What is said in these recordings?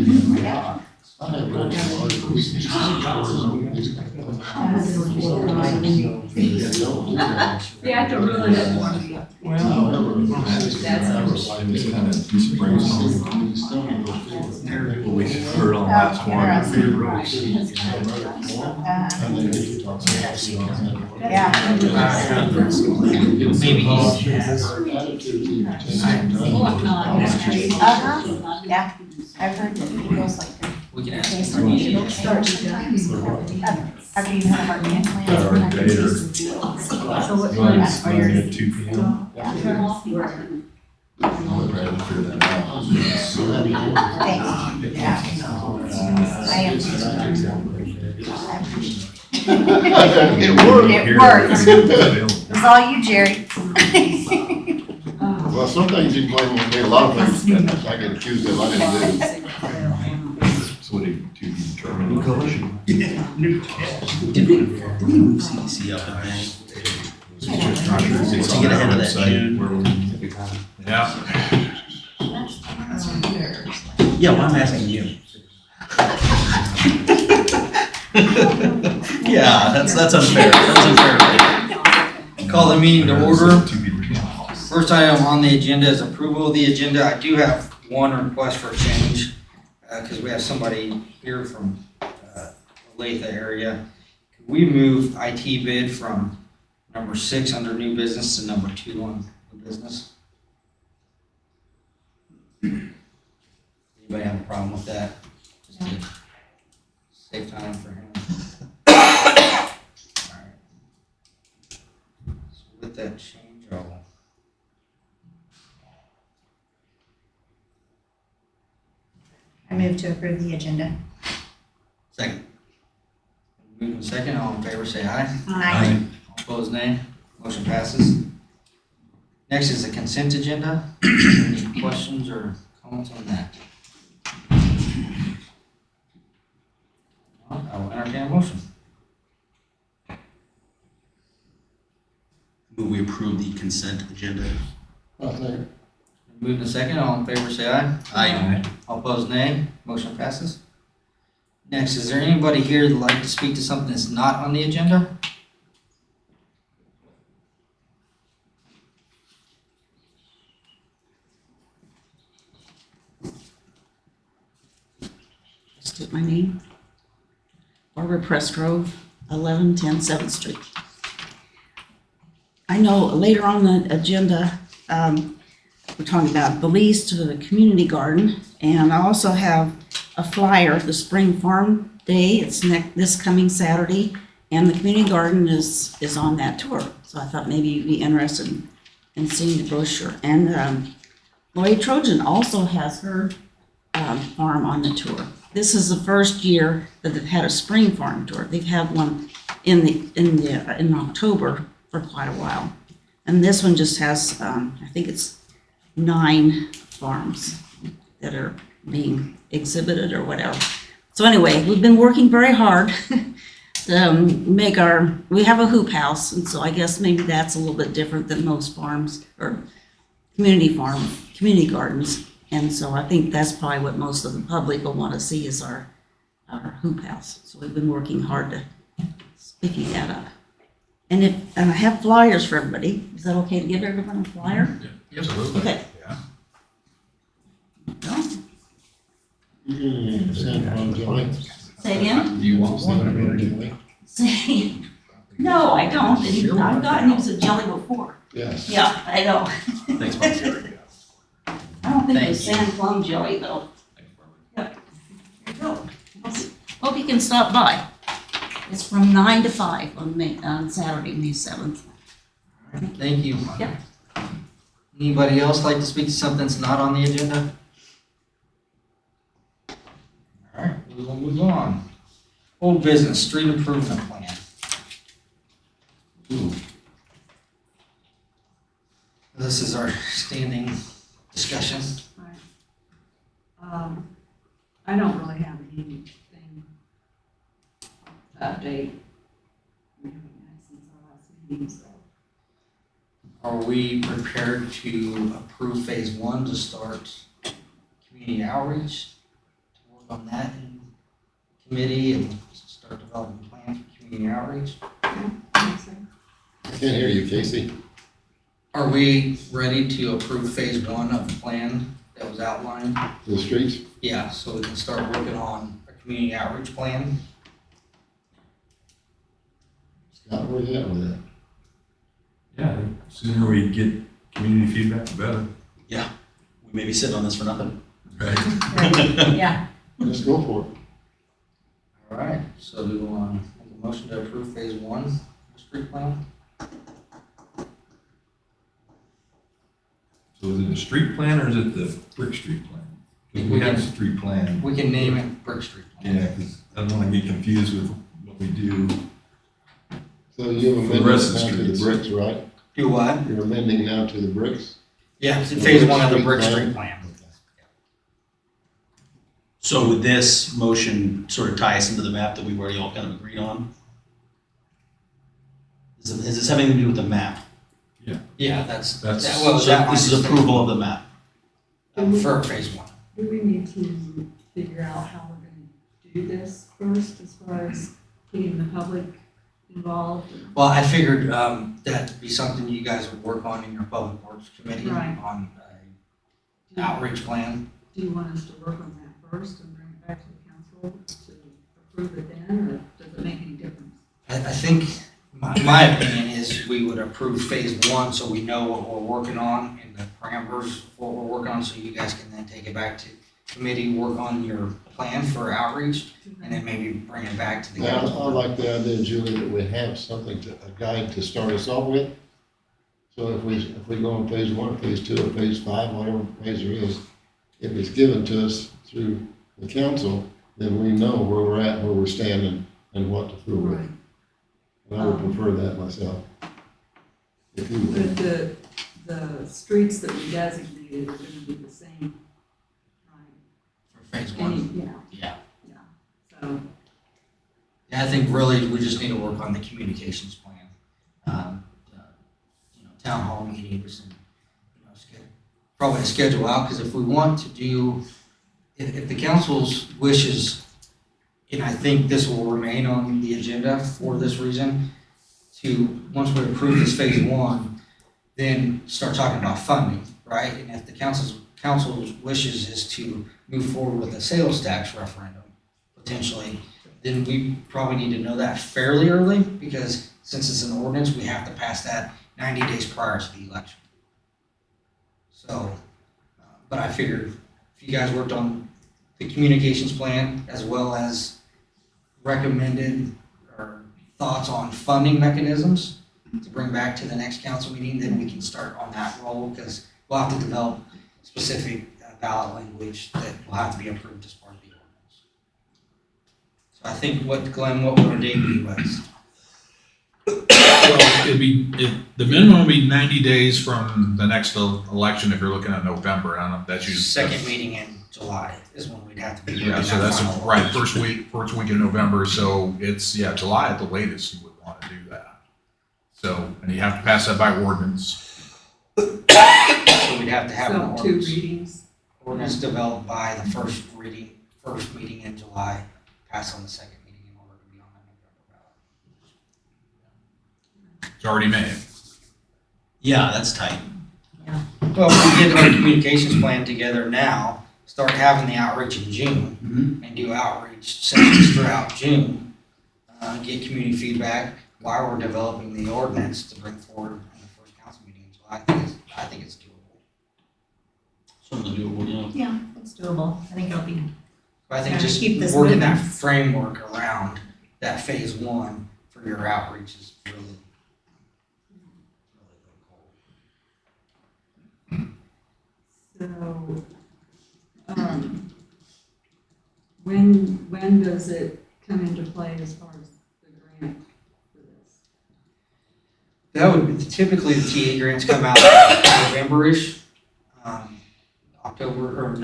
They have to ruin it. We heard on last one. Yeah. Maybe he's. Yeah, I've heard that people's like, We can ask taste him. of needle starts after you've had a hard transplant. Got our date or- So what You want time? to at 2 p.m.? Yeah. I'm ready to figure that out. Thanks. Yeah. I am. It worked. It worked. It's all you, Jerry. Well, some things you can blame on me, a lot of things I get accused of, I didn't do. So what do you, to determine? New color? Did we move CDC up in there? To get ahead of that June. Yeah. Yeah, well, I'm asking you. Yeah, that's unfair. That's unfair. Call the meeting to order. First item on the agenda is approval of the agenda. I do have one request for a change, because we have somebody here from Olathe area. Could we move IT bid from number 6 under new business to number 2 on new business? Anybody have a problem with that? Just to save time for him. Alright. So with that change, I'll. I move to approve the agenda. Second. Moving second, all in favor say aye. Aye. All opposed nay. Motion passes. Next is the consent agenda. Any questions or comments on that? I will entertain a motion. Move we approve the consent agenda. Moving to second, all in favor say aye. Aye. All opposed nay. Motion passes. Next, is there anybody here that'd like to speak to something that's not on the agenda? State my name. Barbara Pressgrove, 1110 7th Street. I know later on the agenda, we're talking about Belize to the community garden, and I also have a flyer, the Spring Farm Day. It's this coming Saturday, and the community garden is on that tour. So I thought maybe you'd be interested in seeing the brochure. And Lori Trojan also has her farm on the tour. This is the first year that they've had a spring farm tour. They've had one in October for quite a while. And this one just has, I think it's 9 farms that are being exhibited or whatever. So anyway, we've been working very hard to make we have a hoop house, and so I guess maybe that's a little bit different than most farms or community gardens. And so I think that's probably what most of the public will want to see is our hoop house. So we've been working hard to picking that up. And I have flyers for everybody. Is that okay to give everyone a flyer? Absolutely. Okay. Yeah. Well, say again? Do you want some? Say, no, I don't. I've gotten used to jelly before. Yes. Yeah, I know. Thanks, Bob. I don't think Thank it's you. sand plum jelly though. Here you go. Hope you can stop by. It's from 9 to 5 on Saturday, May 7th. Thank you. Yep. Anybody else like to speak to something that's not on the agenda? All right, we will move on. Old business, street improvement plan. Ooh. This is our standing discussion. I don't really have anything to update. We haven't had since our last meeting, so. Are we prepared to approve phase 1 to start community outreach? To work on that in committee and start developing plans for community outreach. I can't hear you, Casey. Are we ready to approve phase one of the plan that was outlined? The streets? Yeah, so we can start working on a community outreach plan. Scott, where you at with that? Yeah, the sooner we get community feedback, the better. We may be sitting on this for nothing. Right. Yeah. Let's go for it. All right, so do we want to make a motion to approve phase one of the street plan? So is it the street plan or is it the brick street plan? Because we have a street plan. We can name it Brick Street Plan. Yeah, because I don't want to get confused with what we do. So you're For the amending rest of the now to the streets. bricks, right? Do what? You're amending now to the bricks? Yeah, it's in phase one of the Brick Street Plan. So would this motion sort of tie us into the map that we've already all kind of agreed on? Is this having to do with the map? Yeah, that's, That's- that, well, So that this is approval of the map. for phase one. Do we need to figure out how we're gonna do this first, as far as getting the public involved? Well, I figured, that'd be something you guys would work on in your public works committee Right. on a outreach plan. Do you want us to work on that first and bring it back to the council to approve it then, or does it make any difference? I think, my opinion is we would approve phase one so we know what we're working on and the parameters of what we're working on, so you guys can then take it back to committee, work on your plan for outreach, and then maybe bring it back to the Now, I council. like the idea, Julie, that we have something to, a guide to start us off with. So if we go on phase one, phase two, or phase five, whatever phase there is, if it's given to us through the council, then we know where we're at, where we're standing, and what to fool with. And I would prefer that myself. If you would. But the streets that we designated are gonna be the same, right? For phase one, Yeah, yeah. so, Yeah, I think really we just need to work on the communications plan. Town hall meetings and, probably schedule out, because if we want to do, if the council's wishes, and I think this will remain on the agenda for this reason, to, once we approve this phase one, then start talking about funding, right? And if the council's wishes is to move forward with a sales tax referendum, potentially, then we probably need to know that fairly early, because since it's an ordinance, we have to pass that 90 days prior to the election. So, but I figured if you guys worked on the communications plan as well as recommended or thoughts on funding mechanisms to bring back to the next council meeting, then we can start on that roll, because we'll have to develop specific ballot language that will have to be approved as part of the ordinance. So I think Glenn, what would our date be, was? Well, the minimum would be 90 days from the next election if you're looking at November. I don't know if that's usually. Second meeting in July is when we'd have to be. Yeah, doing so that that's, final right, election. first week in November, so it's, July at the latest you would want to do that. So, and you have to pass that by ordinance. So we'd have to have an so 2 ordinance, readings. ordinance developed by the first meeting in July, pass on the second meeting in order to be on that November ballot. It's already made. Yeah, that's tight. Well, if we get our communications plan together now, start having the outreach in June, Mhm. and do outreach sessions throughout June, get community feedback while we're developing the ordinance to bring forward in the first council meeting in July. I think it's doable. Something to do with, Yeah, it's doable. I think it'll be, But I think Yeah, just keep this working that moving. framework around that phase one for your outreach is really cool. So, when does it come into play as far as the grant for this? That would, typically the TA grants come out November-ish, October, or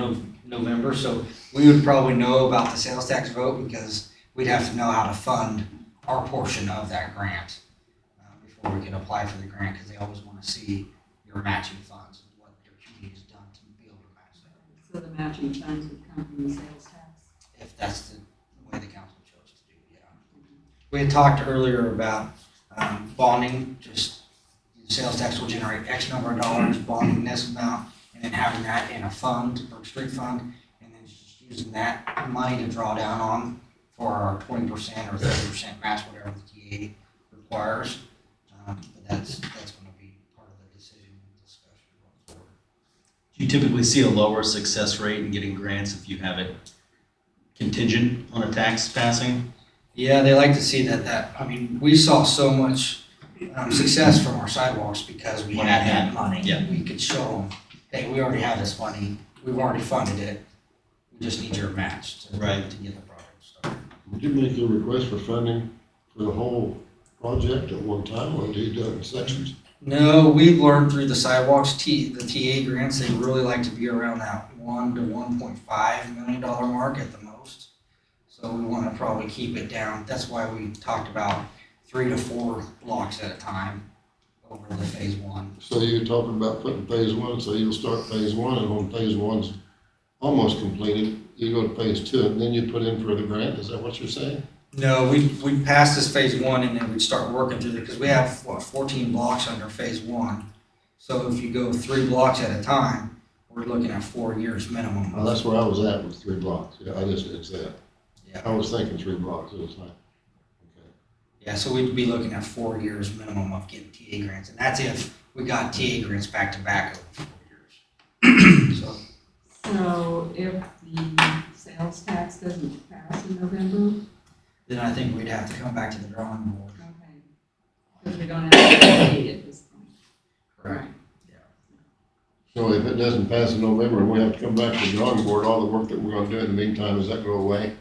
November, so we would probably know about the sales tax vote because we'd have to know how to fund our portion of that grant before we can apply for the grant, because they always want to see your matching funds and what your community's done to be able to match that. So the matching funds would come from the sales tax? that's the way the council chose to do it, yeah. We had talked earlier about bonding, just sales tax will generate X number of dollars, bonding this amount, and then having that in a fund, or street fund, and then just using that money to draw down on for our 20% or 30% match, whatever the TA requires. But that's gonna be part of the decision and discussion going forward. Do you typically see a lower success rate in getting grants if you have it contingent on a tax passing? Yeah, they like to see I mean, we saw so much success from our sidewalks because we Money had in that hand. money. Yeah. We could show them, hey, we already have this money, we've already funded it, we just need your match to Right. to get the project started. Would you make a request for funding for the whole project at one time, or do you do it in sections? No, we've learned through the sidewalks, the TA grants, they really like to be around that $1 to $1.5 million mark at the most. So we want to probably keep it down. That's why we talked about 3 to 4 blocks at a time over the phase 1. So you're talking about putting phase 1, so you'll start phase 1, and when phase 1's almost completed, you go to phase 2, and then you put in for the grant, is that what you're saying? No, we passed this phase 1 and then we'd start working through it because we have, 14 blocks under phase 1. So if you go 3 blocks at a time, we're looking at 4 years minimum. Well, that's where I was at with 3 blocks, yeah, it's that. Yeah. I was thinking 3 blocks at a time. Okay. Yeah, so we'd be looking at 4 years minimum of getting TA grants, and that's if we got TA grants back to back over 4 years. So, So if the sales tax doesn't pass in November, then I think we'd have to come back to the drawing board. okay, because we don't have to pay at this point. Correct. So if it doesn't pass in November, and we have to come back to the drawing board, all the work that we're gonna do in the meantime, does that go away?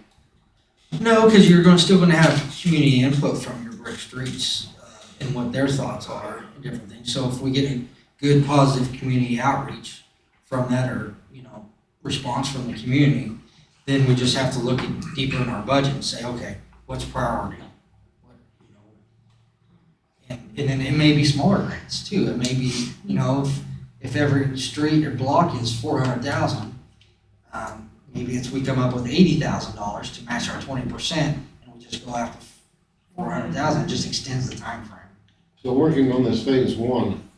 No, because you're still gonna have community input from your brick streets and what their thoughts are and different things. So if we get a good positive community outreach from that or, response from the community, then we just have to look deeper in our budget and say, okay, what's priority? What, and then it may be smaller grants too. It may be, if every street or block is 400,000, maybe we come up with $80,000 to match our 20%, and we just go after 400,000. It just extends the time frame. So working on this phase 1,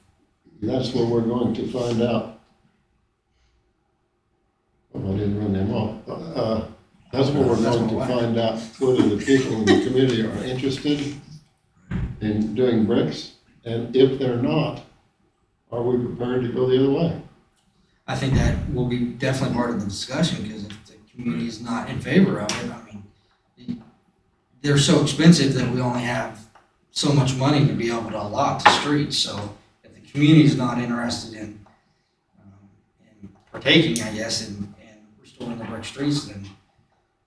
that's where we're going to find out. Oh, I didn't run them off. That's where we're going to find out whether the people in the community are interested in doing bricks, and if they're not, are we prepared to go the other way? I think that will be definitely part of the discussion, because if the community is not in favor of it, they're so expensive that we only have so much money to be able to allot to streets. So if the community is not interested in partaking, I guess, in restoring the brick streets, then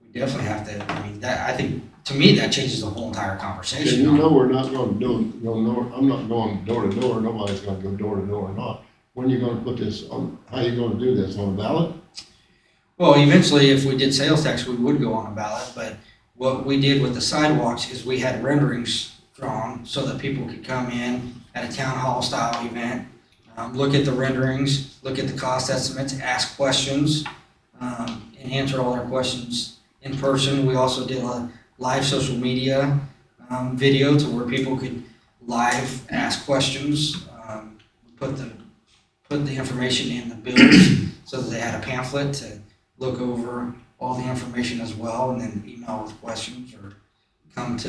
we definitely have to, I think, to me, that changes the whole entire And conversation. you know we're not going to I'm not going door to door, nobody's gonna go door to door or not. When are you gonna put this on, how are you gonna do this, on a ballot? Well, eventually, if we did sales tax, we would go on a ballot, but what we did with the sidewalks is we had renderings drawn so that people could come in at a town hall style event, look at the renderings, look at the cost estimates, ask questions, and answer all their questions in person. We also did a live social media video to where people could live ask questions, put the information in the bills so that they had a pamphlet to look over all the information as well, and then email with questions or come to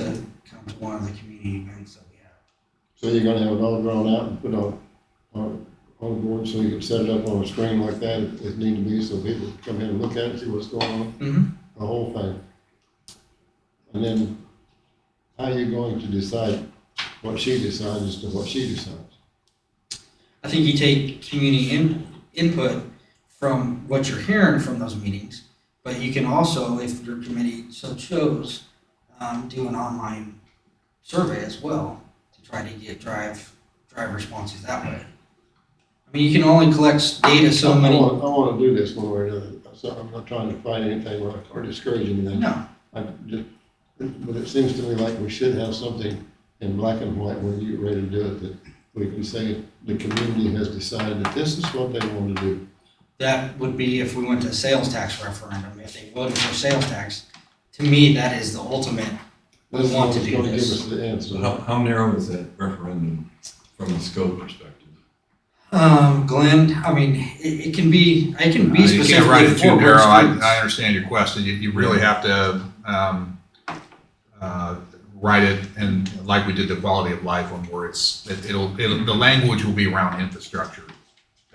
one of the community events that we have. So you're gonna have it all drawn out and put on the board, so you can set it up on a screen like that if need to be, so people can come in and look at it, see what's going on, Mm-hmm. the whole thing. And then, how are you going to decide what she decides as to what she decides? I think you take community input from what you're hearing from those meetings, but you can also, if your committee so chose, do an online survey as well to try to get drive responses that way. You can only collect data so I many. wanna do this one way or another, so I'm not trying to find anything or discourage anything. No, But it seems to me like we should have something in black and white when you're ready to do it, that we can say the community has decided that this is what they want to do. that would be if we went to a sales tax referendum. If they voted for sales tax, to me, that is the ultimate. We That's want what's to do gonna give this. us the answer. So how narrow is that referendum from the scope perspective? Glenn, I mean, it can be You can't specifically write it too for narrow. Brick I streets. understand your question. You really have to, write it and like we did the quality of life one where the language will be around infrastructure.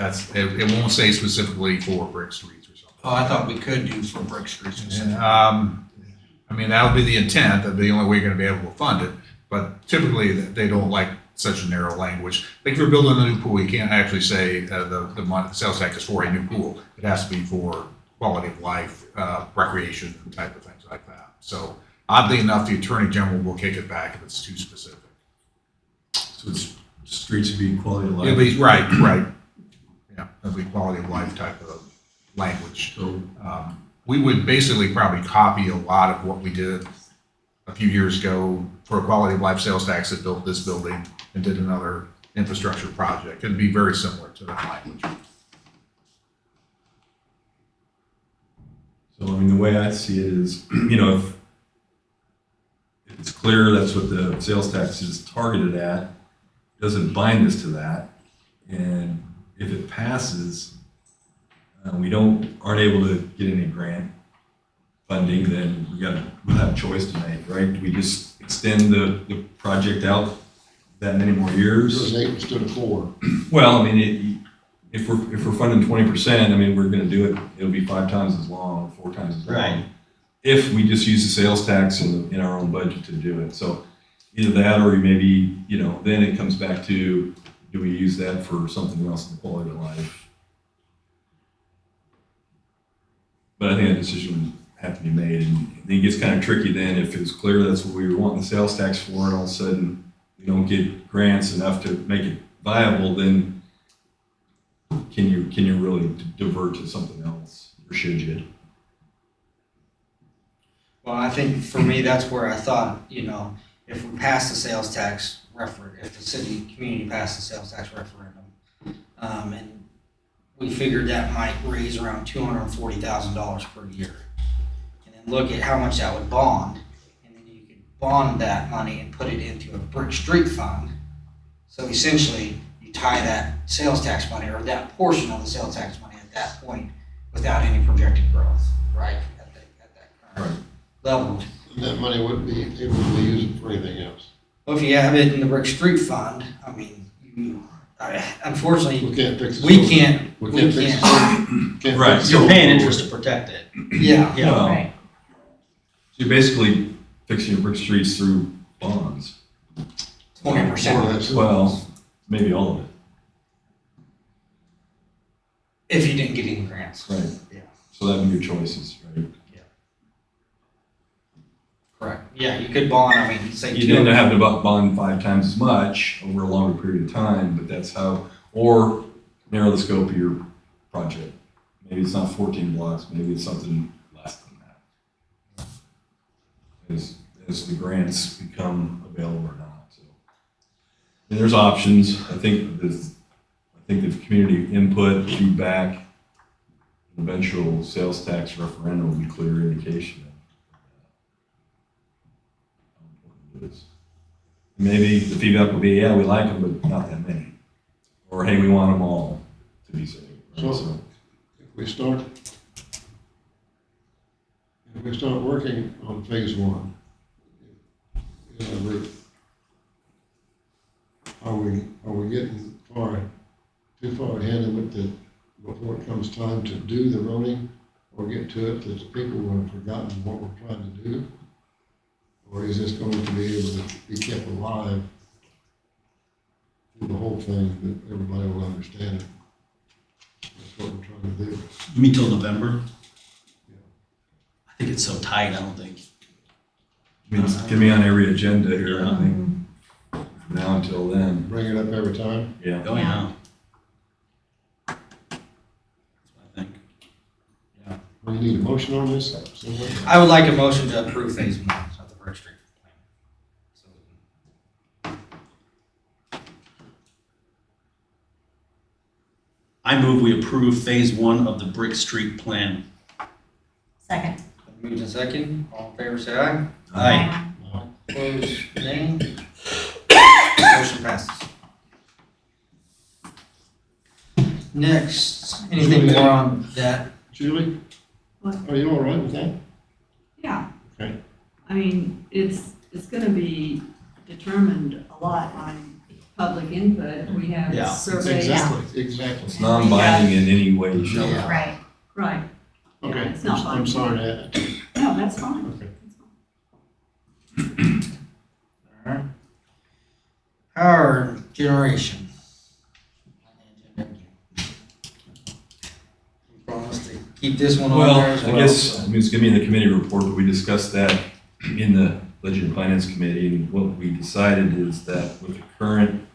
It won't say specifically for brick streets or something. Oh, I thought we could do for brick streets or something. I mean, that would be the intent. That'd be the only way you're gonna be able to fund it. But typically, they don't like such a narrow language. Like if you're building a new pool, you can't actually say the sales tax is for a new pool. It has to be for quality of life, recreation, type of things like that. So oddly enough, the Attorney General will kick it back if it's too specific. So it's streets would be quality of It'll life. be, right. Yeah, it'll be quality of life type of language. So We would basically probably copy a lot of what we did a few years ago for a quality of life sales tax that built this building and did another infrastructure project. It'd be very similar to that language. So, I mean, the way I see it is, if it's clear that's what the sales tax is targeted at, doesn't bind us to that, and if it passes, we aren't able to get any grant funding, then we'll have a choice to make, right? Do we just extend the project out that many more It years? was 8 instead of 4. Well, I mean, if we're funding 20%, I mean, we're gonna do it, it'll be 5 times as long, 4 times as long. Right. If we just use the sales tax in our own budget to do it. So either that or maybe, then it comes back to, do we use that for something else in the quality of life? But I think that decision would have to be made, and it gets kind of tricky then if it's clear that's what we were wanting the sales tax for, and all of a sudden we don't get grants enough to make it viable, then can you really divert to something else, or should you? Well, I think for me, that's where I thought, if we pass the sales tax if the city community passed the sales tax referendum, and we figured that might raise around $240,000 per year. And then look at how much that would bond, and then you could bond that money and put it into a brick street fund. So essentially, you tie that sales tax money, or that portion of the sales tax money at that point, without any projected growth, right? At that current level. And that money wouldn't be able to be used for anything else. Well, if you have it in the brick street fund, I mean, unfortunately, We can't fix it. we can't. We can't fix it. Can't Right. fix it. You're paying interest to protect it. Yeah. Yeah. Well, Right. So you're basically fixing your brick streets through bonds. 20%. Well, maybe all of it. If you didn't get any grants. Right. Yeah. So that'd be your choices, right? Correct. Yeah, you could bond, I mean, say. You didn't have to bond 5 times as much over a longer period of time, but that's how, or narrow the scope of your project. Maybe it's not 14 blocks, maybe it's something less than that. As the grants become available or not, so. And there's options, I think the community input, feedback, eventual sales tax referendum will be clear indication of how important it is. Maybe the feedback will be, yeah, we like them, but not that many. Or, hey, we want them all to be saved. Right? So- If we start working on phase 1, are we getting too far ahead of it that before it comes time to do the roading or get to it, that the people will have forgotten what we're trying to do? Or is this going to be able to be kept alive through the whole thing, that everybody will understand it? That's what we're trying to do. You mean till November? I think it's so tight, I don't think. I mean, it's gonna be on every agenda here, I think, from now until then. Bring it up every time. Yeah. Oh, yeah. That's what I think. We need a motion on this somewhere? I would like a motion to approve phase 1 of the Brick Street plan. I move we approve phase 1 of the Brick Street plan. Second. Moved in second, all in favor say aye. Aye. Opposed, nay. Motion passes. Next, anything more on that? Julie, What? are you all right with that? Yeah. Okay. I mean, it's gonna be determined a lot on public input. We have Yeah, surveys. Exactly. It's non-binding in any way, shape, or form. Right. Right. Okay, Yeah, it's not I'm binding. sorry to add. No, that's fine. Okay. That's fine. Alright. Power generation. You promised to keep this one on Well, there as well. I guess, I mean, it's gonna be in the committee report, but we discussed that in the Budget and Finance Committee, and what we decided is that with the current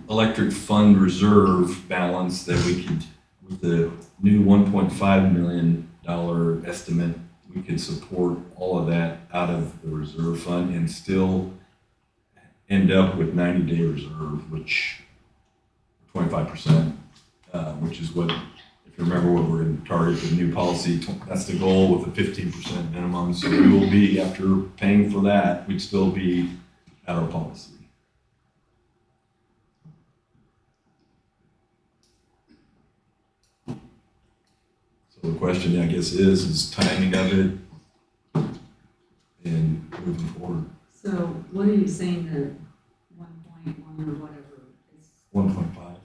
electric fund reserve balance, that we could, with the new $1.5 million estimate, we could support all of that out of the reserve fund and still end up with 90-day reserve, which 25%, which is what, if you remember what we're in target for the new policy, that's the goal with a 15% minimum. So we will be, after paying for that, we'd still be at our policy. So the question, I guess, is timing of it and moving forward. So what are you saying the 1.1 or whatever is 1.5.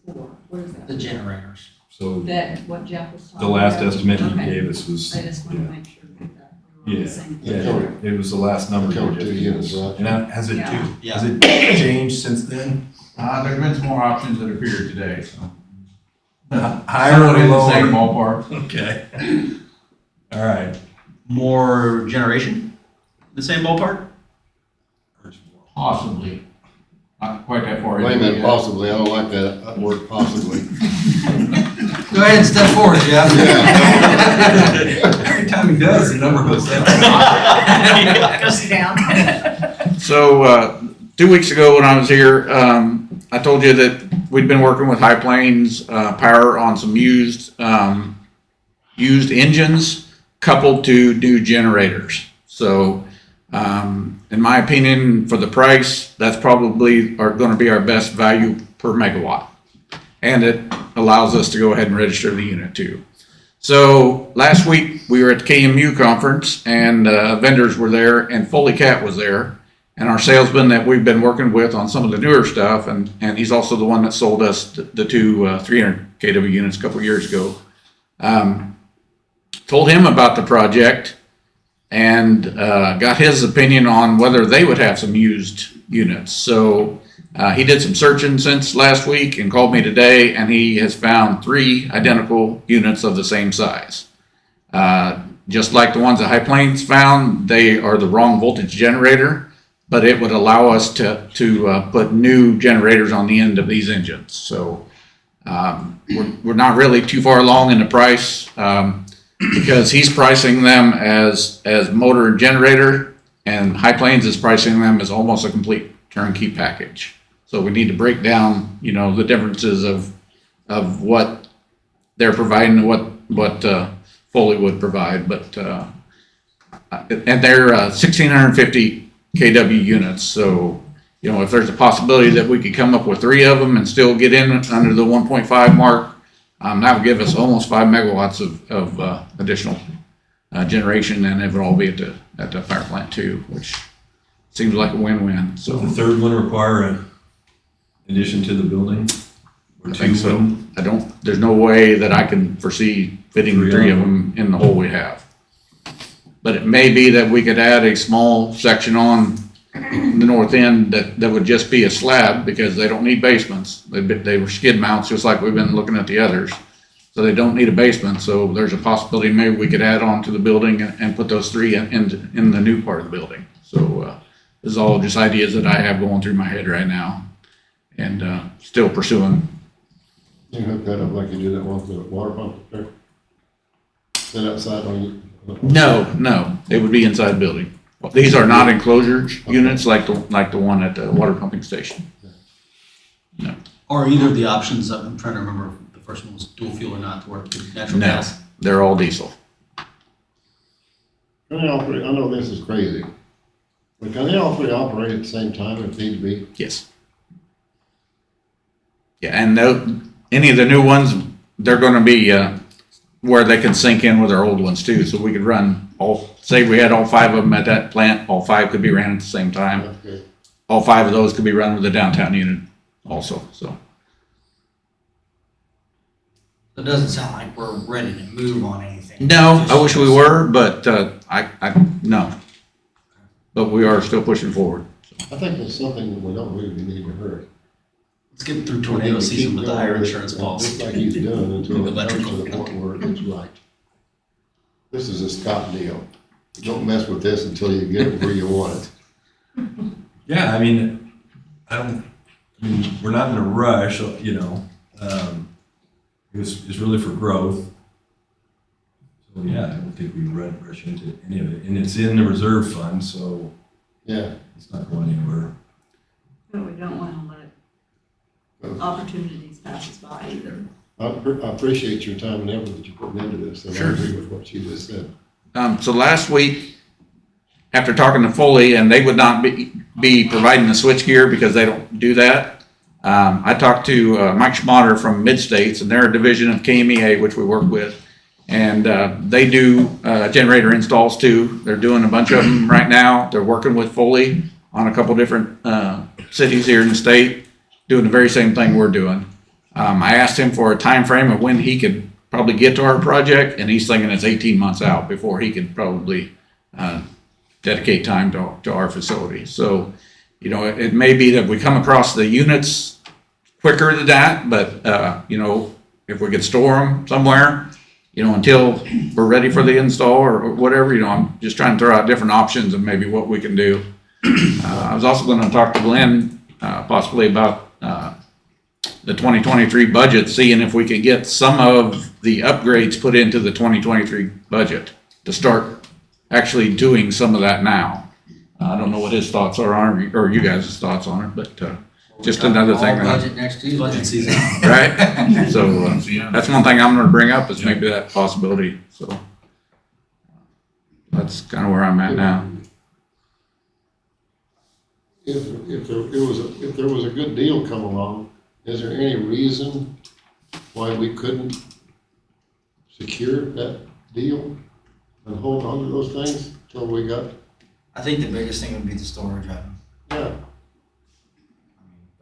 for? What is that? The generators. So That, what Jeff was talking the about? last estimate he Okay. gave us was, I just want yeah. to make sure that we were on Yeah, the same page. yeah, it was the last number. Covered he two gave units, us. right? And has it, Yeah. Yeah. has it changed since then? There's been some more options that appeared today, so. Higher Somewhat or in the same lower? ballpark. Okay. All right. More generation? The same ballpark? Possibly. Not quite that far. Wait a into minute, it yet. possibly, I don't like that word possibly. Go ahead and step forward, Jeff. Every time he does, the number goes down. Goes down. So, 2 weeks ago when I was here, I told you that we'd been working with High Plains Power on some used engines coupled to new generators. So, in my opinion, for the price, that's probably going to be our best value per megawatt. And it allows us to go ahead and register the unit too. So last week we were at the KMU conference and vendors were there and Foley Cat was there. And our salesman that we've been working with on some of the newer stuff, and he's also the one that sold us the two 300 kW units a couple of years ago. Told him about the project and got his opinion on whether they would have some used units. So he did some searching since last week and called me today, and he has found 3 identical units of the same size. Just like the ones that High Plains found, they are the wrong voltage generator, but it would allow us to put new generators on the end of these engines. So we're not really too far along in the price because he's pricing them as motor and generator, and High Plains is pricing them as almost a complete turnkey package. So we need to break down, the differences of what they're providing and what Foley would provide. But and they're 1,650 kW units. So if there's a possibility that we could come up with 3 of them and still get in under the 1.5 mark, that would give us almost 5 megawatts of additional generation, and it would all be at the power plant too, which seems like a win-win. So So the third one require an addition to the building? Or I think so. wouldn't? There's no way that I can foresee fitting 3 of them in the hole we have. But it may be that we could add a small section on the north end that would just be a slab because they don't need basements. They were skid mounts, just like we've been looking at the others. So they don't need a basement. So there's a possibility maybe we could add on to the building and put those 3 in the new part of the building. So this is all just ideas that I have going through my head right now and still pursuing. You hook that up like you do that one for the water pump there? Sit outside on you? No, it would be inside the building. These are not enclosure units like the one at the water pumping station. Or either of the options, I'm trying to remember if the first one was dual fuel or not, to work with natural No. gas. they're all diesel. Can they operate, I know this is crazy, but can they all three operate at the same time if need be? Yes. Yeah, and any of the new ones, they're gonna be, where they can sync in with our old ones too, so we could run say we had all 5 of them at that plant, all 5 could be ran at the same time. Okay. All 5 of those could be run with the downtown unit also, so. It doesn't sound like we're ready to move on anything. No, I wish we were, but, no. But we are still pushing forward. I think that's something that we don't really need to hurry. Let's get through We tornado need to season keep with the going higher with it, insurance Just policy. like he's doing until it comes Electrical. to the point where it's right. This is a Scott deal. Don't mess with this until you get it where you want it. Yeah, I mean, we're not in a rush, it's really for growth. So, yeah, I don't think we rush into any of it, and it's in the reserve fund, so Yeah, it's not going anywhere. But we don't want to let opportunities pass us by either. I appreciate your time and effort that you're putting into this, and I Sure. agree with what you just said. So last week, after talking to Foley, and they would not be providing the switchgear because they don't do that. I talked to Mike Schmatter from Mid-States, and they're a division of KMEA, which we work with. And they do generator installs too. They're doing a bunch of them right now. They're working with Foley on a couple different cities here in the state, doing the very same thing we're doing. I asked him for a time frame of when he could probably get to our project, and he's thinking it's 18 months out before he could probably dedicate time to our facility. So, it may be that we come across the units quicker than that, but, if we could store them somewhere, until we're ready for the install or whatever, I'm just trying to throw out different options and maybe what we can do. I was also gonna talk to Glenn, possibly about, the 2023 budget, seeing if we could get some of the upgrades put into the 2023 budget to start actually doing some of that now. I don't know what his thoughts are on it, or you guys' thoughts on it, but, just another thing. All budget next Tuesday. Budget season. Right? So, Yeah. that's one thing I'm gonna bring up is maybe that possibility, so. That's kinda where I'm at now. If there was a good deal come along, is there any reason why we couldn't secure that deal and hold on to those things till we got, I think the biggest thing would be the storage item. yeah,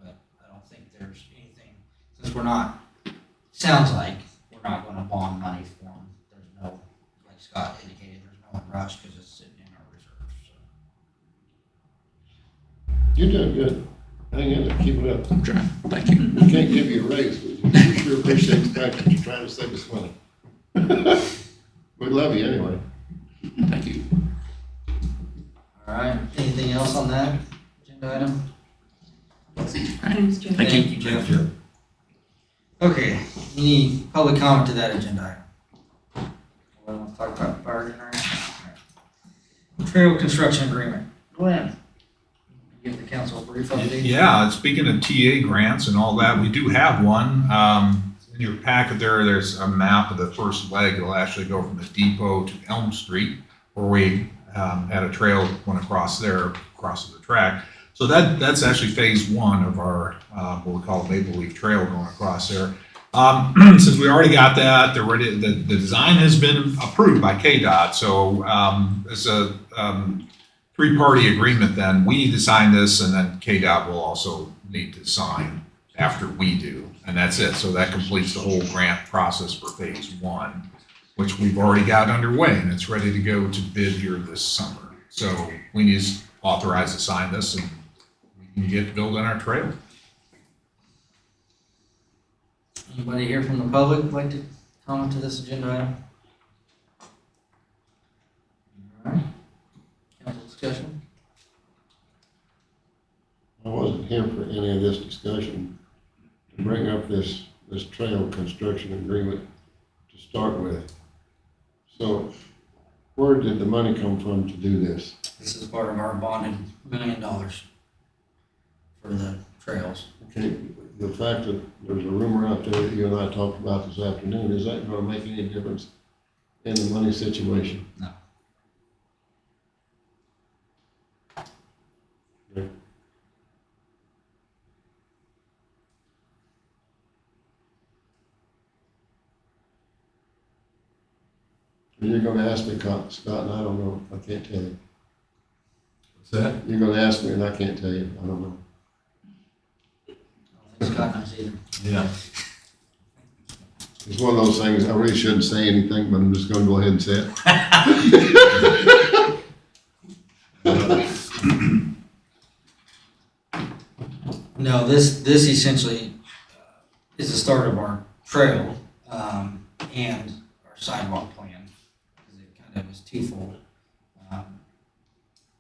But I don't think there's anything, since sounds like we're not gonna bond money for them. There's no, like Scott indicated, there's no rush because it's sitting in our reserves, so. you're doing good. Hang in there, keep it up. I'm trying, thank you. We can't give you a raise, but we sure appreciate the fact that you're trying to save us money. We love you anyway. Thank you. All right, anything else on that agenda item? Thanks, Jeff. Thank you. Thank you, Jeff. Okay, any public comment to that agenda item? We want to talk about fire generation? Trail construction agreement. Glenn, give the council a brief update. Yeah, speaking of TA grants and all that, we do have one. In your packet there's a map of the first leg. It'll actually go from the depot to Elm Street, where we had a trail went across there, across the track. So that's actually phase one of our, what we call a Maple Leaf Trail going across there. Since we already got that, the design has been approved by KDOT. So it's a three-party agreement then. We need to sign this, and then KDOT will also need to sign after we do. And that's it. So that completes the whole grant process for phase one, which we've already got underway, and it's ready to go to bid here this summer. So we need to authorize to sign this, and we can get building our trail. Anybody here from the public like to comment to this agenda item? All right, council discussion? I wasn't here for any of this discussion to bring up this trail construction agreement to start with. So where did the money come from to do this? This is part of our bonded $1 million for the trails. Okay, the fact that there's a rumor out there that you and I talked about this afternoon, is that gonna make any difference in the money situation? No. Okay. You're gonna ask me, Scott, and I don't know, I can't tell you. What's that? You're gonna ask me and I can't tell you, I don't know. I don't think Scott knows either. Yeah. It's one of those things, I really shouldn't say anything, but I'm just gonna go ahead and say it. No, this essentially is the start of our trail, and our sidewalk plan, because it kind of is twofold.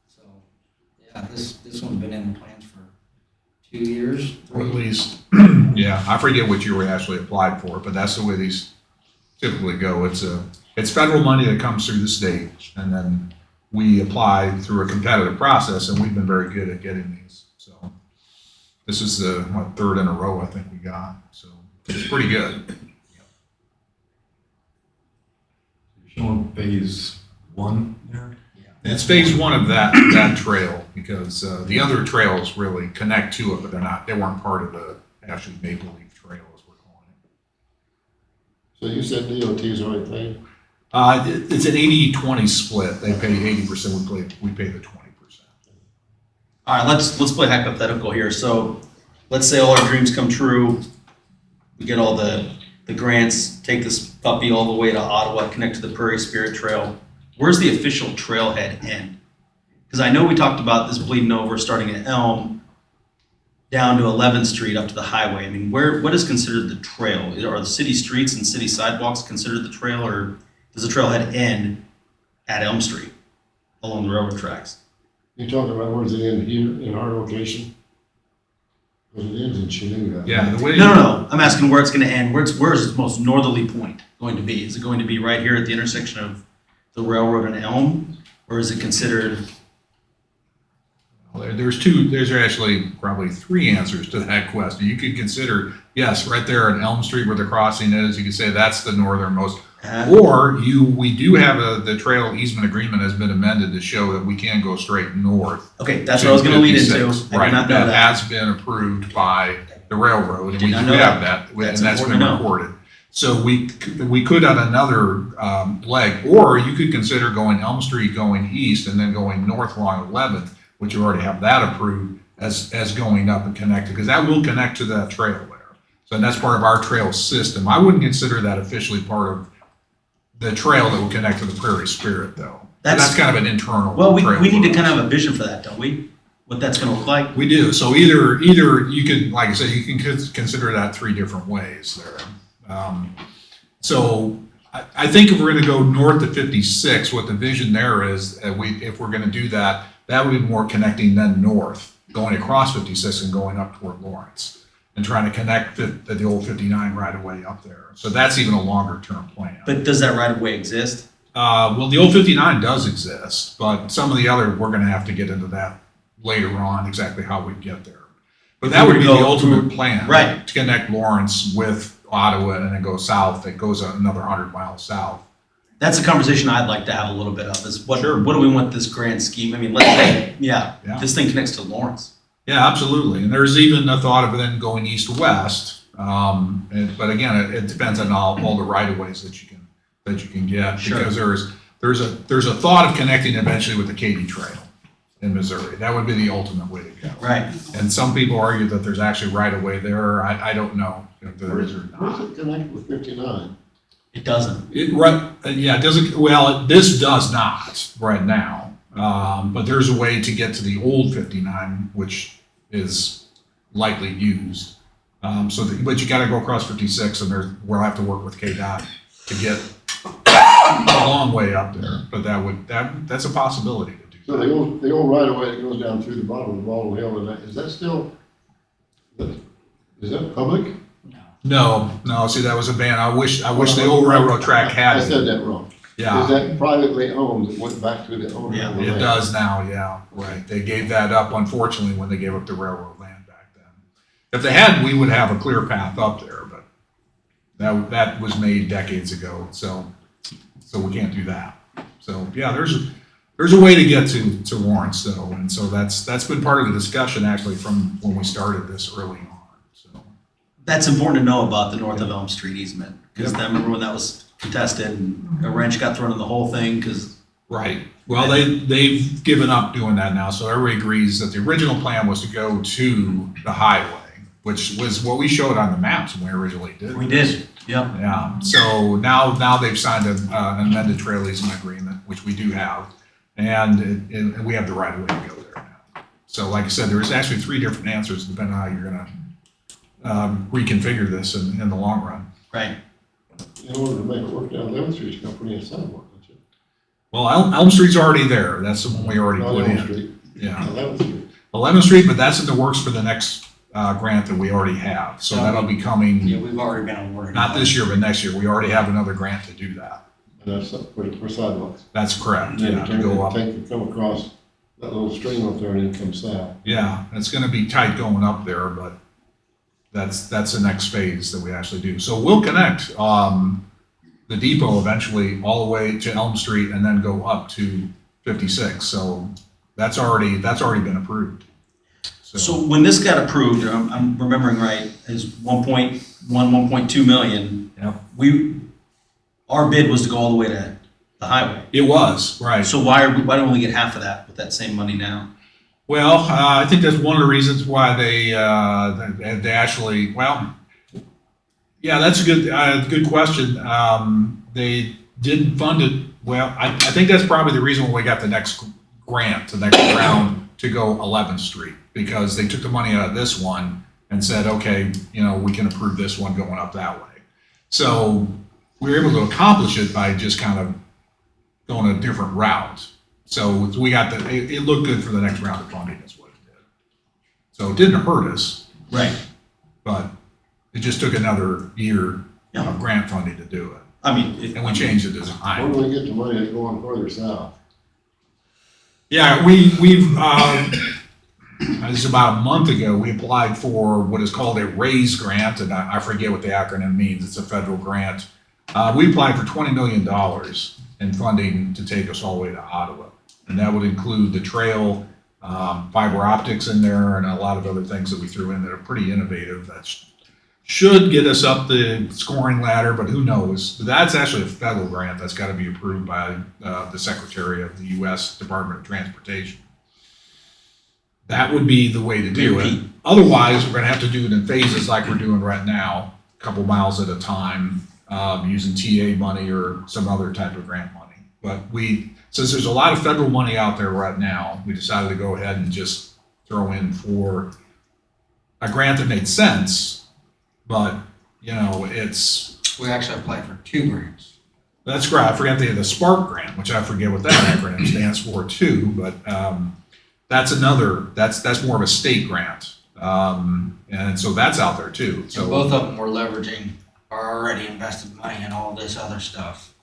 So, yeah, this one's been in the plans for 2 years. Or at least, yeah, I forget what you were actually applied for, but that's the way these typically go. It's federal money that comes through the state, and then we apply through a competitive process, and we've been very good at getting these. So this is the, third in a row I think we got, so it's pretty good. Showing phase 1 there? It's phase 1 of that trail, because the other trails really connect to it, but they weren't part of the actually Maple Leaf Trail as we're calling it. So you said DOT's already paid? It's an 80-20 split. They pay 80%, we pay the 20%. All right, let's play hypothetical here. So let's say all our dreams come true. We get all the grants, take this puppy all the way to Ottawa, connect to the Prairie Spirit Trail. Where's the official trailhead end? Because I know we talked about this bleeding over, starting at Elm, down to 11th Street up to the highway. I mean, what is considered the trail? Are the city streets and city sidewalks considered the trail, or does the trailhead end at Elm Street along the railroad tracks? You're talking about where's it end here in our location? Because it ends in Chenango. Yeah, the way. No. I'm asking where it's going to end. Where's its most northerly point going to be? Is it going to be right here at the intersection of the railroad and Elm, or is it considered? Well, there's actually probably 3 answers to that question. You could consider, yes, right there at Elm Street where the crossing is, you could say that's the northernmost. Or we do have the trail easement agreement has been amended to show that we can go straight north. Okay, that's what I was going to lead into. 56. I Right, did not know that that. has been approved by the railroad, and Did we do not know have that. that, That's and that's been important to know. recorded. So we could add another leg, or you could consider going Elm Street going east and then going north along 11th, which you already have that approved as going up and connected, because that will connect to that trail there. So and that's part of our trail system. I wouldn't consider that officially part of the trail that will connect to the Prairie Spirit, though. That's kind of an internal Well, we trail need to for kind us. of have a vision for that, don't we? What that's going to look like. We do. So either you can, like I said, you can consider that 3 different ways there. So I think if we're going to go north of 56, what the vision there is, if we're going to do that, that would be more connecting then north, going across 56 and going up toward Lawrence, and trying to connect the old 59 right away up there. So that's even a longer term plan. But does that right of way exist? Well, the old 59 does exist, but some of the other, we're going to have to get into that later on, exactly how we get there. But that would be the ultimate plan. Right. To connect Lawrence with Ottawa and then go south. It goes another 100 miles south. That's a conversation I'd like to have a little bit of. Is what Sure. what do we want this grand scheme? I mean, let's say, Yeah. this thing connects to Lawrence. Yeah, absolutely. And there's even a thought of then going east-west. But again, it depends on all the right-of-ways that you can get. Sure. Because there's a thought of connecting eventually with the Katy Trail in Missouri. That would be the ultimate way to go. Right. And some people argue that there's actually right-of-way there. I don't know if there is or Where's not. it connect with 59? It doesn't. It doesn't, well, this does not right now. But there's a way to get to the old 59, which is likely used. But you gotta go across 56 and we'll have to work with KDOT to get a long way up there. But that's a possibility to do. So the old right of way that goes down through the bottom of the Baldwin Hill, is that still, is that public? No, see, that was a ban. I wish the old railroad track had I it. said that wrong. Yeah. Is that privately owned? It went back to the owner Yeah, of the It land? does now, yeah, right. They gave that up, unfortunately, when they gave up the railroad land back then. If they hadn't, we would have a clear path up there, but that was made decades ago, so so we can't do that. So, yeah, there's a way to get to Lawrence though, and so that's been part of the discussion actually from when we started this early on, so. That's important to know about the north of Elm Street easement, because I remember when that was contested and a wrench got thrown in the whole thing, because Right. Well, they've given up doing that now, so everybody agrees that the original plan was to go to the highway, which was what we showed on the maps when we originally did. we this. did, yep. Yeah, so now they've signed an amended trail easement agreement, which we do have, and we have the right of way to go there now. So like I said, there's actually 3 different answers depending on how you're gonna reconfigure this in the long run. Right. In order to make it work down 11th Street, you're gonna put in a sidewalk, don't you? Well, Elm Street's already there, that's the one we already Not put Elm in. Street, Yeah, 11th Street. 11th Street, but that's in the works for the next grant that we already have, so that'll be coming, Yeah, we've already been awarded. not this year, but next year, we already have another grant to do that. And that's for sidewalks. That's correct, And yeah, to then go up. come across that little stream up there and then come south. Yeah, it's gonna be tight going up there, but that's the next phase that we actually do. So we'll connect, the depot eventually all the way to Elm Street and then go up to 56. So that's already been approved. So when this got approved, I'm remembering right, is 1.1, 1.2 million. Yep. Our bid was to go all the way to the highway. It was, right. So why don't we get half of that with that same money now? Well, I think that's one of the reasons why they actually, well, yeah, that's a good question. They didn't fund it. Well, I think that's probably the reason why we got the next grant, the next round to go 11th Street, because they took the money out of this one and said, okay, we can approve this one going up that way. So we were able to accomplish it by just kind of going a different route. So we got it looked good for the next round of funding is what it did. So it didn't hurt us, Right. but it just took another year Yeah. of grant funding to do it. I mean, And we changed the Where design. do we get the money to go on further south? Yeah, we've, this is about a month ago, we applied for what is called a RAISE grant, and I forget what the acronym means. It's a federal grant. We applied for $20 million in funding to take us all the way to Ottawa. And that would include the trail, fiber optics in there, and a lot of other things that we threw in that are pretty innovative. That should get us up the scoring ladder, but who knows? That's actually a federal grant that's got to be approved by the Secretary of the U.S. Department of Transportation. That would be the way to do it. Otherwise, we're going to have to do it in phases like we're doing right now, a couple miles at a time, using TA money or some other type of grant money. But since there's a lot of federal money out there right now, we decided to go ahead and just throw in for a grant that made sense, but, We actually applied for 2 grants. that's great. I forgot the Spark grant, which I forget what that acronym stands for too, but that's more of a state grant. And so that's out there too. So So both of them were leveraging our already invested money and all this other stuff.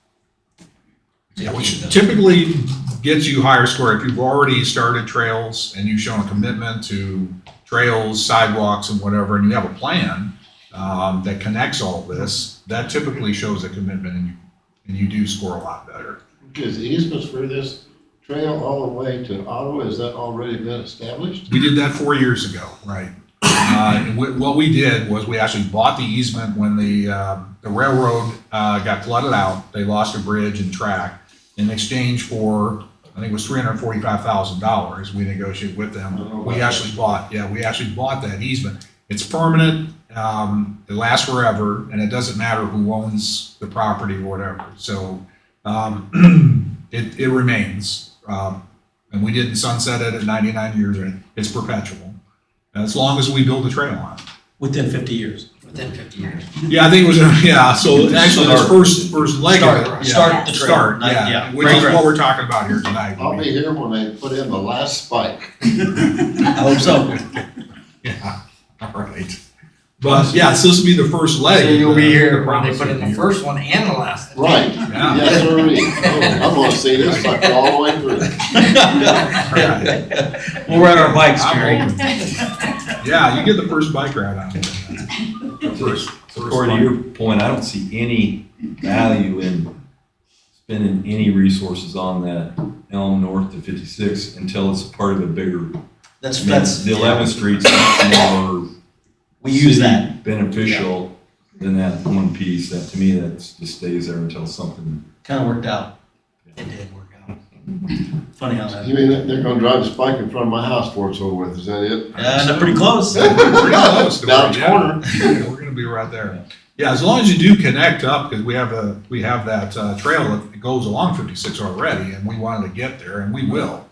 yeah, which typically gets you higher score if you've already started trails and you've shown a commitment to trails, sidewalks and whatever, and you have a plan that connects all this, that typically shows a commitment and you do score a lot better. Is the easements for this trail all the way to Ottawa, has that already been established? We did that 4 years ago, right? And what we did was we actually bought the easement when the railroad got flooded out. They lost a bridge and track. In exchange for, I think it was $345,000, we negotiated with them. We actually bought that easement. It's permanent, it lasts forever, and it doesn't matter who owns the property or whatever. So it remains. And we didn't sunset it at 99 years, it's perpetual. As long as we build a trail on it. within 50 years. Within 50 years. Yeah, I think it was, so actually this first leg of it. Start the trail. Start, Not- yeah, yeah. which Great is grant. what we're talking about here tonight. I'll be here when they put in the last spike. I hope so. Yeah, all right. But yeah, so this will be the first leg. So you'll be of here when they promise put in the year. first one and the last. Right, Yeah. yes, sir. Oh, I'm gonna see this sucker all the way through. Right. We'll ride our bikes, I'm Jerry. open. Yeah, you get the first bike ride on it. First Corey, to one. your point, I don't see any value in spending any resources on that Elm North to 56 until it's part of a bigger. That's, I mean, that's. the 11th Street's much more We use city that. beneficial than that one piece. That to me, that just stays there until something. Kind of worked out. It did work out. Funny how that. You mean that they're gonna drive the spike in front of my house before it's over with, is that it? They're pretty close. Pretty close to Down where- the corner. Yeah, we're gonna be right there. Yeah, as long as you do connect up, because we have that trail that goes along 56 already, and we wanted to get there, and we will.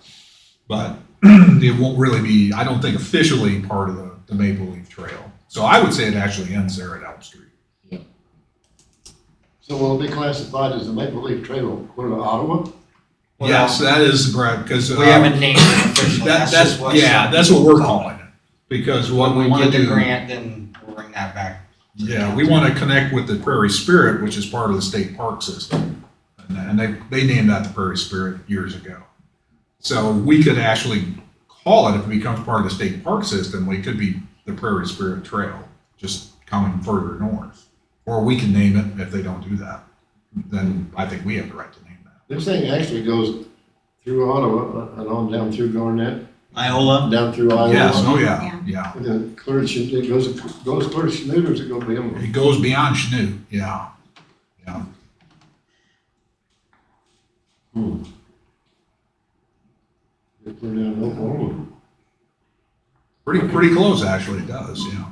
But it won't really be, I don't think, officially part of the Maple Leaf Trail. So I would say it actually ends there at Elm Street. So will it be classified as the Maple Leaf Trail, clear to Ottawa? Well, Yes, that is correct, because. We haven't named it officially. That's, just what that's what we're calling it. Because what When we we want get to the do. grant, then we'll bring that back. Yeah, we want to connect with the Prairie Spirit, which is part of the state park system. And they named that the Prairie Spirit years ago. So we could actually call it, if it becomes part of the state park system, it could be the Prairie Spirit Trail, just coming further north. Or we can name it if they don't do that. Then I think we have the right to name that. This thing actually goes through Ottawa and on down through Garnett, Iola. down through Iowa. Yes, oh yeah, yeah. And then clear to, it goes clear to Chanute, or is it gonna be on? It goes beyond Chanute, yeah. Yeah. It clear down to Oklahoma. Pretty close, actually, it does, yeah.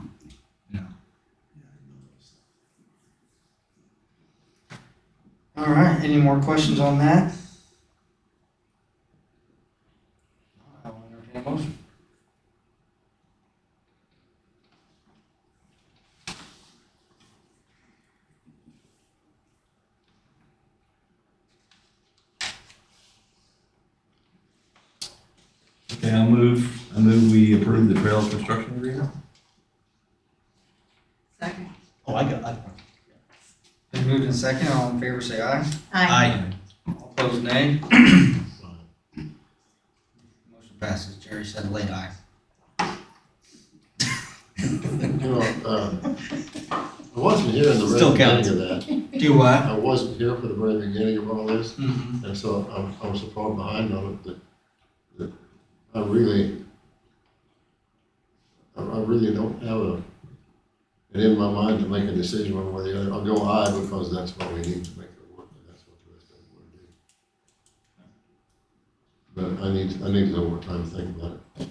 All right, any more questions on that? I will entertain a motion. Okay, I move we approve the trail construction agreement. Second. Oh, I got. Been moved in second, all in favor say aye. I. All opposed, nay. Motion passes, Jerry said late aye. You know, I wasn't here in the very Still beginning counts. of that. Do what? I wasn't here for the very beginning of all this, Mm-hmm. and so I was so far behind on it that I really don't have it in my mind to make a decision one way or the other. I'll go aye because that's what we need to make it work, and that's what the rest of it would be. But I need a little more time to think about it.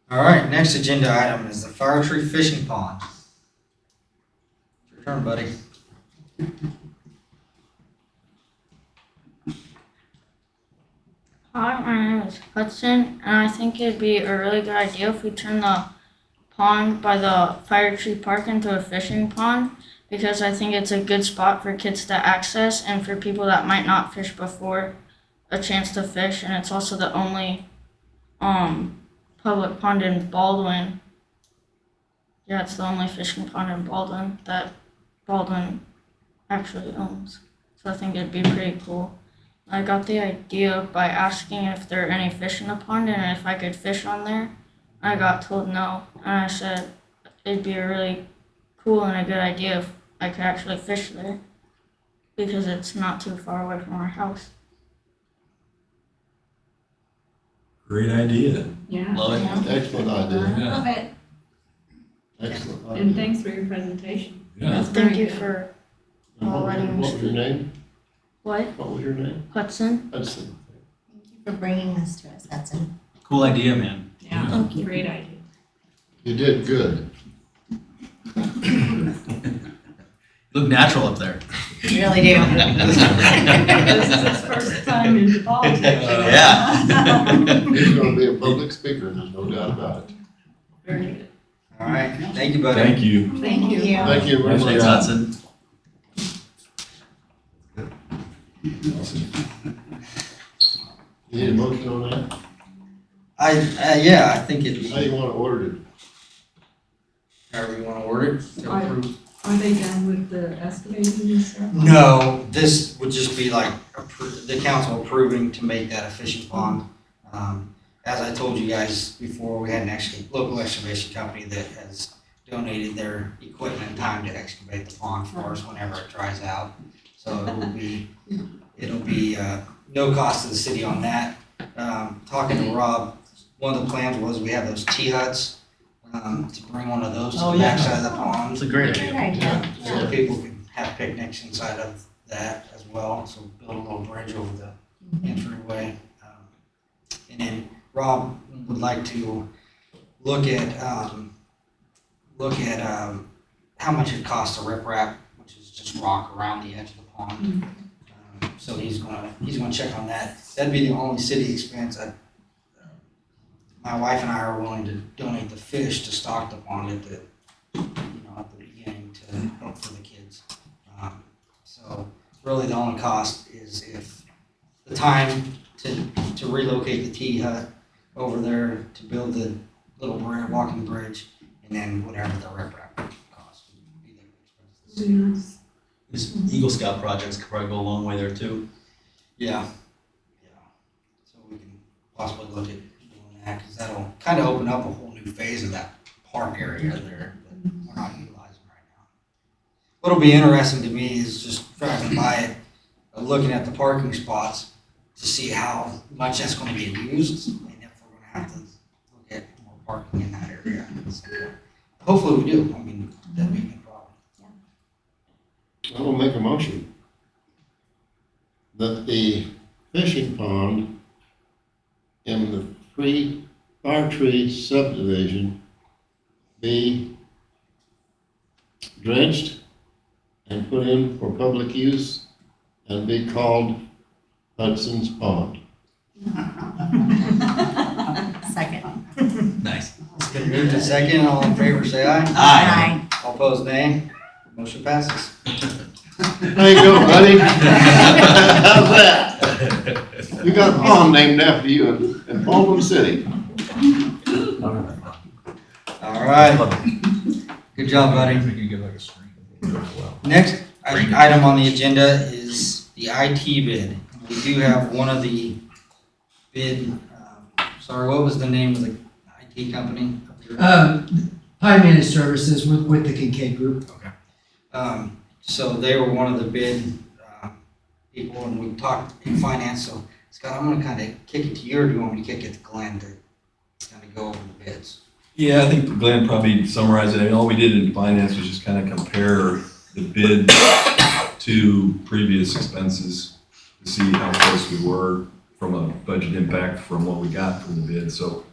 All right, next agenda item is the Fire Tree Fishing Pond. It's your turn, buddy. Hi, my name is Hudson, and I think it'd be a really good idea if we turn the pond by the Fire Tree Park into a fishing pond, because I think it's a good spot for kids to access and for people that might not fish before a chance to fish, and it's also the only public pond in Baldwin. Yeah, it's the only fishing pond in Baldwin that Baldwin actually owns. So I think it'd be pretty cool. I got the idea by asking if there are any fish in the pond and if I could fish on there. I got told no, and I said it'd be a really cool and a good idea if I could actually fish there because it's not too far away from our house. Great idea. Yeah. Love it. Excellent idea, Yeah. Love it. excellent And idea. thanks for your presentation. Yeah. That's very Thank you good. for And what was your name? what? What was your name? Hudson? Hudson. Thank you for bringing this to us, Hudson. Cool idea, man. Yeah, Thank you. great idea. You did good. Look natural up there. You really do. This is his first time in politics. Yeah. He's gonna be a public speaker, there's no doubt about it. Very good. All right, thank you, buddy. Thank you. Thank you. Thank you very Thanks, much. Hudson. You need a motion on that? Yeah, I think it'd How be, you wanna order it? however you wanna word it. to Aye. approve. Are they done with the excavating and stuff? No, this would just be like the council approving to make that a fishing pond. As I told you guys before, we had an local excavation company that has donated their equipment and time to excavate the pond for us whenever it dries out. So it'll be no cost to the city on that. Talking to Rob, one of the plans was we have those T-huts, to bring one of those to Oh, the yeah. backside of the pond. It's a great Good idea. idea. So people can have picnics inside of that as well, so build a little bridge over the entryway. And then Rob would like to look at how much it costs to riprap, which is just rock around the edge of the pond. So he's gonna check on that. That'd be the only city expense. My wife and I are willing to donate the fish to stock the pond at the beginning to help for the kids. So really the only cost is if the time to relocate the T-hut over there to build the little walking bridge, and then whatever the riprap cost would be the expenses. This Eagle Scout projects could probably go a long way there too. Yeah. So we can possibly look at doing that, because that'll kind of open up a whole new phase of that park area there that we're not utilizing right now. What'll be interesting to me is just driving by it, looking at the parking spots to see how much that's going to get used, and if we're going to have to look at more parking in that area. So, hopefully we do. I mean, that'd be a good problem. I will make a motion that the fishing pond in the Fire Tree subdivision be dredged and put in for public use and be called Hudson's Pond. Second. Nice. It's been moved and second. All in favor, say aye. Aye. All opposed, nay. Motion passes. There you go, buddy. How's that? You got a pond named after you in Baldwin City. All right. Good job, I buddy. think you get like a screen. Well. Next item on the agenda is the IT bid. We do have one of the bid, sorry, what was the name of the IT company? Pine Managed Services with the Kincaid Group. So they were one of the bid people, and we talked in finance, so Scott, I'm gonna kind of kick it to you, or do you want me to kick it to Glenn to kind of go over the bids? Yeah, I think Glenn probably summarized it. I mean, all we did in finance was just kind of compare the bid to previous expenses to see how close we were from a budget impact from what we got from the bid. So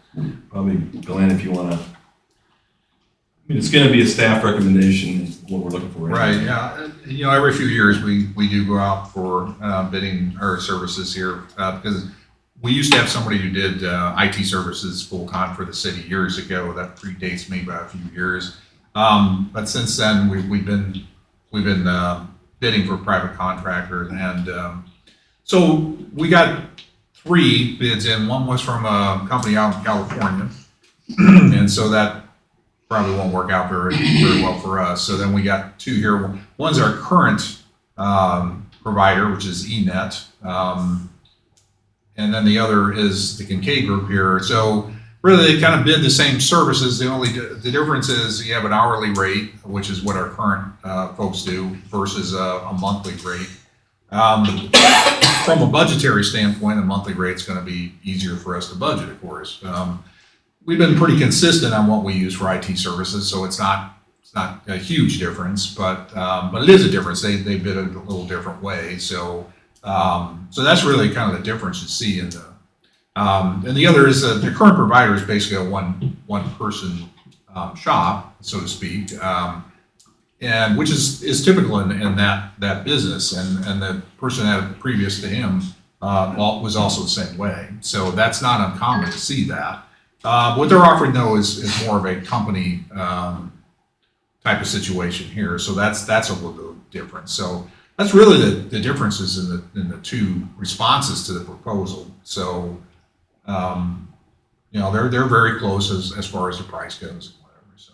probably Glenn, if you want to, I mean, it's going to be a staff recommendation, is what we're looking for. Right, yeah. You know, every few years, we do go out for bidding our services here, because we used to have somebody who did IT services full-time for the city years ago. That predates me by a few years. But since then, we've been bidding for private contractors, and so we got 3 bids in. One was from a company out in California, and so that probably won't work out very well for us. So then we got 2 here. One's our current provider, which is eNet, and then the other is the Kincaid Group here. So really, they kind of bid the same services. The difference is you have an hourly rate, which is what our current folks do, versus a monthly rate. From a budgetary standpoint, a monthly rate's going to be easier for us to budget, of course. We've been pretty consistent on what we use for IT services, so it's not a huge difference, but it is a difference. They bid it a little different way, so that's really kind of the difference you see in the. And the other is the current provider is basically a one person shop, so to speak, and which is typical in that business, and the person that had previous to him was also the same way. So that's not uncommon to see that. What they're offering though is more of a company type of situation here. So that's a little bit different. So that's really the differences in the 2 responses to the proposal. So they're very close as far as the price goes and whatever. So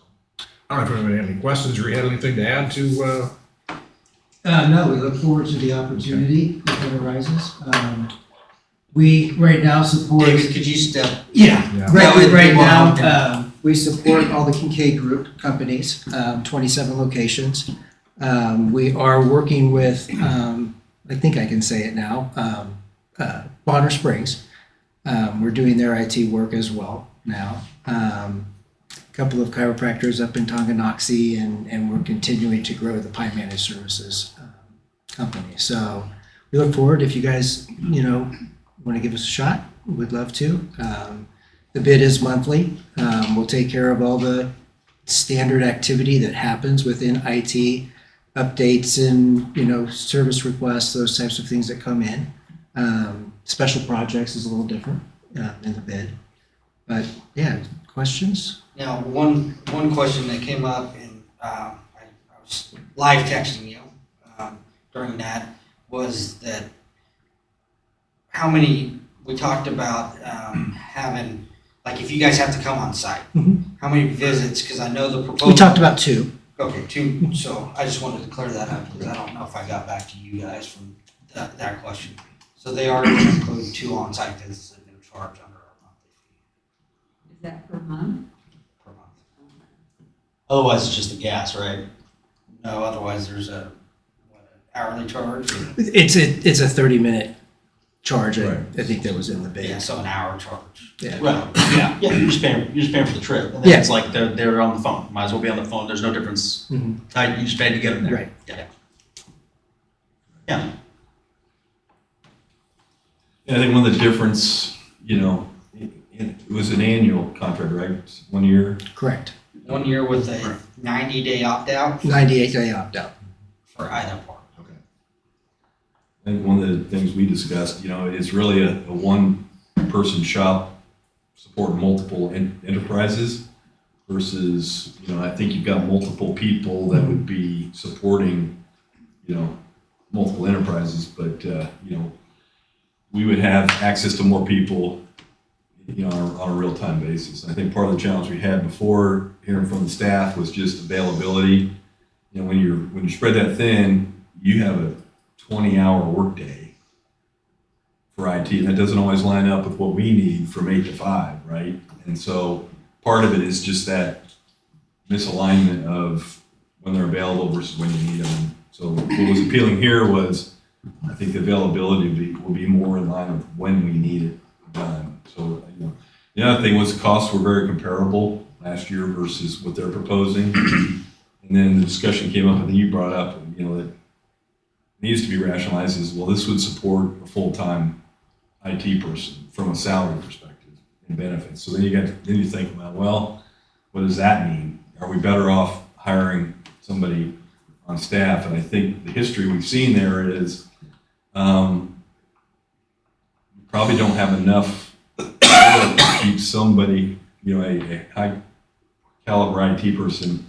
I don't know if anybody had any questions or you had anything to add to. No, we look forward to the opportunity if it arises. We right now support. David, could you step? Yeah, Yeah. right now, we support all the Kincaid Group companies, 27 locations. We are working with I think I can say it now, Bonner Springs. We're doing their IT work as well now. Couple of chiropractors up in Tonganoxie, and we're continuing to grow the Pie Managed Services company. So we look forward, if you guys, want to give us a shot, we'd love to. The bid is monthly. We'll take care of all the standard activity that happens within IT, updates and, service requests, those types of things that come in. Special projects is a little different in the bid. But yeah, questions? Now, one question that came up, and I was live texting you during that, was that how many, we talked about having, like if you guys have to come on site, how many visits, because I know the proposal. We talked about 2. Okay, 2, so I just wanted to clear that up, because I don't know if I got back to you guys from that question. So they are going to include 2 on-site visits at no charge under our monthly fee Is that per month? per month. Otherwise, it's just the gas, right? No, otherwise there's an hourly charge. It's a 30-minute charge. Right. I think that was in the bid. Yeah, so an hour charge. Yeah. Right, yeah, you're just paying for the trip, and then Yeah. it's like they're on the phone, might as well be on the phone, there's no difference. Mhm. You just paid to get them there. Right. Yeah. Yeah, And I think one of the difference, it was an annual contract, right? 1 year? Correct. 1 year with a 90-day opt-out 98-day opt-out. for either part. I think one of the things we discussed, is really a one-person shop supporting multiple enterprises versus, I think you've got multiple people that would be supporting, multiple enterprises, but, we would have access to more people, on a real-time basis. I think part of the challenge we had before, hearing from the staff, was just availability. When you spread that thin, you have a 20-hour workday for IT, and that doesn't always line up with what we need from 8 to 5, right? And so part of it is just that misalignment of when they're available versus when you need them. So what was appealing here was, I think the availability will be more in line with when we need it done. So, the other thing was the costs were very comparable last year versus what they're proposing. And then the discussion came up, I think you brought up, that needs to be rationalized is, well, this would support a full-time IT person from a salary perspective and benefits. So then you think about, well, what does that mean? Are we better off hiring somebody on staff? And I think the history we've seen there is, you probably don't have enough to keep somebody, a high caliber IT person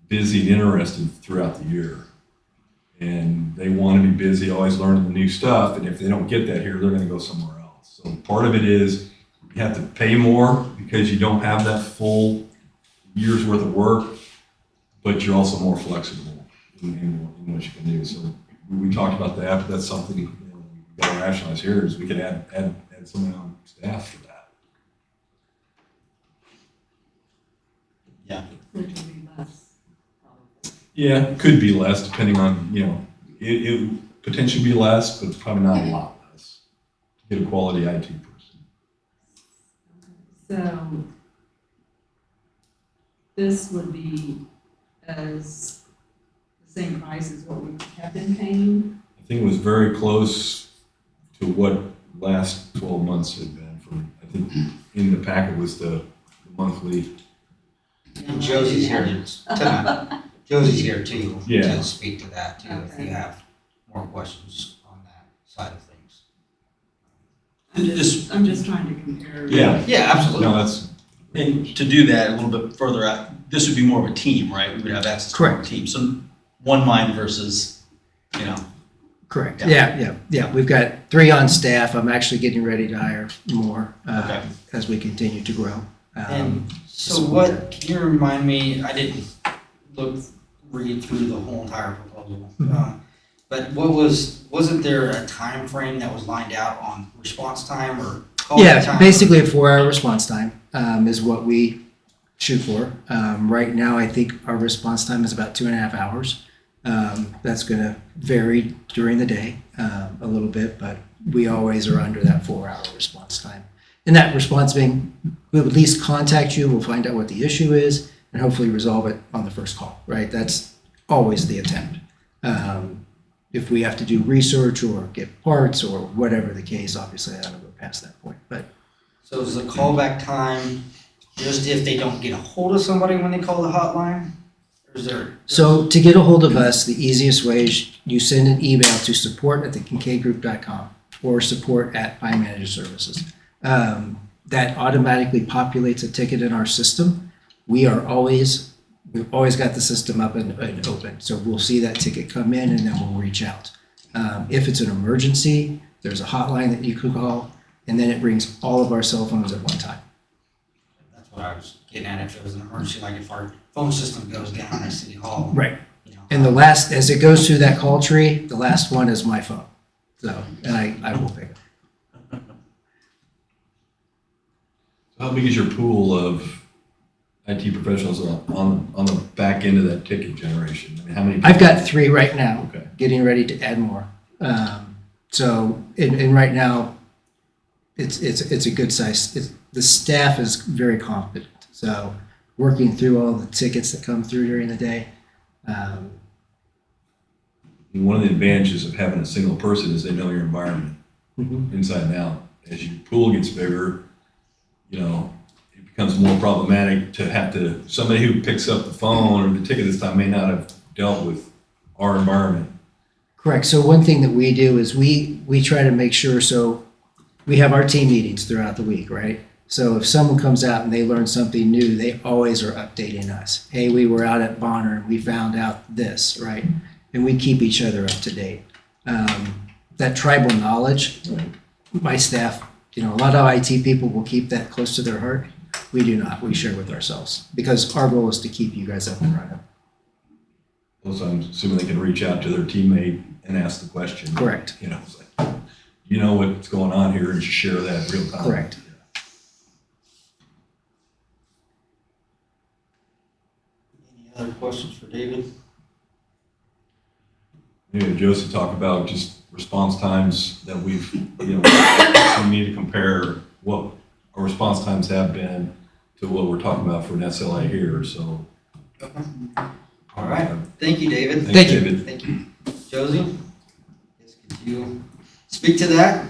busy and interested throughout the year. And they want to be busy, always learning the new stuff. And if they don't get that here, they're going to go somewhere else. So part of it is you have to pay more because you don't have that full year's worth of work, but you're also more flexible in what you can do. So we talked about that, but that's something we've got to rationalize here is we could add someone on staff for that. Which would be less, probably. Yeah, could be less depending on, it would potentially be less, but probably not a lot less to get a quality IT person. So this would be as the same price as what we have been paying? I think it was very close to what last 12 months had been I think in the packet was the monthly. And Josie's here tonight. Josie's here too, Yeah. to speak to that too, if you Okay. have more questions on that side of things. I'm just trying to compare. Yeah. Yeah, absolutely. No, that's, and to do that a little bit further out, this would be more of a team, right? We would have access to more of a team, so one mind versus, Correct. Yeah. Yeah. We've got 3 on staff. I'm actually getting ready to hire more Okay. as we continue to grow. And so what, can you remind me, I didn't read through the whole entire proposal. But wasn't there a time frame that was lined out on response time or call Yeah, time? basically a 4-hour response time is what we shoot for. Right now, I think our response time is about 2.5 hours. That's gonna vary during the day, a little bit, but we always are under that 4-hour response time. And that response being, we'll at least contact you, we'll find out what the issue is, and hopefully resolve it on the first call, right? That's always the attempt. If we have to do research or get parts or whatever the case, obviously I don't go past that point, but So is the callback time just if they don't get a hold of somebody when they call the hotline? Or is there? so to get a hold of us, the easiest way is you send an email to support@thekincaidgroup.com or support@PineManager Services. That automatically populates a ticket in our system. We've always got the system up and open. So we'll see that ticket come in and then we'll reach out. If it's an emergency, there's a hotline that you could call, and then it rings all of our cell phones at one time. That's what I was getting at, if it was an emergency, like if our phone system goes down at City Hall. Right. You know. And the last, as it goes through that call tree, the last one is my phone. So, and I will pick it. How big is your pool of IT professionals on the back end of that ticket generation? I mean, how many? I've got 3 right now, Okay. getting ready to add more. And right now, it's a good size. The staff is very competent. So working through all the tickets that come through during the day. And one of the advantages of having a single person is they know your environment inside and out. As your pool gets bigger, you know, it becomes more problematic to have to, somebody who picks up the phone or the ticket this time may not have dealt with our environment. Correct. So one thing that we do is we try to make sure, so we have our team meetings throughout the week, right? So if someone comes out and they learn something new, they always are updating us. Hey, we were out at Bonner and we found out this, right? And we keep each other up to date. That tribal knowledge, my staff, you know, a lot of IT people will keep that close to their heart. We do not. We share with ourselves because our goal is to keep you guys up and running. So I'm assuming they can reach out to their teammate and ask the question. Correct. You know, it's like, you know what's going on here and just share that real time. Correct. Any other questions for David? Maybe Josie talk about just response times that we've, you know, we need to compare what our response times have been to what we're talking about for an SLA here, so. All right. Thank you, David. Thank you. David. Thank you. Josie? Yes, could you speak to that?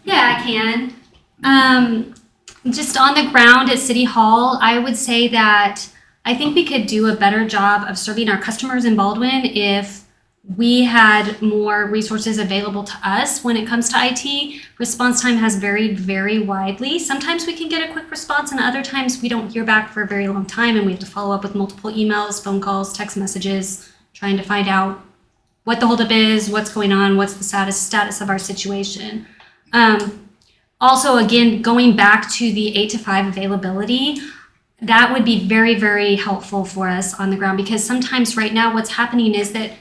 Yeah, I can. Just on the ground at City Hall, I would say that I think we could do a better job of serving our customers in Baldwin if we had more resources available to us when it comes to IT. Response time has varied very widely. Sometimes we can get a quick response, and other times we don't hear back for a very long time, and we have to follow up with multiple emails, phone calls, text messages, trying to find out what the holdup is, what's going on, what's the status of our situation. Also, again, going back to the 8 to 5 availability, that would be very, very helpful for us on the ground, because sometimes right now what's happening is that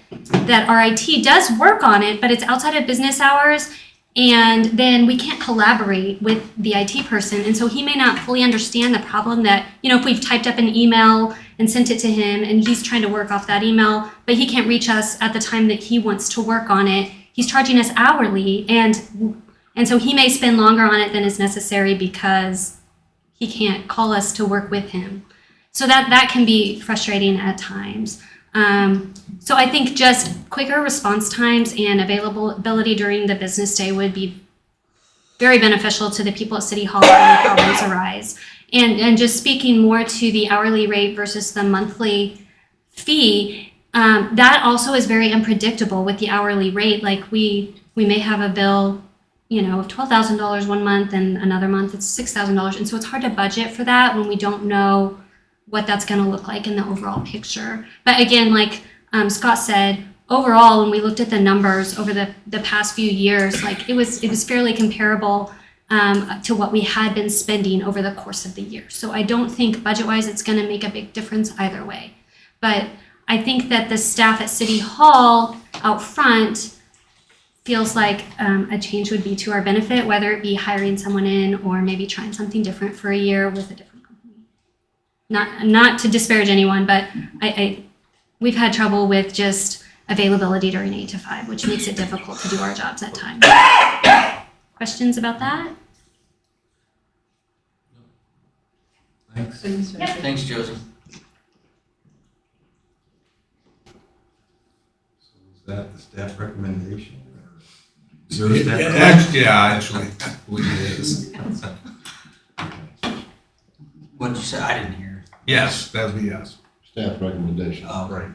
our IT does work on it, but it's outside of business hours, and then we can't collaborate with the IT person. And so he may not fully understand the problem that, you know, if we've typed up an email and sent it to him and he's trying to work off that email, but he can't reach us at the time that he wants to work on it, he's charging us hourly, and so he may spend longer on it than is necessary because he can't call us to work with him. So that can be frustrating at times. So I think just quicker response times and availability during the business day would be very beneficial to the people at City Hall when problems arise. And just speaking more to the hourly rate versus the monthly fee, that also is very unpredictable with the hourly rate. Like we may have a bill, you know, of $12,000 one month and another month it's $6,000. And so it's hard to budget for that when we don't know what that's going to look like in the overall picture. But again, like Scott said, overall, when we looked at the numbers over the past few years, like it was fairly comparable to what we had been spending over the course of the year. So I don't think budget-wise it's going to make a big difference either way. But I think that the staff at City Hall out front feels like a change would be to our benefit, whether it be hiring someone in or maybe trying something different for a year with a different company. Not to disparage anyone, but I we've had trouble with just availability during 8 to 5, which makes it difficult to do our jobs at times. Questions about that? Thanks. Thanks, Jessica. Thanks, Josie. So is that the staff recommendation? Or is there a staff? Actually, I believe it is. What'd you say? I didn't hear. Yes, that would be yes. Staff recommendation. Oh, Right.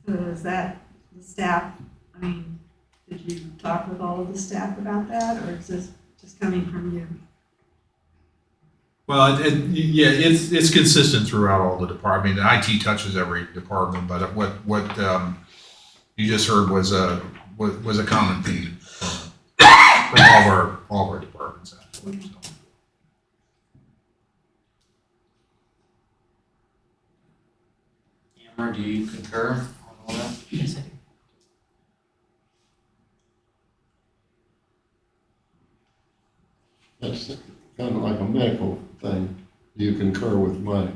So is that the staff, I mean, did you talk with all of the staff about that, or is this just coming from you? Well, yeah, it's consistent throughout all the department. IT touches every department, but what you just heard was a common theme from all of our departments. Actually, so. Amber, do you concur on all that? Yes, I do. That's kind of like a medical thing. Do you concur with my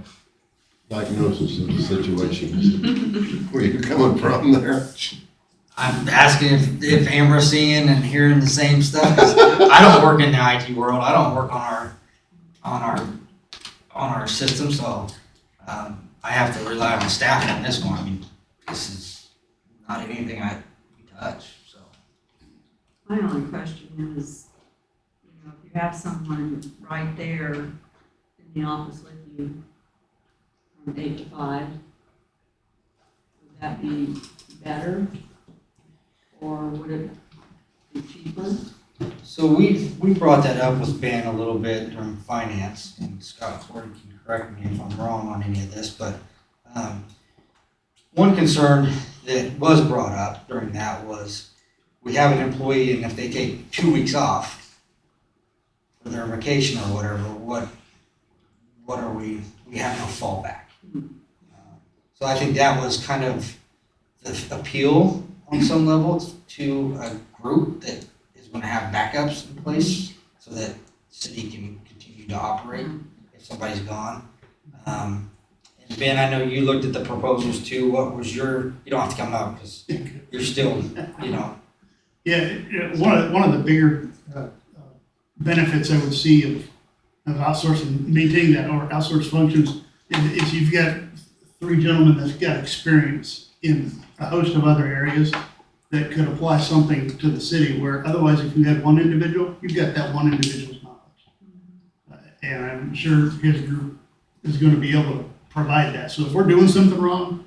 diagnosis of the situation? Where you coming from there? I'm asking if Amber's seeing and hearing the same stuff. 'Cause I don't work in the IT world. I don't work on our system, so I have to rely on staff on this one. I mean, this is not anything I touch. So My only question is, you know, if you have someone right there in the office with you from 8 to 5, would that be better? Or would it be cheaper? So we brought that up with Ben a little bit during finance, and Scott Ford can correct me if I'm wrong on any of this, but one concern that was brought up during that was we have an employee, and if they take 2 weeks off for their vacation or whatever, what are we have no fallback. So I think that was kind of the appeal on some level to a group that is going to have backups in place so that the city can continue to operate if somebody's gone. And Ben, I know you looked at the proposals too. What was you don't have to come up because you're still, Yeah, one of the bigger benefits I would see of outsourcing, maintaining that or outsourced functions is you've got 3 gentlemen that's got experience in a host of other areas that could apply something to the city where otherwise if you had one individual, you've got that one individual's knowledge. And I'm sure his group is going to be able to provide that. So if we're doing something wrong,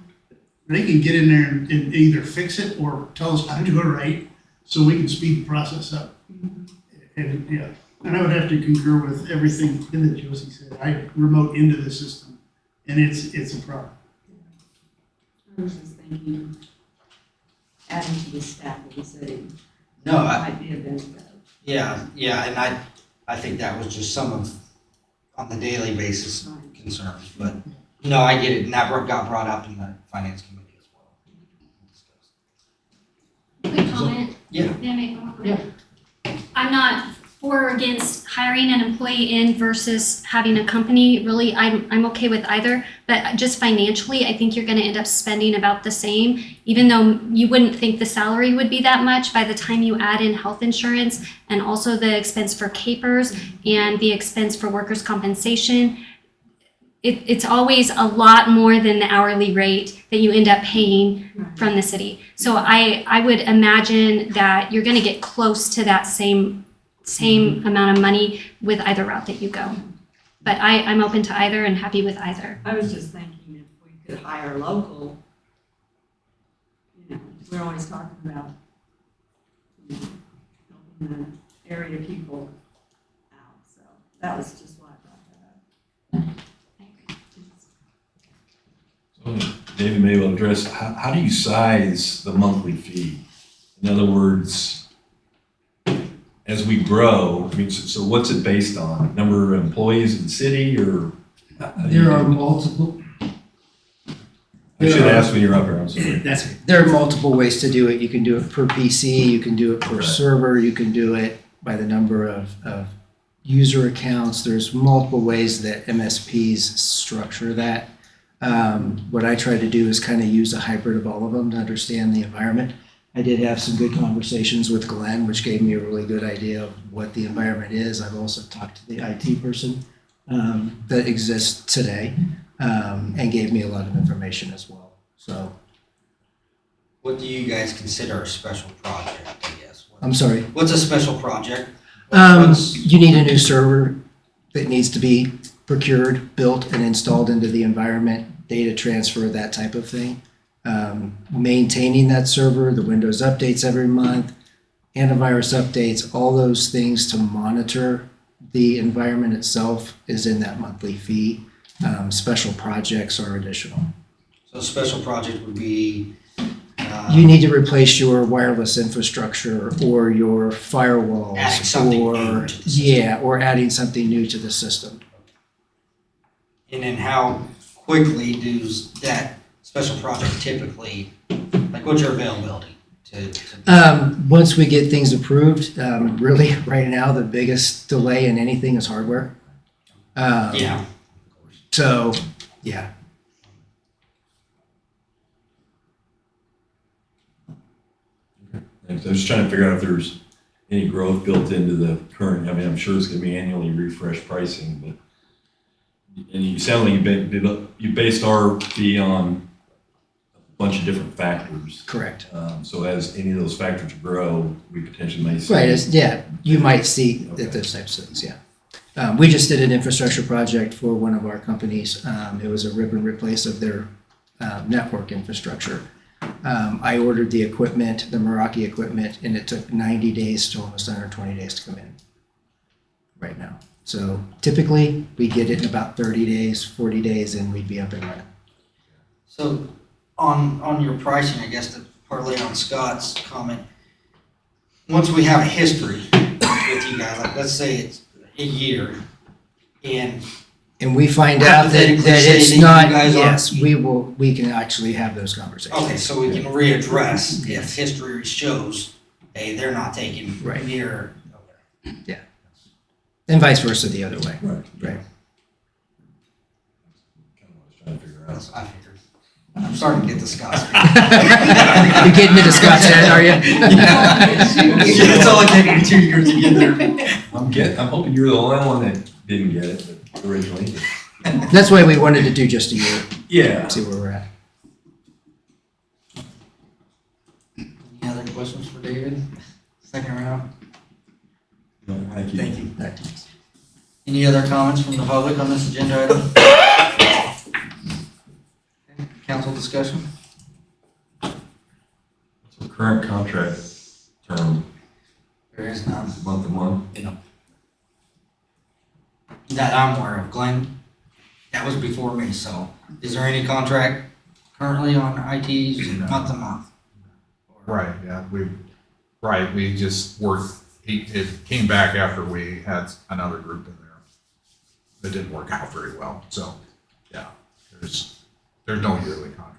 they can get in there and either fix it or tell us how to do it right so we can speed the process up. And yeah, and I would have to concur with everything that Josie said. I remote into the system and it's a problem. I was just thinking, adding to the staff of the city no, might be a benefit. yeah, and I think that was just some of, on the daily basis, Right. concerns, but no, I get it, and that got brought up in the finance committee as well. Quick comment. Yeah. May I make one comment? I'm not for or against hiring an employee in versus having a company. Really, I'm okay with either. But just financially, I think you're going to end up spending about the same, even though you wouldn't think the salary would be that much by the time you add in health insurance and also the expense for capers and the expense for workers' compensation. It's always a lot more than the hourly rate that you end up paying from the city. So I would imagine that you're going to get close to that same amount of money with either route that you go. But I'm open to either and happy with either. I was just thinking if we could hire local, you know, we're always talking about, you know, helping the area people out, so that was just why I brought that up. So David may well address, how do you size the monthly fee? In other words, as we grow, I mean, so what's it based on? Number of employees in the city or? There are multiple. I should ask when you're up here, I'm sorry. That's okay. There are multiple ways to do it. You can do it per PC, you can do it per Right. server, you can do it by the number of user accounts. There's multiple ways that MSPs structure that. What I try to do is kind of use a hybrid of all of them to understand the environment. I did have some good conversations with Glenn, which gave me a really good idea of what the environment is. I've also talked to the IT person that exists today and gave me a lot of information as well. So, What do you guys consider a special project, I guess? I'm sorry. What's a special project? What's- You need a new server that needs to be procured, built, and installed into the environment, data transfer, that type of thing. Maintaining that server, the Windows updates every month, antivirus updates, all those things to monitor the environment itself is in that monthly fee. Special projects are additional. So a special project would be, You need to replace your wireless infrastructure or your firewalls. Adding something or new to the system. Yeah, or adding something new to the system. and then how quickly does that special project typically, like what's your availability to Once we get things approved, really right now, the biggest delay in anything is hardware. yeah. So, yeah. Thanks. I was just trying to figure out if there's any growth built into the current, I mean, I'm sure it's gonna be annually refreshed pricing, but, and you sound like you based our fee on a bunch of different factors. Correct. So as any of those factors grow, we potentially may see. Right, yeah, you might see that those types of things, yeah. We just did an infrastructure project for one of our companies. It was a rip and replace of their network infrastructure. I ordered the equipment, the Meraki equipment, and it took 90 days to almost 120 days to come in right now. So typically, we get it in about 30 days, 40 days, and we'd be up and running. So on your pricing, I guess to parlay on Scott's comment, once we have a history with you guys, like let's say it's a year, and And we find out that Hypothetically say it's that you not, guys aren't- yes, we can actually have those conversations. okay, so we can readdress if history shows, hey, they're not taking Right. near. And vice versa the other way. Right. Right. Kind of what I was trying to figure out. That's, I figured. I'm starting to get the Scott's. You're getting into Scott's head, are you? It's only taking 2 years to get there. I'm hoping you're the only one that didn't get it originally. That's why we wanted to do just a year, Yeah. see where we're at. Any other questions for David? Second round. No, thank you. Thank you. Right. Any other comments from the public on this agenda item? Okay, council discussion? So current contract term, There is none. month to month. That I'm aware of. Glenn, that was before me, so is there any contract currently on ITs month to month? Right, yeah, we just worked, it came back after we had another group in there. That didn't work out very well, so, yeah, there's no yearly contract.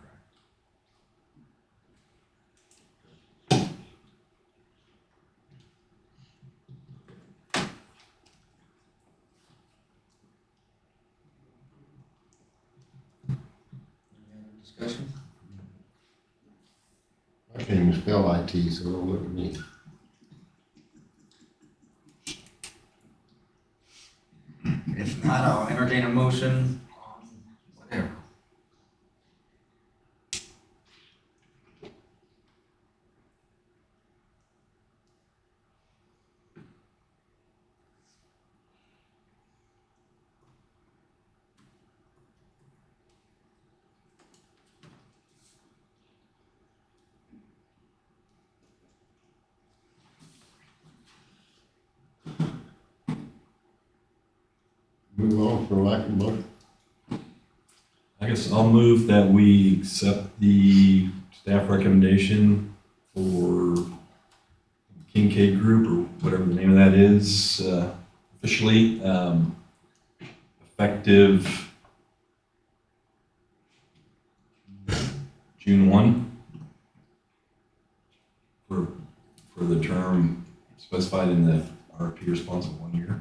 Any other discussion? I can't even spell IT, so don't look at me. If not, I'll entertain a motion on whatever. Move on for lack of motion. I guess I'll move that we accept the staff recommendation for Kincaid Group, or whatever the name of that is, officially, effective June 1 for the term specified in the RFP response of 1 year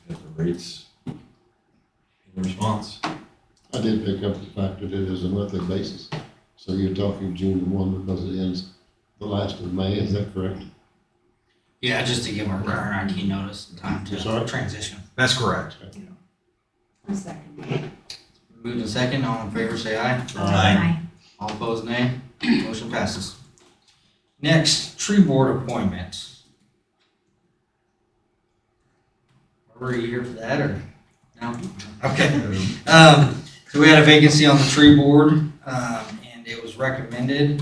at the rates in the response. I did pick up the fact that it is a monthly basis. So you're talking June to 1 because it ends the last of May, is that correct? Yeah, just to give our current IT notice, time to Sorry? transition. That's correct. A second. Moved and second, all in favor, say aye. Aye. All opposed, nay. Motion passes. Next, tree board appointments. Were you here for that, or? No? Okay. So we had a vacancy on the tree board, and it was recommended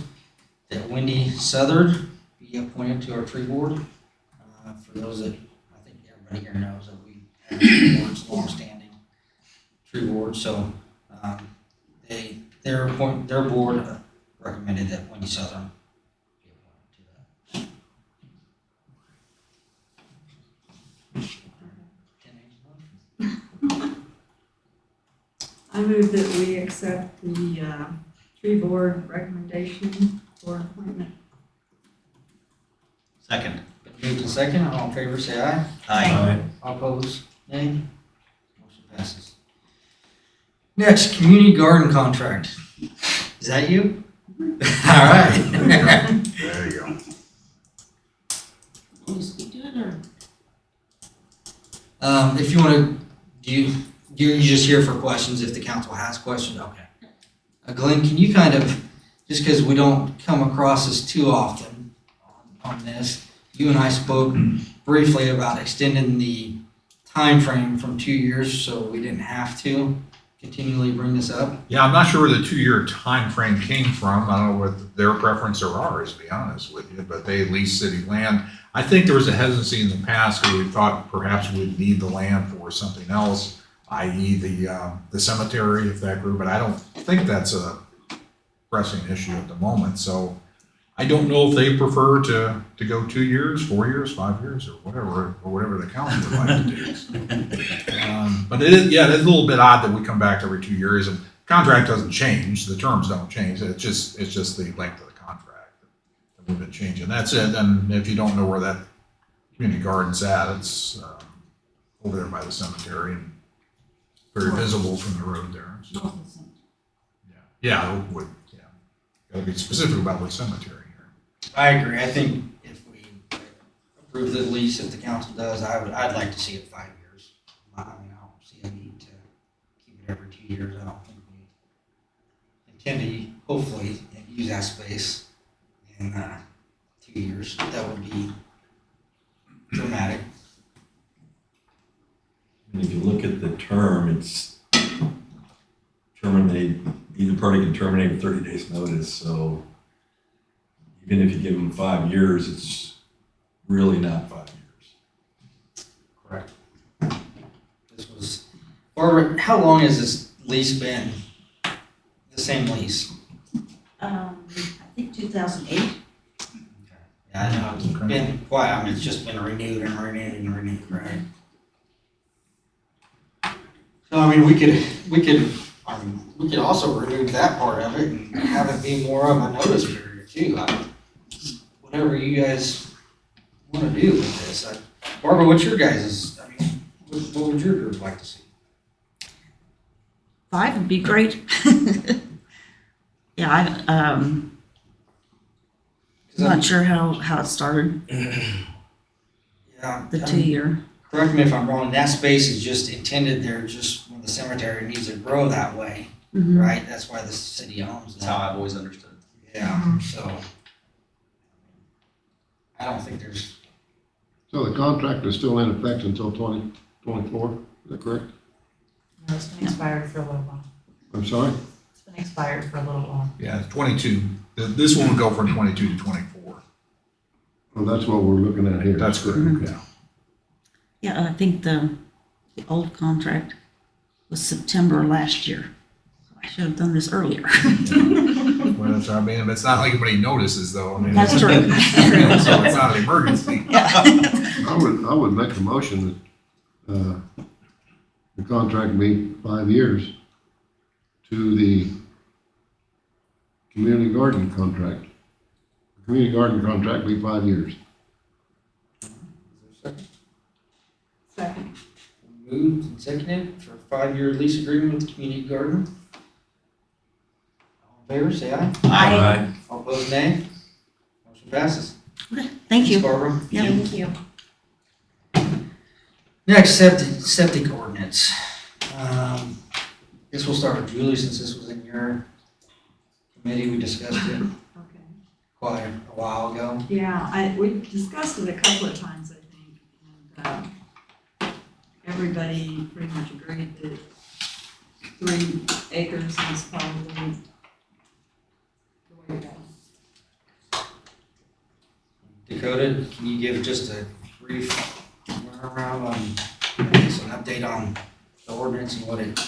that Wendy Southard be appointed to our tree board. For those that, I think everybody here knows that we have tree boards, long-standing tree board, so, their board recommended that Wendy Southern be appointed to that. I move that we accept the tree board recommendation for appointment. Second. Been moved and second, all in favor, say aye. Aye. All opposed, nay. Motion passes. Next, community garden contract. Is that you? All right. There you go. Can you speak to it, or? If you wanna, you're just here for questions, if the council has questions, okay. Glenn, can you kind of, just because we don't come across this too often on this, you and I spoke briefly about extending the time frame from 2 years, so we didn't have to continually bring this up. Yeah, I'm not sure where the 2-year time frame came from. I don't know what their preference or ours, to be honest with you, but they lease city land. I think there was a hesitancy in the past because we thought perhaps we'd need the land for something else, i.e. the cemetery, if that grew, but I don't think that's a pressing issue at the moment. So I don't know if they prefer to go 2 years, 4 years, 5 years, or whatever the council would like to do. But it is a little bit odd that we come back every 2 years and contract doesn't change, the terms don't change. It's just the length of the contract that we've been changing. That's it. And if you don't know where that community garden's at, it's over there by the cemetery and very visible from the road there. So, yeah, Oakwood. Yeah, got to be specific about what cemetery. I agree, I think if we approve the lease, if the council does, I'd like to see it 5 years. I mean, I don't see a need to keep it every 2 years, I don't think we intend to, hopefully, use that space in 2 years, that would be dramatic. And if you look at the term, it's terminate, either party can terminate with 30 days notice, so even if you give them 5 years, it's really not 5 years. Correct. This was, or how long has this lease been the same lease? I think 2008. Yeah, I know, it's been quite, I mean, it's just been renewed and renewed and renewed, right? So, I mean, we could also renew that part of it and have it be more of a notice period too. Whatever you guys wanna do with this. Barbara, what's your guys's, I mean, what would your group like to see? 5 would be great. Yeah, I'm not sure how it started, Yeah. the 2-year. Correct me if I'm wrong, that space is just intended there just when the cemetery needs to grow that way, Mhm. right? That's why the city owns That's how that. I've always understood. Yeah, so. I don't think there's, So the contract is still in effect until 2024, is that correct? No, it's been expired for a little while. I'm sorry? It's been expired for a little while. Yeah, it's 22. This one will go from 22 to 24. Well, that's what we're looking at here. That's correct, yeah. Yeah, I think the old contract was September last year. I should have done this earlier. Well, that's what I mean, it's not like anybody notices though. I mean, That's true. So it's not an emergency. I would make a motion that, the contract be 5 years to the community garden contract. The community garden contract be 5 years. Second. moved and seconded for a 5-year lease agreement with the community garden. favor, say aye. Aye. All opposed, nay. Motion passes. Thank you. Thanks, Barbara. Yeah. Thank you. Next, septic ordinance. Guess we'll start with Julie, since this was in your committee, we discussed it Okay. quite a while ago. Yeah, we discussed it a couple of times, I think, and everybody pretty much agreed that 3 acres is probably the way to go. Dakota, can you give just a brief runaround on, an update on the ordinance and what it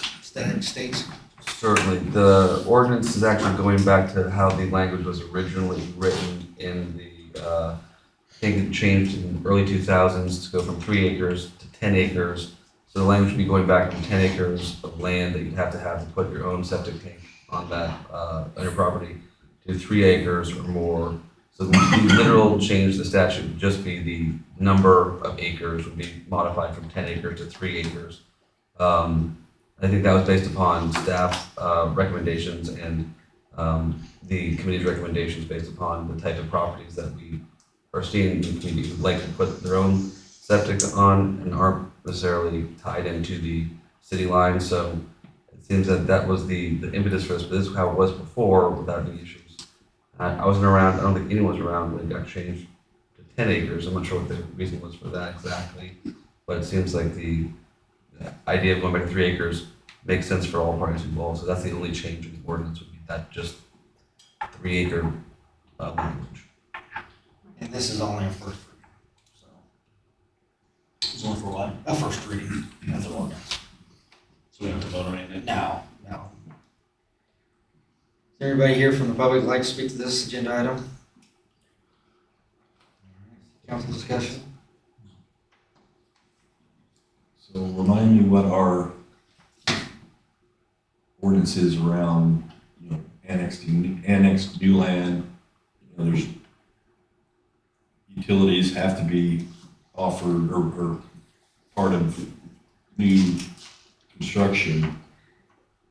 states? Certainly. The ordinance is actually going back to how the language was originally written in the, I think it changed in the early 2000s to go from 3 acres to 10 acres. So the language would be going back from 10 acres of land that you'd have to put your own septic tank on that, on your property, to 3 acres or more. So the literal change to the statute would just be the number of acres would be modified from 10 acres to 3 acres. I think that was based upon staff recommendations and the committee's recommendations based upon the type of properties that we are seeing in the community who would like to put their own septic on and aren't necessarily tied into the city line. So it seems that that was the impetus for this, but this is how it was before without any issues. I wasn't around, I don't think anyone was around when it got changed to 10 acres. I'm not sure what the reason was for that exactly, but it seems like the idea of going back to 3 acres makes sense for all parties involved. So that's the only change in the ordinance would be that just 3 acre language. And this is only a first reading, so. It's only for what? A first reading of the ordinance. So we don't have to vote on anything? No. Is there anybody here from the public who'd like to speak to this agenda item? Council discussion? So remind me what our ordinance is around, annexed new land. There's utilities have to be offered or part of new construction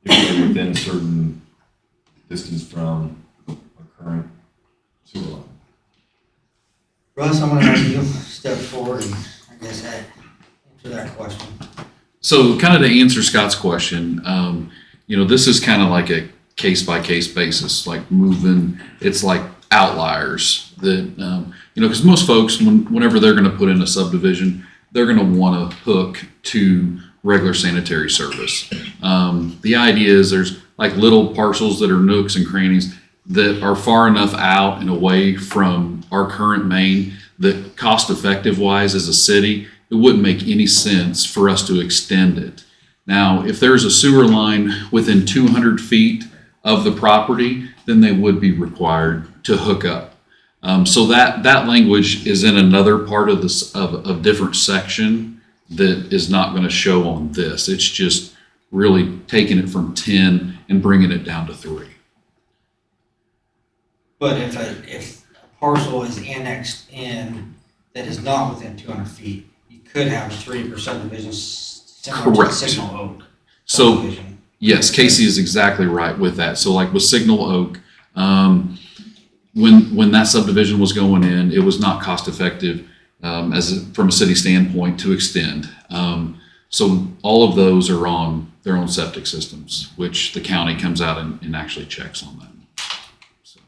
if they're within a certain distance from our current sewer line. Russ, I'm gonna have you step forward and I guess answer that question. So kind of to answer Scott's question, this is kind of like a case by case basis, like it's like outliers that, because most folks, whenever they're going to put in a subdivision, they're going to want to hook to regular sanitary service. The idea is there's like little parcels that are nooks and crannies that are far enough out and away from our current main that cost effective wise as a city, it wouldn't make any sense for us to extend it. Now, if there's a sewer line within 200 feet of the property, then they would be required to hook up. So that language is in another part of this of different section that is not going to show on this. It's just really taking it from 10 and bringing it down to 3. But if a parcel is annexed in that is not within 200 feet, you could have a 3-acre subdivision similar to Correct. Signal Oak So subdivision. yes, Casey is exactly right with that. So like with Signal Oak, when that subdivision was going in, it was not cost effective from a city standpoint to extend. So all of those are on their own septic systems, which the county comes out and actually checks on that. So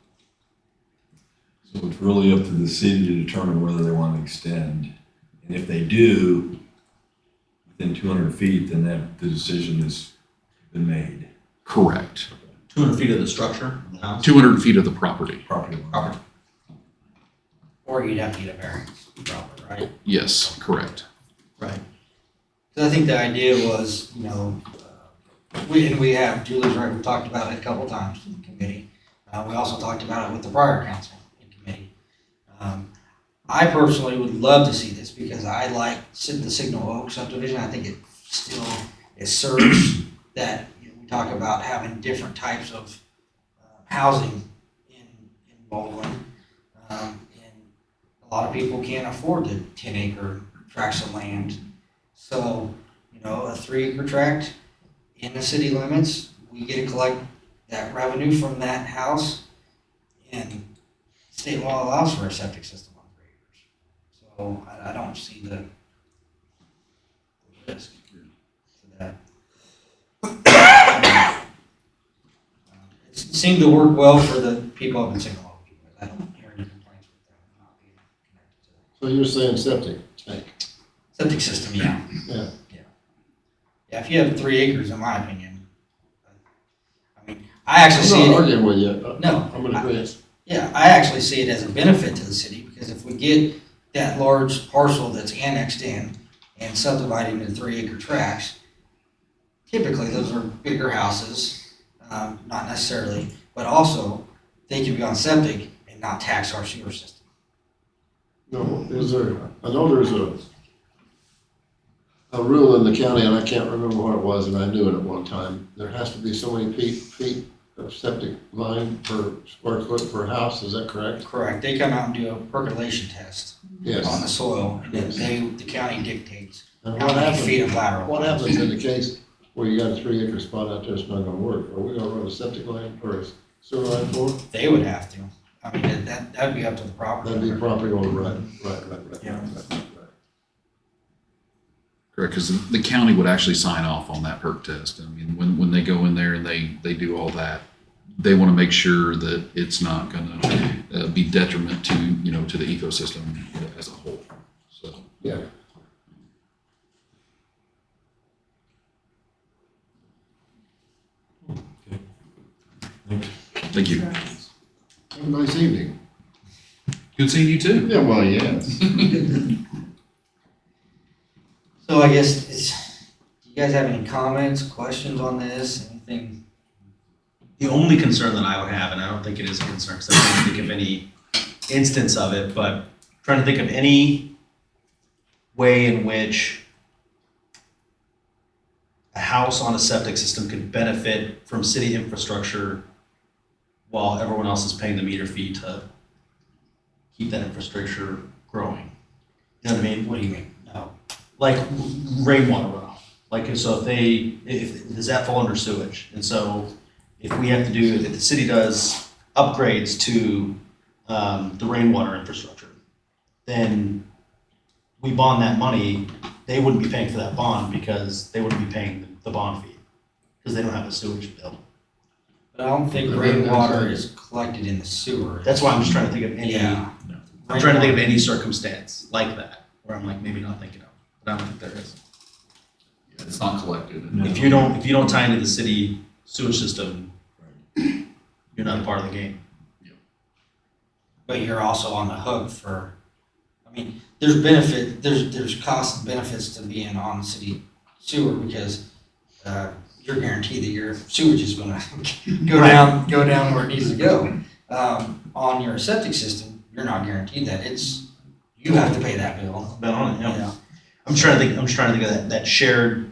it's really up to the city to determine whether they want to extend. And if they do, within 200 feet, then the decision has been made. Correct. 200 feet of the structure of the house? 200 feet of the property. Property line. Property. Or you'd have to get a variance, probably, right? Yes, correct. Right. So I think the idea was, we have, Julie's right, we've talked about it a couple times in the committee. We also talked about it with the prior council in committee. I personally would love to see this because I like the Signal Oak subdivision. I think it serves that, we talk about having different types of housing in Baldwin. And a lot of people can't afford the 10-acre tracts of land. So, a 3-acre tract in the city limits, we get to collect that revenue from that house, and state law allows for a septic system on 3 acres. So I don't see the risk to that. It seemed to work well for the people I've been saying along with. I don't hear any complaints with them not being connected to the So you're saying septic tank? septic system, yeah. Yeah. Yeah, if you have 3 acres, in my opinion, I mean, I actually see I'm not it, arguing with you. No, I'm in agreement. yeah, I actually see it as a benefit to the city, because if we get that large parcel that's annexed in and subdivided into 3 acre tracts, typically those are bigger houses, not necessarily, but also they can be on septic and not tax our sewer system. No, is there, I know there's a rule in the county, and I can't remember what it was, and I knew it at one time. There has to be so many feet of septic line per square foot per house, is that correct? Correct, they come out and do a percolation test on the Yes. soil, and then the county dictates And how what many happens, feet of lateral. what happens in the case where you got a 3 acre spot out there that's not gonna work? Are we gonna run a septic line or a sewer line for it? They would have to. I mean, that'd be up to the property. That'd be owner. property owner, right. Yeah. Correct, because the county would actually sign off on that perk test. I mean, when they go in there and they do all that, they want to make sure that it's not going to be detriment to, to the ecosystem as a whole. So, Yeah. thank you. Have a nice evening. Good seeing you too. Yeah, well, yes. So I guess do you guys have any comments, questions on this, anything? The only concern that I would have, and I don't think it is a concern, because I can't think of any instance of it, but trying to think of any way in which a house on a septic system could benefit from city infrastructure while everyone else is paying the meter fee to keep that infrastructure growing. You know what I mean? What do you mean? No. Like rainwater runoff. Like, so does that fall under sewage? And so if the city does upgrades to the rainwater infrastructure, then we bond that money, they wouldn't be paying for that bond because they wouldn't be paying the bond fee because they don't have a sewage bill. But I don't think rainwater is collected in the sewer. That's why I'm just trying to think of any, Yeah. I'm trying to think of any circumstance like that where I'm like maybe not thinking of, but I don't think there is. Yeah, it's not collected. If you don't tie into the city sewage system, you're not a part of the game. But you're also on the hook for, I mean, there's costs and benefits to being on the city sewer because you're guaranteed that your sewage is gonna go down where it needs to go. On your septic system, you're not guaranteed that. You have to pay that bill. Bet on it, yeah. Yeah. I'm just trying to think of that shared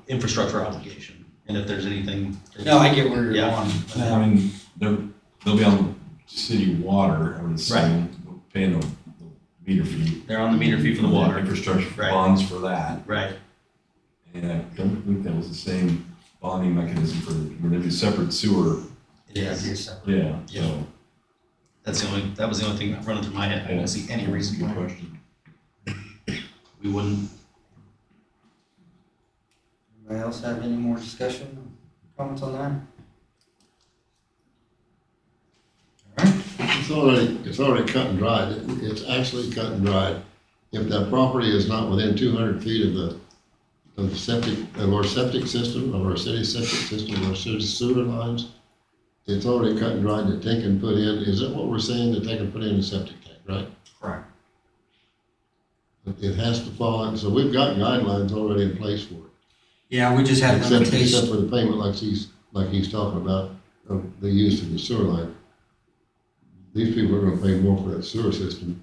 infrastructure obligation, and if there's anything. No, I get where you're Yeah. going. Yeah, I mean, they'll be on city water, I would assume, paying the meter fee. They're on the meter fee for the water. Infrastructure Right. bonds for that. Right. And I don't think that was the same bonding mechanism for, there'd be separate sewer. It is separate. Yeah, Yeah. so. That was the only thing running through my head. I don't see any reason Good why question. we wouldn't. Anybody else have any more discussion, comments on that? It's already cut and dried. It's actually cut and dried. If that property is not within 200 feet of the septic, of our septic system, of our city septic system, of our city sewer lines, it's already cut and dried that they can put in, is that what we're saying, that they can put in a septic tank, right? Correct. It has to fall in, so we've got guidelines already in place for it. Yeah, we just had Except limitations. for the payment like he's talking about, of the use of the sewer line. These people are gonna pay more for that sewer system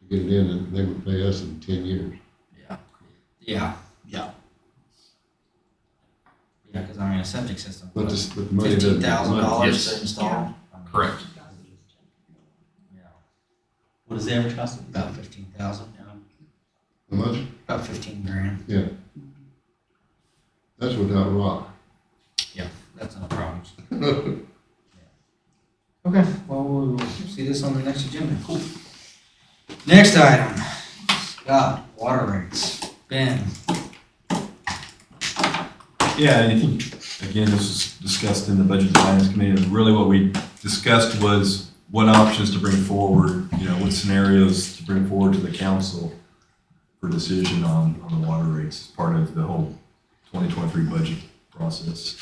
to get it in than they would pay us in 10 years. Yeah. Yeah. Yeah, because I mean, a septic system. But the money doesn't. $15,000 Yes. to install. Correct. Yeah, What is the average cost? about 15,000. How much? About 15 grand. Yeah. That's without rock. That's no problem. Okay, well, we'll see this on the next agenda. Cool. Next item, Scott, water rates. Ben, Yeah, and I think, again, this was discussed in the Budget and Finance Committee, and really what we discussed was what options to bring forward, what scenarios to bring forward to the council for decision on the water rates as part of the whole 2023 budget process.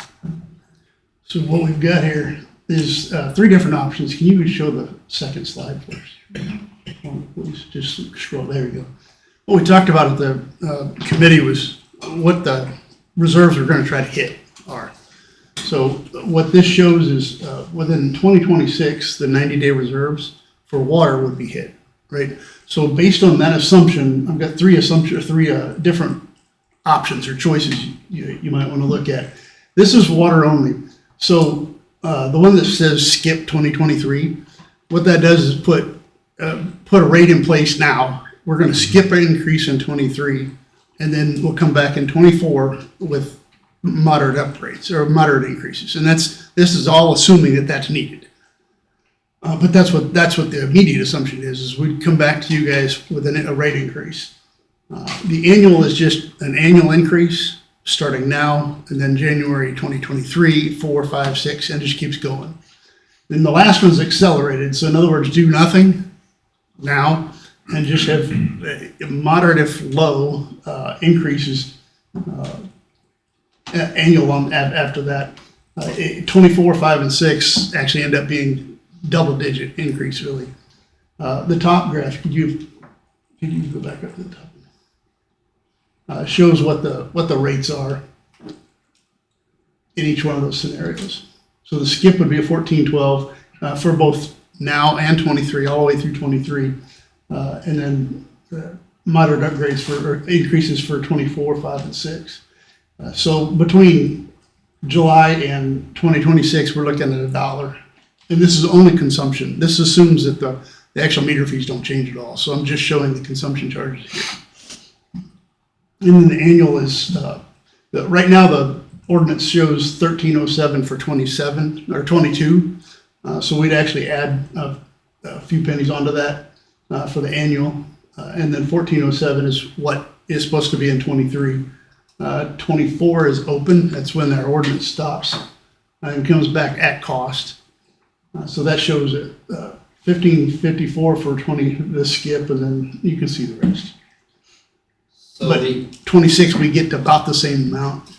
So what we've got here is three different options. Can you show the second slide first? Please, just scroll, there you go. What we talked about at the committee was what the reserves we're gonna try to hit are. So what this shows is within 2026, the 90-day reserves for water would be hit, right? So based on that assumption, I've got three different options or choices you might want to look at. This is water only. So the one that says skip 2023, what that does is put a rate in place now. We're going to skip an increase in 23, and then we'll come back in 24 with moderate upgrades or moderate increases. And this is all assuming that that's needed. But that's what the immediate assumption is we'd come back to you guys with a rate increase. The annual is just an annual increase starting now, and then January 2023, 4, 5, 6, and just keeps going. Then the last one's accelerated. So in other words, do nothing now and just have moderate if low increases annual after that. 24, 5, and 6 actually end up being double-digit increase, really. The top graph, could you go back up to the top? Shows what the rates are in each one of those scenarios. So the skip would be a 1412 for both now and 23, all the way through 23, and then moderate upgrades or increases for 24, 5, and 6. So between July and 2026, we're looking at $1. And this is only consumption. This assumes that the actual meter fees don't change at all. So I'm just showing the consumption charges here. And then the annual is, right now the ordinance shows 1307 for 27 or 22. So we'd actually add a few pennies onto that for the annual. And then 1407 is what is supposed to be in 23. 24 is open. That's when our ordinance stops and comes back at cost. So that shows it 1554 for 20, the skip, and then you can see the rest. so But 26, we get to about the same amount.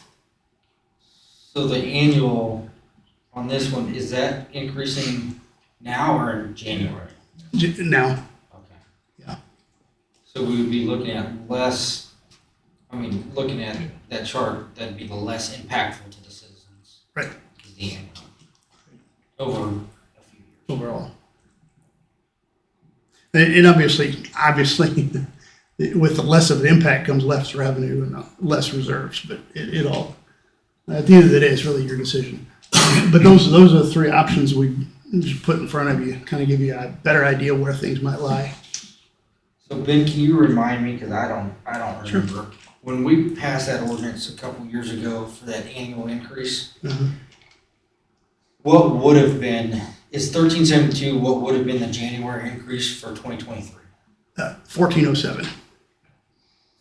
so the annual on this one, is that increasing now or in January? Now, Okay. Yeah. So we would be looking at looking at that chart, that'd be the less impactful to the citizens. Right. Is the annual. Over a few years. overall. And obviously, with the less of an impact comes less revenue and less reserves, but it all, at the end of the day, it's really your decision. But those are the three options we just put in front of you, kind of give you a better idea where things might lie. So Ben, can you remind me, because I don't Sure. remember, when we passed that ordinance a couple years ago for that annual increase, what would have been, is 1372, what would have been the January increase for 2023? 1407.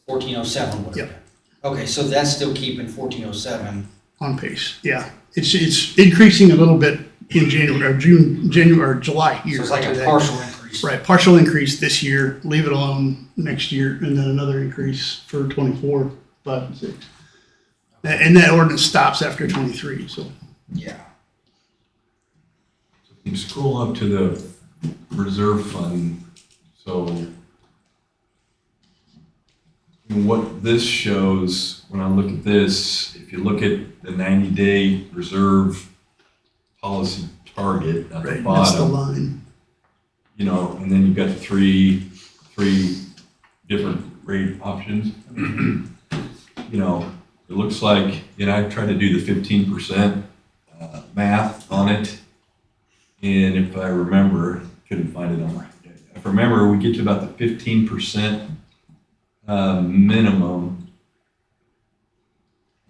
1407 would have Yep. been. Okay, so that's still keeping 1407. On pace, yeah. It's increasing a little bit in January or July here. So it's like a after that. partial increase. Right, partial increase this year, leave it alone next year, and then another increase for 24, 5, and 6. And that ordinance stops after 23, so. Yeah. You scroll up to the reserve fund, so what this shows, when I look at this, if you look at the 90-day reserve policy target at the Right, that's the bottom, line. And then you've got three different rate options. It looks like, I tried to do the 15% math on it. And if I remember, couldn't find it on my, if I remember, we get to about the 15% minimum.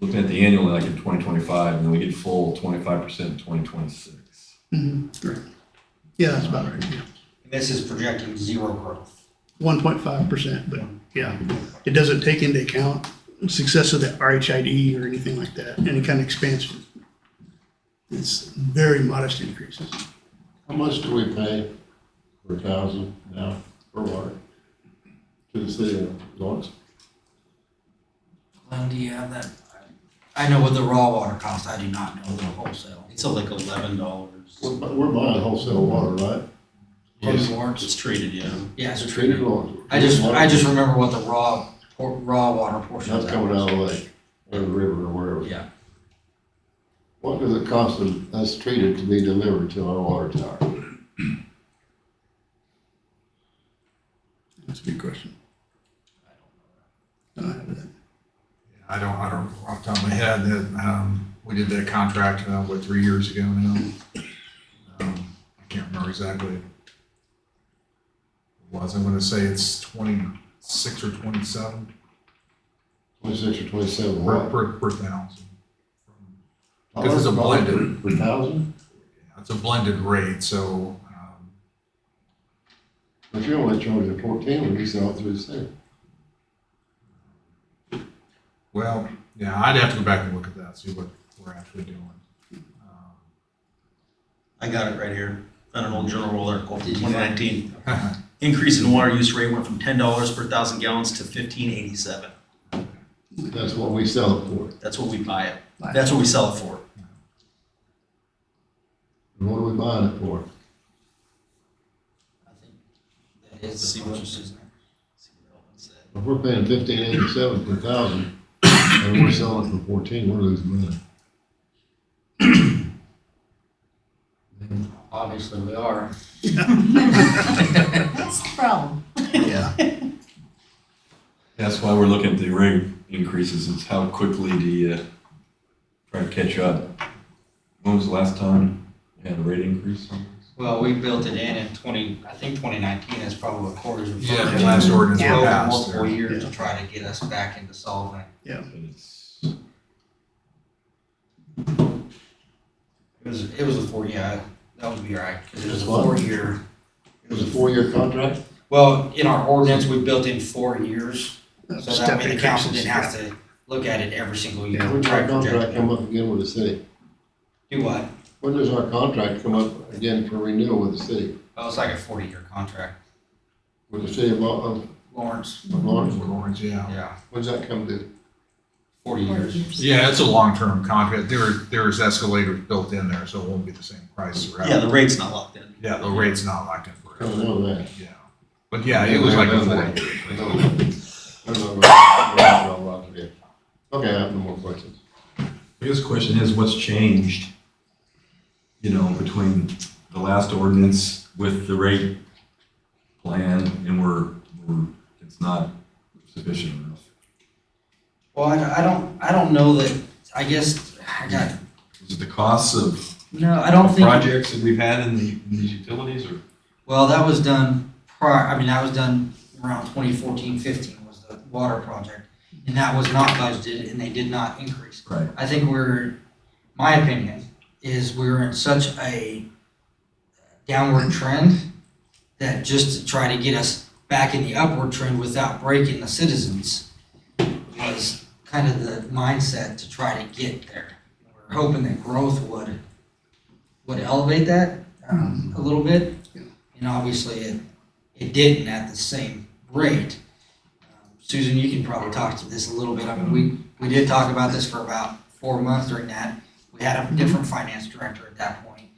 looking at the annual like in 2025, and then we get full 25% in 2026. Right. Yeah, that's about right, yeah. This is projecting zero growth. 1.5%, but yeah, it doesn't take into account success of the RHID or anything like that, any kind of expansion. It's very modest increases. How much do we pay per thousand now for water to the city of Lawrence? Glenn, do you have that? I know what the raw water costs, I do not know the wholesale. It's like $11. We're buying wholesale water, right? From Lawrence? It's treated, yeah. Yeah, it's Treated treated. Lawrence. I just remember what the raw water portion of That's that coming was. out of the lake, or the river, or wherever. Yeah. What does it cost us treated to be delivered to our water tower? That's a good question. I don't have that. I don't, off the top of my head, that, we did that contract, 3 years ago now? I can't remember exactly. It was, I'm gonna say it's 26 or 27 26 or 27 per, what? per thousand. Because it's a blended, Per thousand? it's a blended rate, so, But you're only charging 14 when you sell it through the city. well, yeah, I'd have to go back and look at that, see what we're actually doing. I got it right here. Found an old Journal Roll article from 2019. Increase in water use rate went from $10 per 1,000 gallons to $15.87. That's what we sell it for. That's what we buy it. That's what we sell it for. And what are we buying it for? I think that is See the what purchase, you isn't it? See what Elvin said. If we're paying 15.87 per thousand, and we're selling it for 14, we're losing money. Obviously, we are. That's the problem. Yeah. That's why we're looking at the rate increases, is how quickly do you try to catch up? When was the last time you had a rate increase on this? Well, we built it in 2019 is probably what Corey's referring Yeah, to. the last ordinance we Over passed. multiple there. years to try to get us back into solvent. But it's, It was a 4, yeah, that would be right, because it was a What? 4-year. It was a 4-year contract? Well, in our ordinance, we built in 4 years, so Step that way the council increases, didn't have to look at it every single year. When We does tried our to contract project come it. up again with the city? Do what? When does our contract come up again for renewal with the city? Oh, it's like a 40-year contract. With the city of Lawrence, Lawrence? Lawrence, yeah. yeah, When's that come due? 40 years. Yeah, it's a long-term contract. There's escalators built in there, so it won't be the same price throughout. Yeah, the rate's not locked in. Yeah, the rate's not locked in I forever. don't know that. Yeah. But yeah, it was like a 40. I don't know. Okay, I have no more questions. I guess the question is, what's changed, between the last ordinance with the rate plan, and it's not sufficient enough? Well, I don't know that, I guess, Is it the costs of no, I don't think. projects that we've had in these utilities, or? Well, that was done that was done around 2014-15 was the water project. And that was not budgeted and they did not increase. Right. I think my opinion is we're in such a downward trend that just to try to get us back in the upward trend without breaking the citizens was kind of the mindset to try to get there. We're hoping that growth would elevate that a little bit. And obviously it didn't at the same rate. Susan, you can probably talk to this a little bit. I mean, we did talk about this for about 4 months during that. We had a different finance director at that point.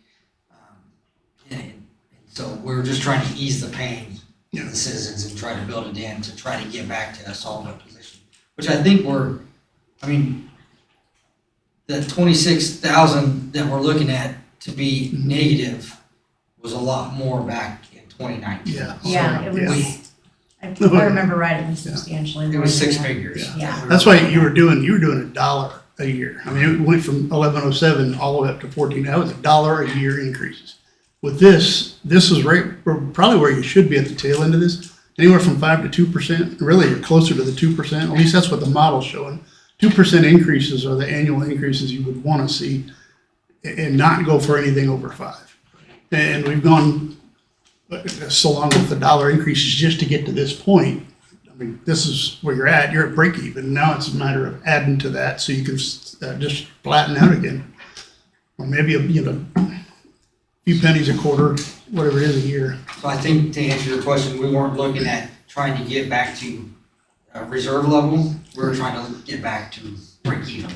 And so we were just trying to ease the pain of the citizens and try to build it in to try to get back to a solvent position. Which I think the 26,000 that we're looking at to be negative was a lot more back in 2019. Yeah. Yeah, it Yeah. was, I remember right, it was substantially It more was than 6 that. figures. Yeah. That's why you were doing $1 a year. I mean, it went from 1107 all the way up to 14. That was $1 a year increases. With this is probably where you should be at the tail end of this, anywhere from 5 to 2%. Really, you're closer to the 2%. At least that's what the model's showing. 2% increases are the annual increases you would want to see and not go for anything over 5. And we've gone so long with the dollar increases just to get to this point. I mean, this is where you're at break even. Now it's a matter of adding to that so you can just flatten out again. Or maybe a few pennies a quarter, whatever it is a year. So I think to answer your question, we weren't looking at trying to get back to reserve level. We were trying to get back to break even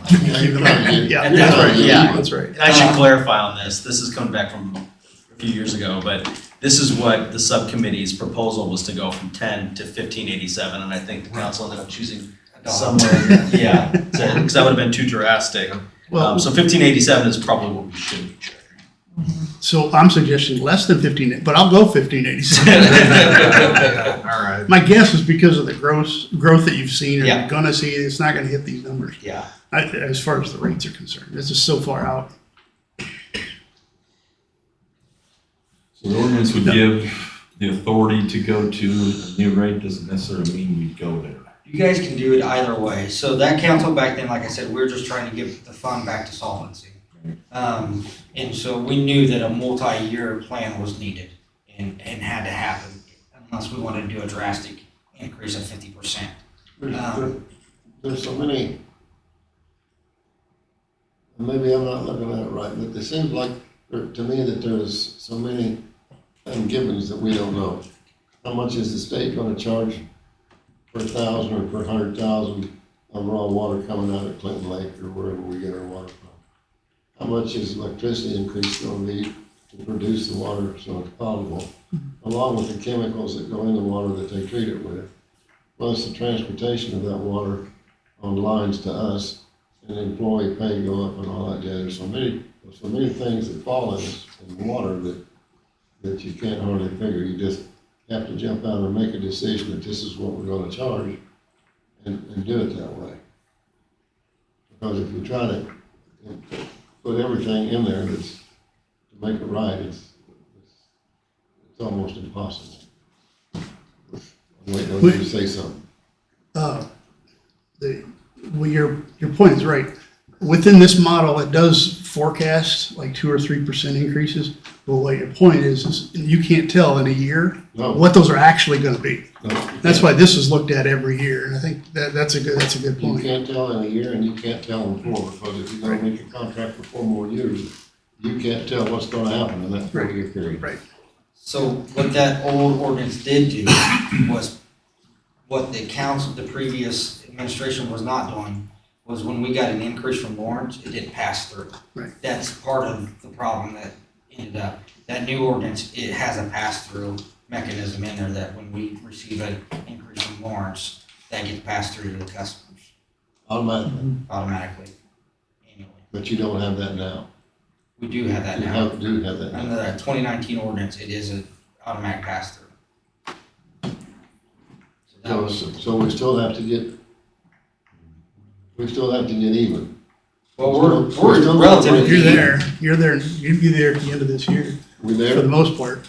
level. Yeah, And that's right. yeah. That's right. And I should clarify on this, this is coming back from a few years ago, but this is what the subcommittee's proposal was to go from 10 to 1587, and I think the council ended up choosing somewhere, yeah, because that would have been too drastic. Well, So 1587 is probably what we should be. so I'm suggesting less than 15, but I'll go 1587. All right. My guess is because of the growth that you've seen or Yeah. you're gonna see, it's not gonna hit these numbers. Yeah. As far as the rates are concerned, it's just so far out. So the ordinance would give the authority to go to a new rate, doesn't necessarily mean we go there. You guys can do it either way. So that council back then, like I said, we were just trying to get the fund back to solvency. And so we knew that a multi-year plan was needed and had to happen unless we wanted to do a drastic increase of 50%. There's so many, maybe I'm not looking at it right, but it seems like, to me, that there's so many givens that we don't know. How much is the state gonna charge per 1,000 or per 100,000 of raw water coming out of Clinton Lake or wherever we get our water from? How much is electricity increase gonna be to produce the water so it's potable, along with the chemicals that go in the water that they treat it with, plus the transportation of that water on lines to us, and employee pay go up and all that jazz. There's so many things that fall in water that you can't hardly figure. You just have to jump out and make a decision that this is what we're gonna charge and do it that way. Because if you try to put everything in there that's to make it right, it's almost impossible. I'm waiting on you to say something. Well, your point is right. Within this model, it does forecast like 2 or 3% increases. But what your point is you can't tell in a year what those are actually gonna be. No, That's why this is looked at every year, and I think that's a good you point. can't tell in a year and you can't tell in 4, because if you're gonna make a contract for 4 more years, you can't tell what's gonna happen in that 4-year period. Right. So what that old ordinance did do was what the council, the previous administration was not doing, was when we got an increase from Lawrence, it didn't pass through. Right. That's part of the problem that ended up. That new ordinance, it has a pass-through mechanism in there that when we receive an increase from Lawrence, that gets passed through to the customers automatically, annually. But you don't have that now. We do have that You now. do have that now. Under the 2019 ordinance, it is an automatic pass-through. So that was, So we still have to get even. well, we're still- relatively. You're there, you'd be there at the end of this year, We for the there? most part.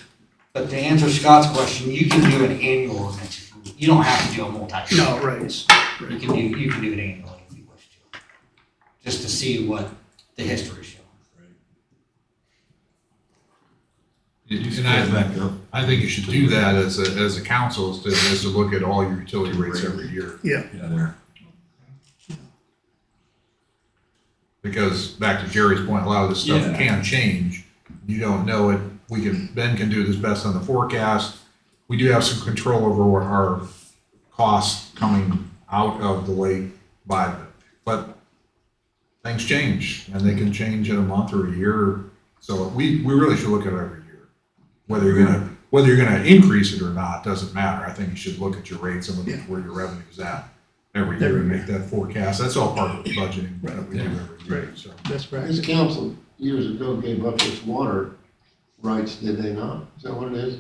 But to answer Scott's question, you can do an annual ordinance. You don't have to do a multi-year. No, right. You can do it annually if you wish to. Just to see what the history shows. And I think you should do that as a council, is to look at all your utility rates every year. Yeah. Yeah, there. Because back to Jerry's point, a lot of this stuff Yeah. can change. You don't know it. Ben can do this best on the forecast. We do have some control over what our costs coming out of the lake but things change, and they can change in a month or a year. So we really should look at it every year. Whether you're gonna increase it or not, doesn't matter. I think you should look at your rates and look at where your revenue is at every year and make that forecast. That's all part of the budgeting that we do every year, so. Best practice. This council years ago gave up its water rights, did they not? Is that what it is?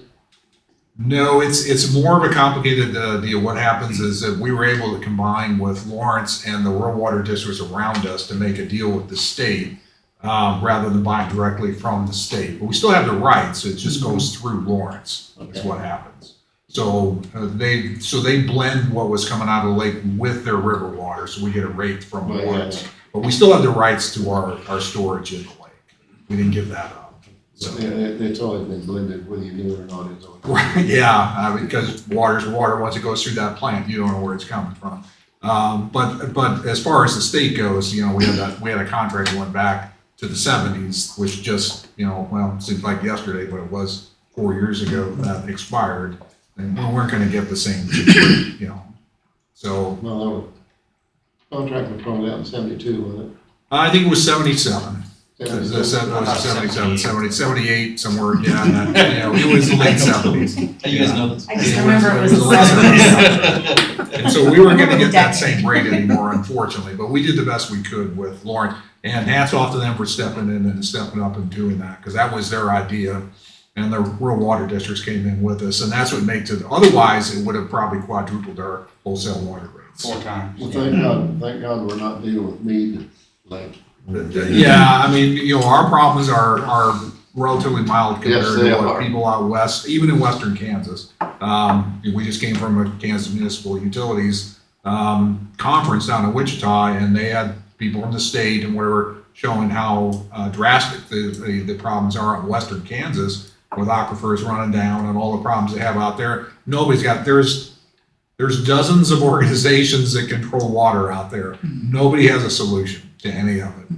No, it's more of a complicated deal. What happens is that we were able to combine with Lawrence and the rural water districts around us to make a deal with the state, rather than buying directly from the state. But we still have the rights, it just goes through Lawrence, is what happens. So they blend what was coming out of the lake with their river water, so we get a rate from Right, Lawrence. But we still have the rights to our storage in the lake. We didn't give that up. So, Yeah, it's always been blended, whether you knew it or not, it's always. right, yeah, because water's water, once it goes through that plant, you don't know where it's coming from. But as far as the state goes, you know, we had a contract that went back to the 70s, which just, you know, well, seems like yesterday, but it was 4 years ago that expired. And we weren't gonna get the same, you know, so, Well, that contract was probably out in 72, wasn't it? I think it was 77. It was 77. 77, 78, somewhere, yeah, it was the late 70s. How you guys know this? I just remember it was the the late 70s. And so we weren't gonna Remember get the that decade. same rate anymore, unfortunately, but we did the best we could with Lawrence. And hats off to them for stepping in and stepping up and doing that, because that was their idea. And the rural water districts came in with us, and that's what makes it, otherwise it would have probably quadrupled our wholesale water rates. 4 times. Well, thank God we're not dealing with Mead Lake. Yeah, I mean, you know, our problems are relatively mild compared Yes, to they what are. people out west, even in western Kansas. We just came from a Kansas Municipal Utilities conference down in Wichita, and they had people from the state and whatever showing how drastic the problems are in western Kansas with aquifers running down and all the problems they have out there. There's dozens of organizations that control water out there. Nobody has a solution to any of it.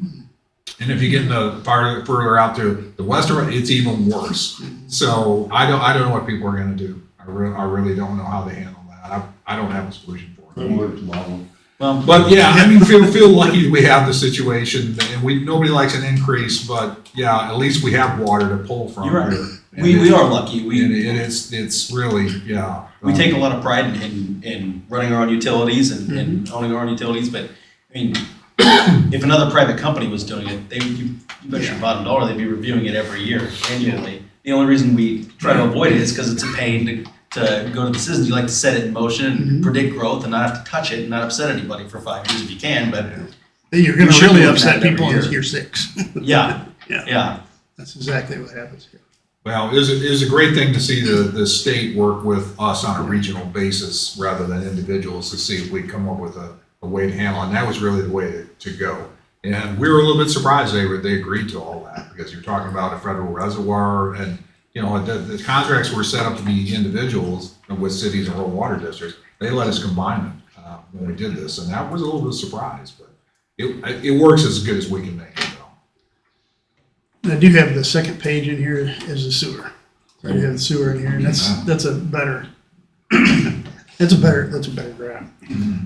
And if you get further out to the western, it's even worse. So I don't know what people are gonna do. I really don't know how they handle that. I don't have a solution for it. That works, Mom. Well, But yeah, I mean, feel lucky we have the situation, and nobody likes an increase, but yeah, at least we have water to pull from. You're right. here. We are lucky. And We it's really, yeah. take a lot of pride in running our own utilities and owning our own utilities, but I mean, if another private company was doing it, you bet your bottom dollar they'd be reviewing it every year, annually. The only reason we try to avoid it is because it's a pain to go to the citizens. You like to set it in motion and predict growth and not have to touch it and not upset anybody for 5 years if you can, but You're gonna We should really look at upset it every people in year. year 6. yeah, Yeah. yeah. That's exactly what happens here. Well, it was a great thing to see the state work with us on a regional basis rather than individuals to see if we come up with a way to handle it. And that was really the way to go. And we were a little bit surprised they agreed to all that, because you're talking about a federal reservoir, and you know the contracts were set up to be individuals with cities and rural water districts. They let us combine them when we did this, and that was a little bit of a surprise, but it works as good as we can make it though. I do have the second page in here is the sewer. So you have the sewer in here, and that's a better, that's a better graph.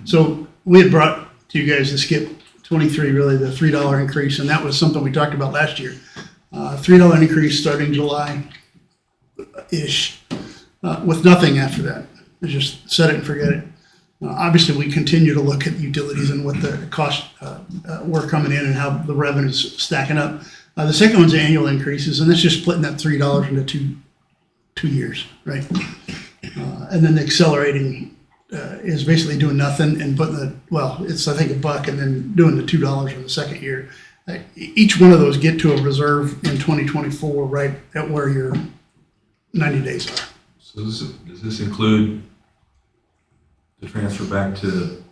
So we had brought to you guys the skip 23, really the $3 increase, and that was something we talked about last year. $3 increase starting July-ish, with nothing after that. It's just set it and forget it. Obviously, we continue to look at utilities and what the costs were coming in and how the revenue's stacking up. The second one's annual increases, and that's just splitting that $3 into two years, right? And then the accelerating is basically doing nothing and putting it's I think $1 and then doing the $2 in the second year. Each one of those get to a reserve in 2024, right at where your 90 days are. So does this include the transfer back to,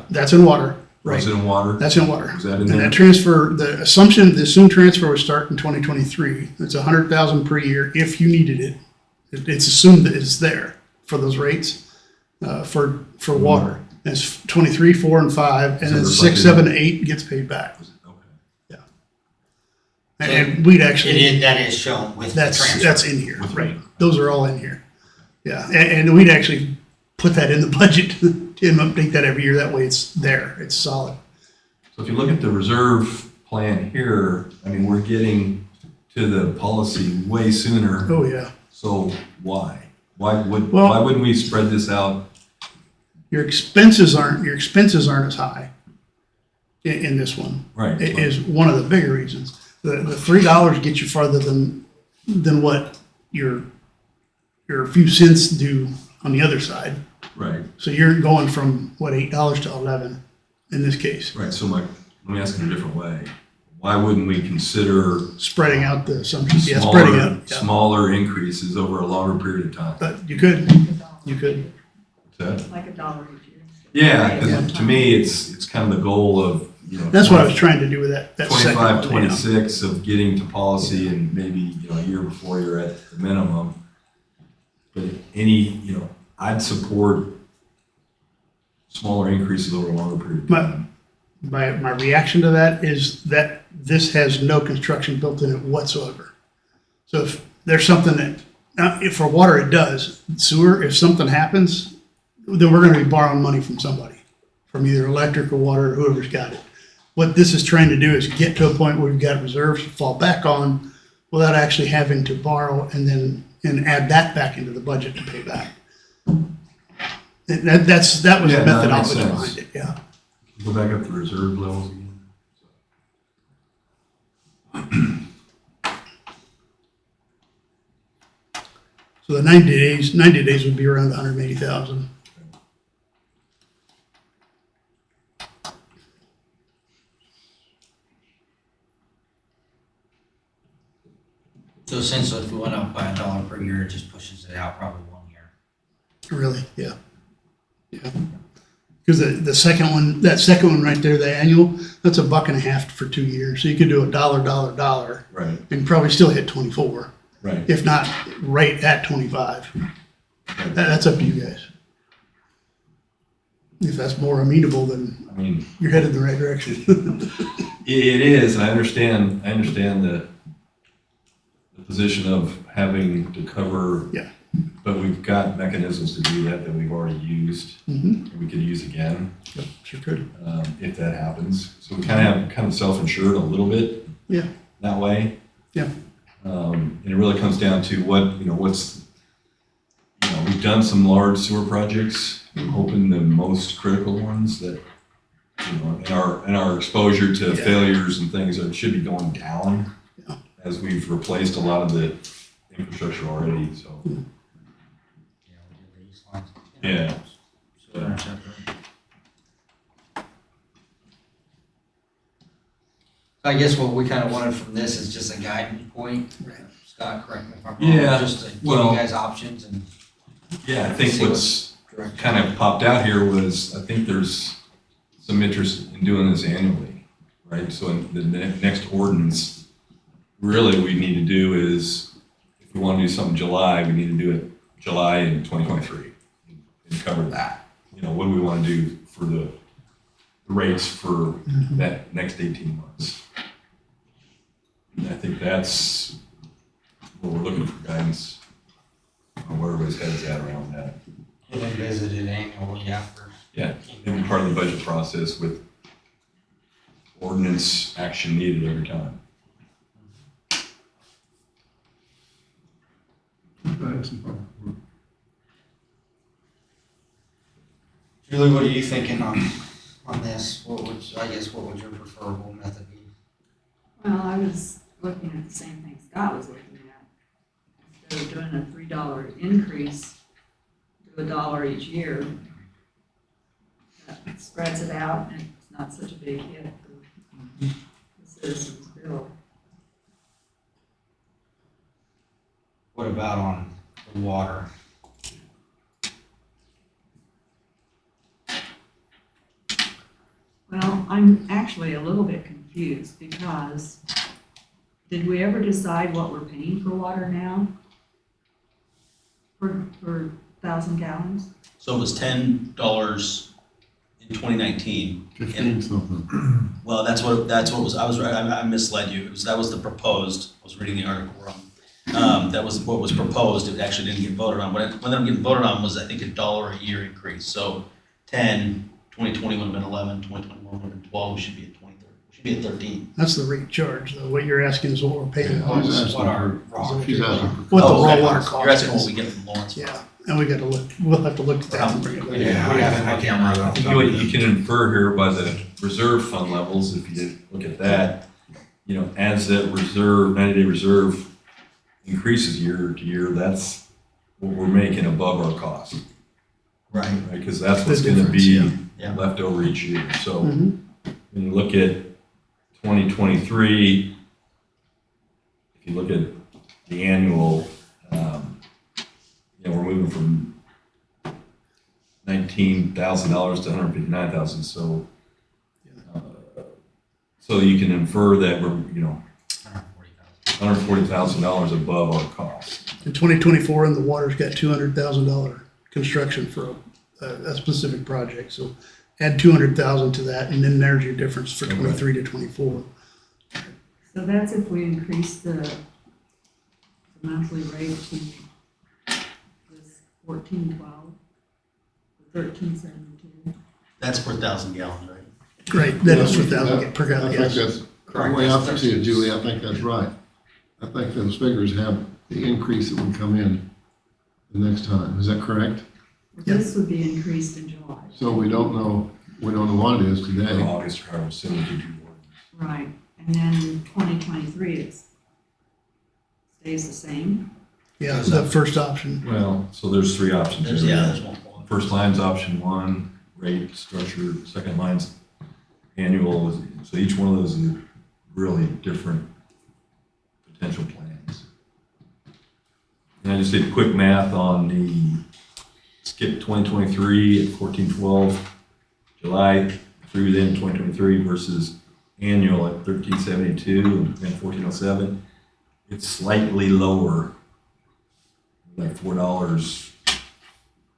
That's in water, right? was it in water? That's in water. Is that in And there? that transfer, the assumed transfer would start in 2023. It's 100,000 per year if you needed it. It's assumed that it's there for those rates, for water. And it's 23, 4, and 5, and Is it then 6, reflected? 7, 8 gets paid back. Okay. And we'd actually, That is shown with the transfer. that's in here, right? Those are all in here. Yeah, and we'd actually put that in the budget and update that every year. That way it's there, it's solid. So if you look at the reserve plan here, I mean, we're getting to the policy way sooner. Oh, yeah. So why? Well- Why wouldn't we spread this out? Your expenses aren't as high in this one. Right. It is one of the bigger reasons. The $3 gets you farther than what your few cents do on the other side. Right. So you're going from $8 to 11 in this case. Right. So let me ask it a different way. why wouldn't we consider Spreading out the assumptions, yeah, spreading smaller, out, yeah. smaller increases over a longer period of time? But you could. What's that? Like $1 each year. Yeah, 'cause to me, it's kind of the goal of, you know. That's what I was trying to do with that second 25, one, yeah. 26 of getting to policy and maybe, you know, a year before you're at the minimum. But I'd support smaller increases over a longer period of time. My reaction to that is that this has no construction built in it whatsoever. So if there's something that, now, if for water it does, sewer, if something happens, then we're gonna be borrowing money from somebody, from either electric or water, or whoever's got it. What this is trying to do is get to a point where we've got reserves to fall back on without actually having to borrow and add that back into the budget to pay back. That was the Yeah, no, that makes methodology sense. behind it, yeah. Go back up to reserve levels again. So the 90 days would be around 180,000. So essentially, if we went up by $1 per year, it just pushes it out probably 1 year. Really, yeah. Yeah. Because the second one, that second one right there, the annual, that's $1.50 for 2 years. So you could do $1, Right, and probably still hit 24, right. if not right at 25. That's up to you guys. If that's more amenable, then I mean, you're headed in the right direction. it is, and I understand the position of having to cover. Yeah. But we've got mechanisms to do that we've already used, Mhm. and we could use again, Yep, sure could. if that happens. So we kind of self-insured a little bit. Yeah. That way. Yeah. And it really comes down to we've done some large sewer projects. I'm hoping the most critical ones that, in our exposure to Yeah. failures and things that should be going down. Yeah. As we've replaced a lot of the infrastructure already, so. Yeah, we did the east lines. Yeah. So interceptor. I guess what we kind of wanted from this is just a guiding point. Right. Scott, correct me if I'm wrong. Yeah, Just to give well- you guys options and. Yeah, I think See what's direct- kind of popped out here was, I think there's some interest in doing this annually, right? So in the next ordinance, really what we need to do is, if we want to do something July, we need to do it July in 2023 and cover that. What do we want to do for the rates for that next 18 months? And I think that's what we're looking for guidance on where everybody's head's at around that. And then visit it annually after. Yeah, and be part of the budget process with ordinance action needed every time. Julie, what are you thinking on this? What would your preferable method be? Well, I was looking at the same thing Scott was looking at. Instead of doing a $3 increase, do $1 each year. That spreads it out and it's not such a big hit for the citizens' bill. What about on the water? Well, I'm actually a little bit confused because did we ever decide what we're paying for water now? For 1,000 gallons? So it was $10 in 2019. 15 something. Well, that's what was, I was right, I misled you. That was the proposed, I was reading the article wrong. That was what was proposed, it actually didn't get voted on. What ended up getting voted on was, I think, $1 a year increase. So 10, 2020 would have been 11, 2021 would have been 12, we should be at 23, we should be at 13. That's the rate charge, though. What you're asking is what we're paying. Yeah, she's asking What our for- raw. she's asking for- What the Oh, raw okay. water cost You're asking what is. we get from Lawrence. Yeah, and we'll have to look at that and bring it back. Yeah, I can't remember I that. think what you can infer here by the reserve fund levels, if you look at that, as that reserve, 90-day reserve increases year to year, that's what we're making above our cost, Right. right? Because that's The what's gonna difference, be yeah. Yeah. left over each year. So Mhm. when you look at 2023, if you look at the annual, we're moving from $19,000 to $159,000. So you can infer that we're, $140,000 above our cost. In 2024, and the water's got $200,000 construction for a specific project. So add 200,000 to that, and then there's your difference for 23 to 24. So that's if we increase the monthly rate to this 1412, 1372. That's per 1,000 gallons, right? Right, that is for 1,000 per I gallon, think yes. that's, the Correct. way I see it, Julie, I think that's right. I think those figures have the increase that would come in the next time. Is that correct? This would be increased in July. So we don't know what it is Or today. August, or however soon we do ordinance. Right, and then 2023 it stays the same. Yeah, the first option. Well, so there's three options. There's multiple. First line's option one, rate structure, second line's annual, so each one of those is really different potential plans. And I just did quick math on the skip 2023 at 1412, July through then 2023 versus annual at 1372 and 1407. It's slightly lower, like $4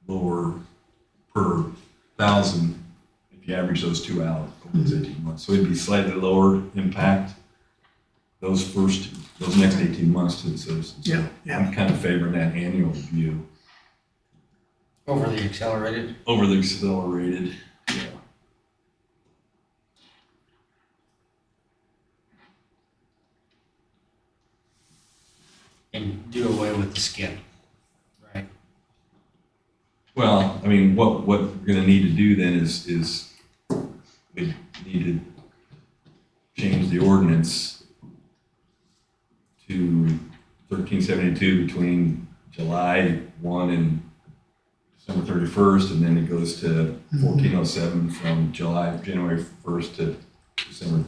lower per thousand if you average those two out over those 18 months. So it'd be slightly lower impact those next 18 months to the citizens. Yeah, yeah. I'm kind of favoring that annual view Over the accelerated. over the accelerated. Yeah. And do away with the skip, right? Well, I mean, what we're gonna need to do then is we need to change the ordinance to 1372 between July 1 and December 31st, and then it goes to 1407 from January 1st to December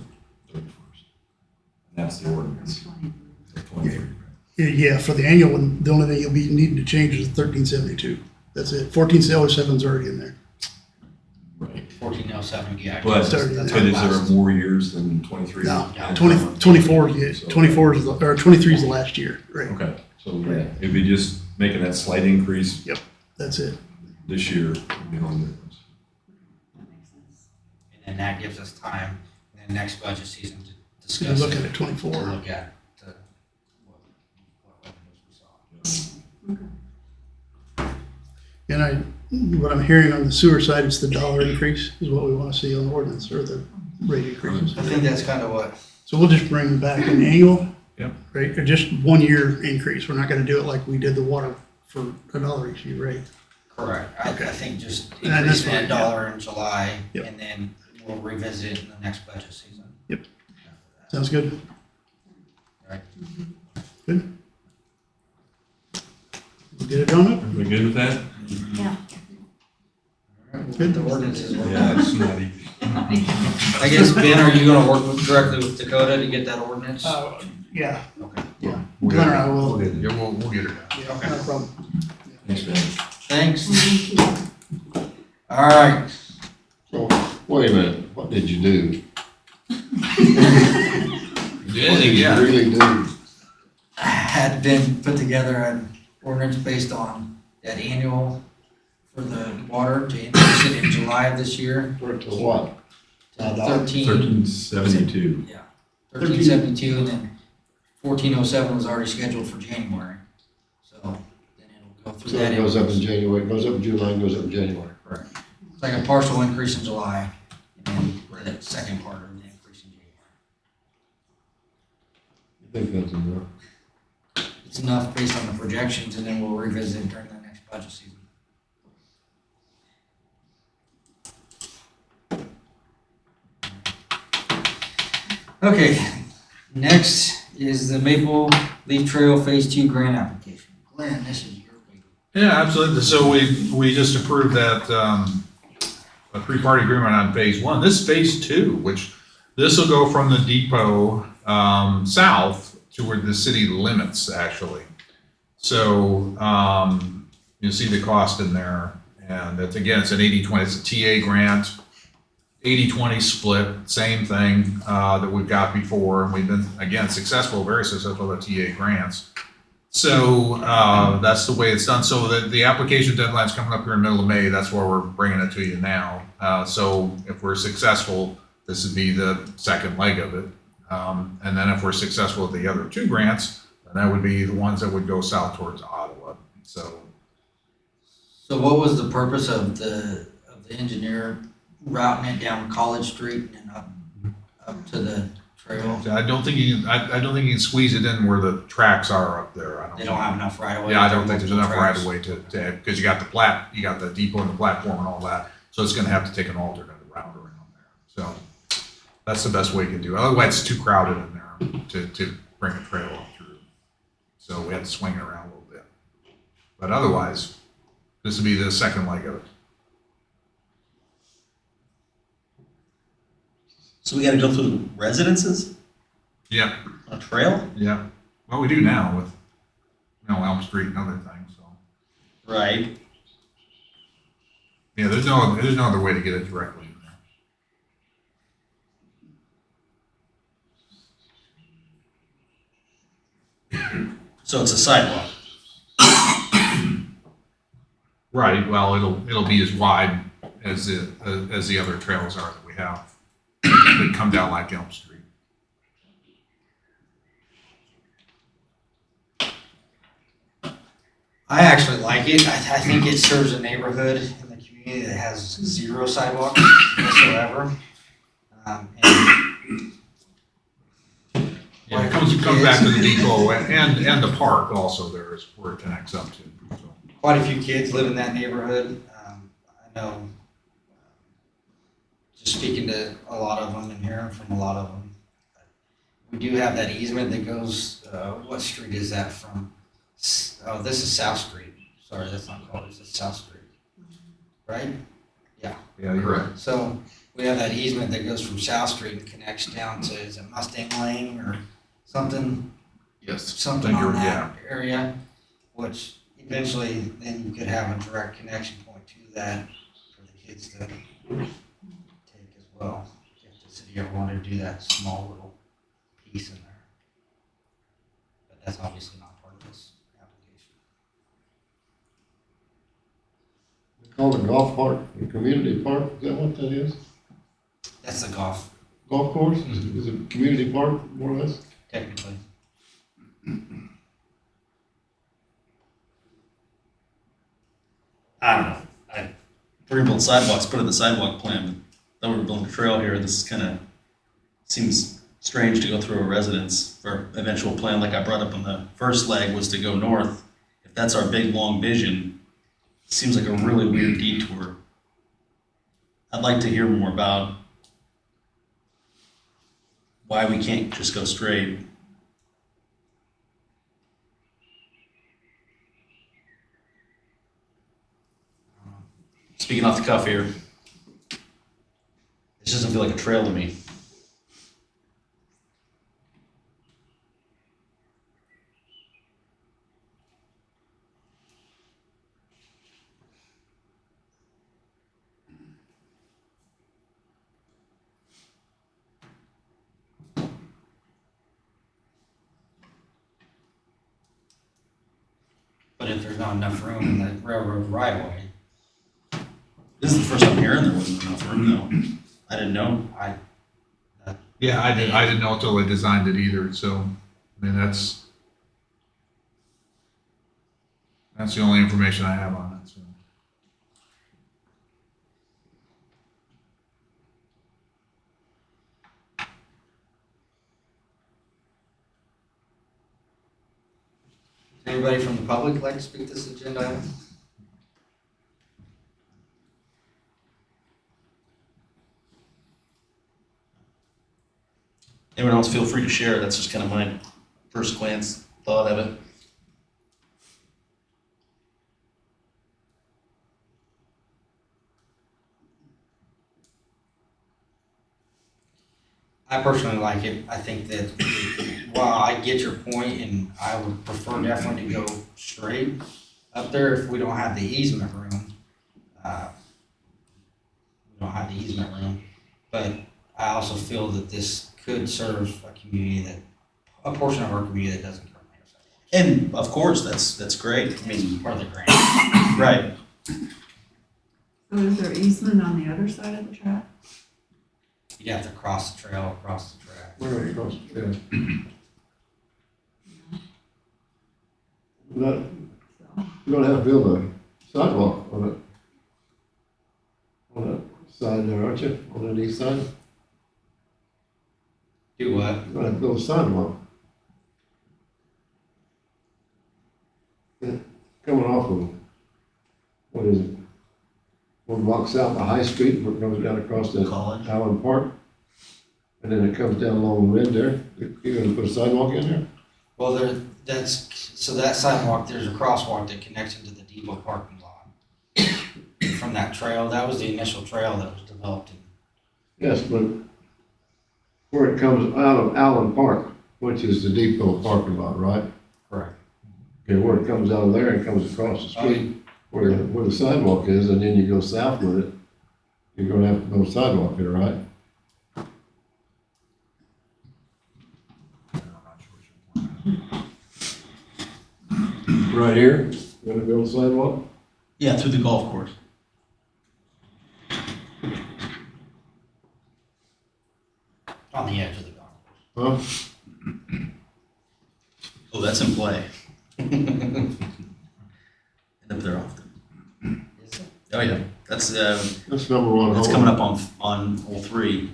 31st. And that's the ordinance. 23. Yeah, for the annual one, the only thing you'll be needing to change is 1372. That's it. 1407's already in there. Right. 1407, yeah. But It's already in is there. there more years than 23? No, And 24, yeah, 24 is, or 23 is the last year, right? Okay, so yeah, it'd be just making that slight increase That's it. this year. Would be the only difference. That makes sense. And then that gives us time in the next budget season to So you're discuss looking it, at to 24. look at what revenues we saw. And what I'm hearing on the sewer side, it's the dollar increase is what we want to see on the ordinance, or the rate increases. I think that's kind of what, So we'll just bring back an annual. Yep. Right, or just 1 year increase. We're not gonna do it like we did the water for $1 each year, right? correct. I Okay. think just And that's increasing fine, that dollar in July, Yep. and then we'll revisit it in the next budget season. Sounds good? Right. Good? We'll get it done up? We good with that? Good. The ordinances. work Yeah, out. it's not easy. I guess, Ben, are you gonna work directly with Dakota to get that ordinance? Yeah, Okay. Glenn or I will. Yeah, we'll get it done. Yeah, no problem. Thanks, Ben. Thanks. Thank you. All right. So, wait a minute, what did you do? What did you really do? Had been put together an ordinance based on that annual for the water to increase it in July of this year. For to what? To 13, 1372. 1372, and then 1407 was already scheduled for January. So then it'll go through So that. it goes up in increase. January, it goes up in July, and goes up in January. Correct. It's like a partial increase in July, and then the second part of the increase in January. I think that's enough. It's enough based on the projections, and then we'll revisit it during the next budget season. Okay, next is the Maple Leaf Trail Phase 2 grant application. Glenn, this is your baby. Yeah, absolutely. So we just approved that, a three-party agreement on phase one. This is phase two, which This will go from the depot south toward the city limits, actually. So you see the cost in there. And that's, again, it's an 80-20, it's a TA grant, 80-20 split, same thing that we've got before. And we've been, again, successful, very successful with TA grants. So that's the way it's done. So the application deadline's coming up here in the middle of May. That's why we're bringing it to you now. So if we're successful, this would be the second leg of it. And then if we're successful with the other two grants, then that would be the ones that would go south towards Ottawa. So what was the purpose of the engineer routing it down College Street and up to the trail? I don't think you can squeeze it in where the tracks are up there. They don't have enough right away. Yeah, I don't think there's enough right of way to because you got the depot and the platform and all that. So it's going to have to take an alternate route around there. So that's the best way you can do it. Otherwise, it's too crowded in there to bring a trail up through. So we had to swing it around a little bit. But otherwise, this would be the second leg of it. So we gotta go through residences Yep, on a trail? yep. Well, we do now with, Elm Street and other things, so. Right. Yeah, there's no other way to get it directly in there. So it's a sidewalk. Right, well, it'll be as wide as the other trails are that we have. They come down like Elm Street. I actually like it. I think it serves a neighborhood in the community that has zero sidewalk whatsoever. And Yeah, it comes back to the depot and the park also there is where it connects up to. So. quite a few kids live in that neighborhood. I know, just speaking to a lot of them and hearing from a lot of them, we do have that easement that goes, what street is that from? Oh, this is South Street. Sorry, that's not called, it's South Street. Right? Yeah, you're right. So we have that easement that goes from South Street and connects down to, is it Mustang Lane or something? Yes. Something on that area, which eventually then you could have a direct connection point to that for the kids to take as well. If the city ever wanted to do that small little piece in there. But that's obviously not part of this application. Called a golf park, a community park, is that what that is? That's the golf, Course, is it a community park, more or less? technically. I don't know. We're gonna build sidewalks, put in the sidewalk plan, but then we're building a trail here. This is kinda, seems strange to go through a residence for eventual plan, like I brought up on the first leg was to go north. If that's our big, long vision, it seems like a really weird detour. I'd like to hear more about why we can't just go straight. Speaking off the cuff here, this doesn't feel like a trail to me. But if there's not enough room in the railroad right of way, This is the first time hearing there wasn't enough room though. I didn't know. Yeah, I didn't know until they designed it either, so, I mean, that's the only information I have on it, so. does anybody from the public like to speak to this agenda item? Anyone else feel free to share. That's just kind of my first glance thought of it. I personally like it. I think that while I get your point and I would prefer definitely to go straight up there if we don't have the easement room. We don't have the easement room, but I also feel that this could serve a community a portion of our community that doesn't currently have sidewalks. And of course, that's great. I mean, Part of the grant. right. So is there easement on the other side of the track? You'd have to cross the trail, across the track. Where are you across the trail? Not, you're gonna have to build a sidewalk on that side there, aren't you? On that east side? Do what? You're gonna have to build a sidewalk. Coming off of, what is it? 1 block south of High Street, where it comes down across the College. Allen Park. And then it comes down along the rim there. You're gonna put a sidewalk in there? Well, so that sidewalk, there's a crosswalk that connects into the depot parking lot. From that trail, that was the initial trail that was developed. Yes, but where it comes out of Allen Park, which is the depot parking lot, right? Correct. Okay, where it comes out of there and comes across the street, where the sidewalk is, and then you go south with it, you're gonna have to go sidewalk there, right? Right here, you gonna build a sidewalk? Yeah, through the golf course. On the edge of the golf course. Huh? Oh, that's in play. End up there often. Is it? Oh yeah, that's That's number one hole. that's coming up on hole 3.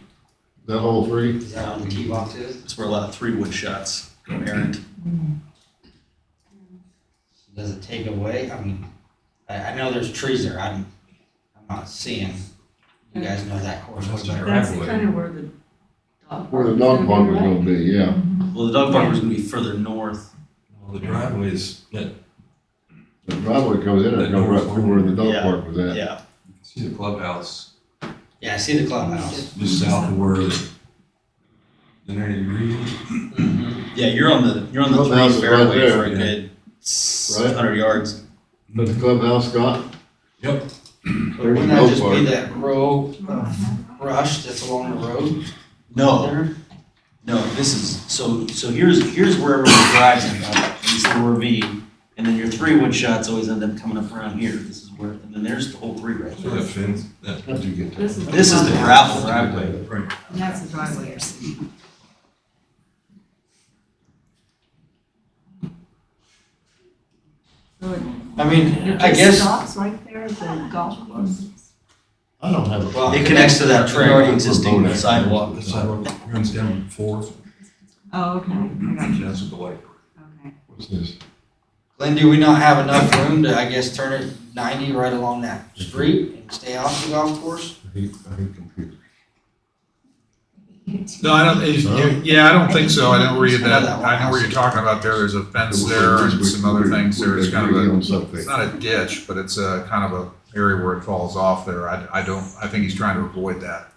That hole 3? Is that on the tee box is? That's where a lot of 3-wood shots go errant. Does it take away? I mean, I know there's trees there. I'm not seeing. You guys know that course. What's that? That's Driveway. kind of where the dog Where the park dog is park was right? gonna be, yeah. Well, the dog park was gonna be further north. Well, the driveway's, that, The driveway comes in and goes right through where the dog Yeah. park was at. Yeah. you can see the clubhouse Yeah, I see the clubhouse. just south of where the 90 degree. Yeah, you're on the Clubhouse 3 is right fairway there, for a yeah. good 100 yards. But the clubhouse, Scott? Yep. But wouldn't that just be that row of brush that's along the road? No, There? no, this is, so here's where everyone drives in, this little ravine. And then your 3-wood shots always end up coming up around here. This is where, and then there's the whole 3 right So that there. fence, that, How'd you get This is This is the gravel driveway. right. And that's the driveway you're seeing. So I mean, it I just guess, stops right there at the golf course? I don't have a. well, It connects to that trail. already existing sidewalk. The sidewalk runs down 4th. Oh, okay, I got you, That's what the light. okay. What's this? Glenn, do we not have enough room to, I guess, turn it 90 right along that street and stay off the golf course? I hate computers. No, I don't, yeah, I don't think so. I know where I know where you're talking about there. There's a fence there and some other things there. It's kind of a, it's not a ditch, but it's a kind of a area where it falls off there. I think he's trying to avoid that,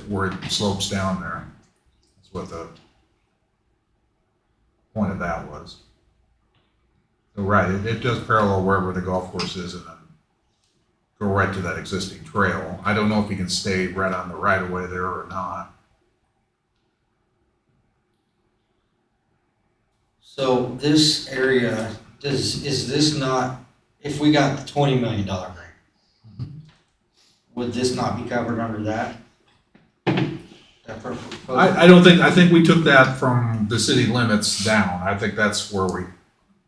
where it slopes down there. That's what the point of that was. So, right, it does parallel wherever the golf course is and then go right to that existing trail. I don't know if he can stay right on the right of way there or not. So this area, is this not, if we got the $20 million grant, would this not be covered under that? I don't think, I think we took that from the city limits down. I think that's where we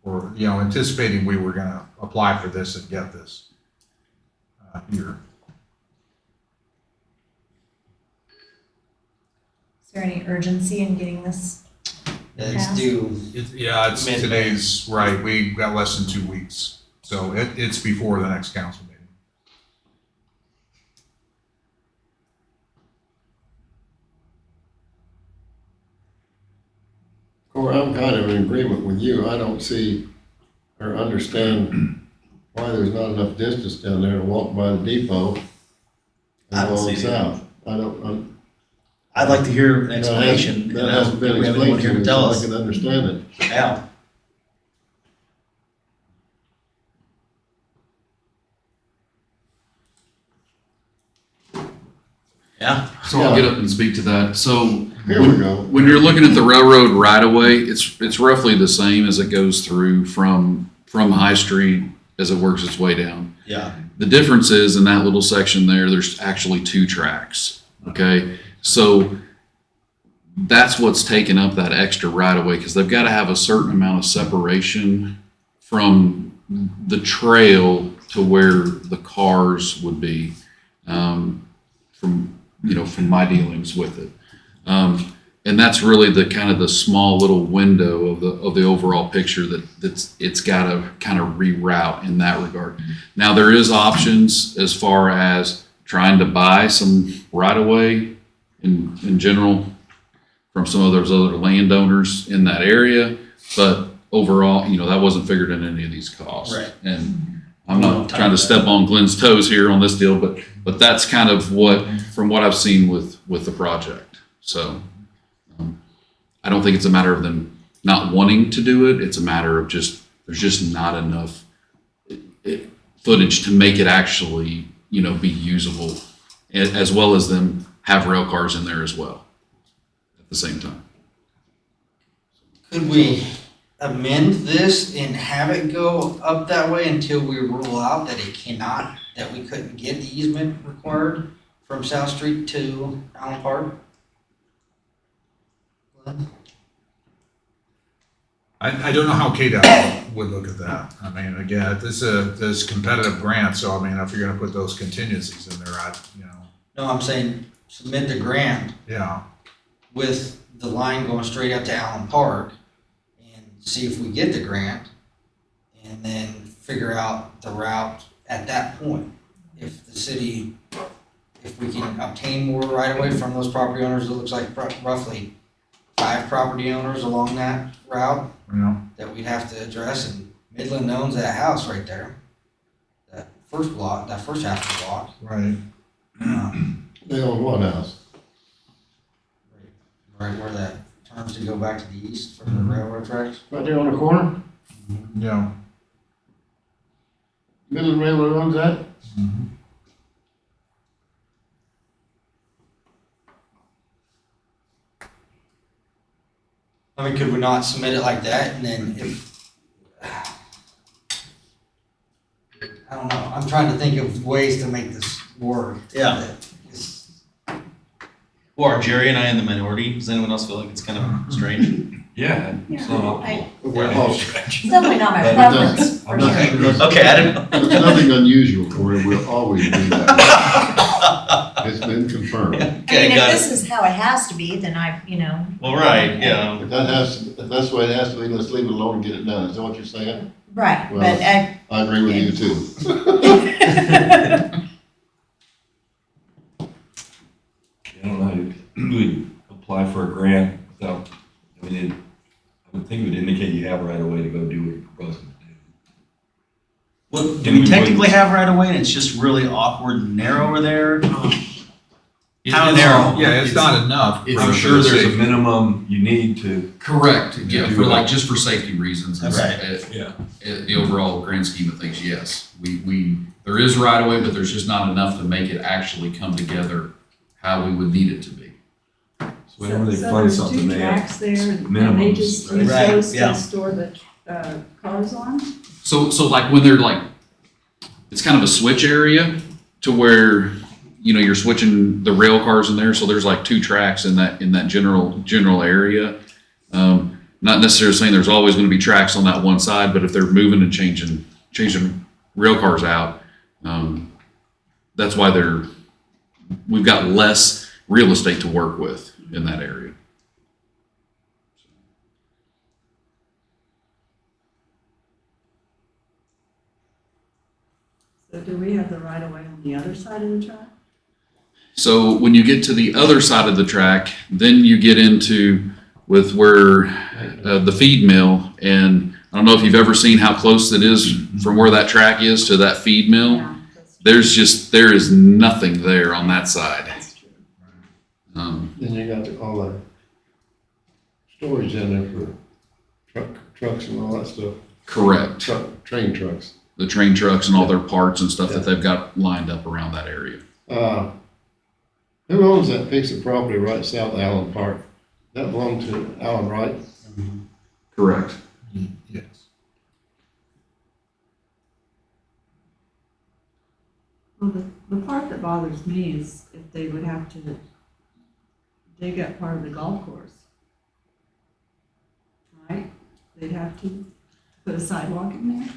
were, anticipating we were gonna apply for this and get this here. Is there any urgency in getting this? It's due, It's today's, right, we've got less than 2 weeks. So it's before the next council meeting. Corey, I'm kind of in agreement with you. I don't see or understand why there's not enough distance down there to walk by the depot I and don't go on see it. south. I don't, I'd like to hear an explanation. That hasn't been Do we have anyone explained here to me, tell so I us? can understand it. Yeah. Yeah. So I'll get up and speak to that. So Here we go. when you're looking at the railroad right of way, it's roughly the same as it goes through from High Street as it works its way down. Yeah. The difference is in that little section there, there's actually 2 tracks. Okay. So that's what's taking up that extra right of way because they've got to have a certain amount of separation from the trail to where the cars would be, from my dealings with it. And that's really the kind of the small little window of the overall picture it's got to kind of reroute in that regard. Now there is options as far as trying to buy some right of way in general from some of those other landowners in that area, but overall, that wasn't figured in any of these costs. Right. And I'm not trying to step on Glenn's toes here on this deal, but that's kind of from what I've seen with the project. So I don't think it's a matter of them not wanting to do it. It's a matter of there's just not enough footage to make it actually, be usable, as well as them have rail cars in there as well at the same time. Could we amend this and have it go up that way until we rule out that that we couldn't get the easement required from South Street to Allen Park? I don't know how KDOT would look at that. I mean, again, this is competitive grant, so I mean, if you're gonna put those contingencies in there, No, I'm saying submit the grant yeah. with the line going straight up to Allen Park and see if we get the grant and then figure out the route at that point. If we can obtain more right away from those property owners, it looks like roughly 5 property owners along that route that we'd have to address, and Midland owns that house right there. That first half of the block. Right. They own one house. Right where that turns to go back to the east from the railroad tracks. Right there on the corner, Yeah. Midland Railroad owns that? I mean, could we not submit it like that, and then I don't know, I'm trying to think of ways to make this work. Yeah. Or are Jerry and I in the minority? Does anyone else feel like it's kind of strange? Yeah. It's not We're all It's definitely not my But preference, for I'm not- sure. there's- Okay, I didn't. There's nothing unusual for it, we'll always do that. It's been confirmed. I mean, Okay, if got this it. is how it has to be, then Well, right, yeah. If that's the way it has to be, let's leave it alone and get it done, is that what you're saying? right, Well, but I agree with you too. I don't know how you apply for a grant without, I would think it would indicate you have right away to go do what you're proposing to do. Well, do we technically have right of way and it's just really awkward and narrow over there? How narrow? Yeah, it's not enough. I'm sure there's a minimum you need to. Correct. Yeah, Do for that. just for safety reasons. Right. Yeah. The overall grand scheme of things, yes. There is right of way, but there's just not enough to make it actually come together how we would need it to be. So whenever they find something, they have So there's 2 tracks there, and they minimums, just right? use Right, those yeah. to store the cars on? So like when they're like, it's kind of a switch area to where, you're switching the rail cars in there. So there's like 2 tracks in that general area. Not necessarily saying there's always going to be tracks on that one side, but if they're moving and changing rail cars out, that's why we've got less real estate to work with in that area. So do we have the right of way on the other side of the track? So when you get to the other side of the track, then you get into with where the feed mill, and I don't know if you've ever seen how close it is from where that track is to that feed mill. Yeah, that's true. There is nothing there on that side. That's true. Then you got all the storage in there for trucks and all that stuff. Correct. Train trucks. The train trucks and all their parts and stuff that they've got lined up around that area. Who owns that piece of property right south of Allen Park? That belonged to Allen Wright? Correct. Yes. Well, the part that bothers me is if they would have to dig up part of the golf course. Right? They'd have to put a sidewalk in there?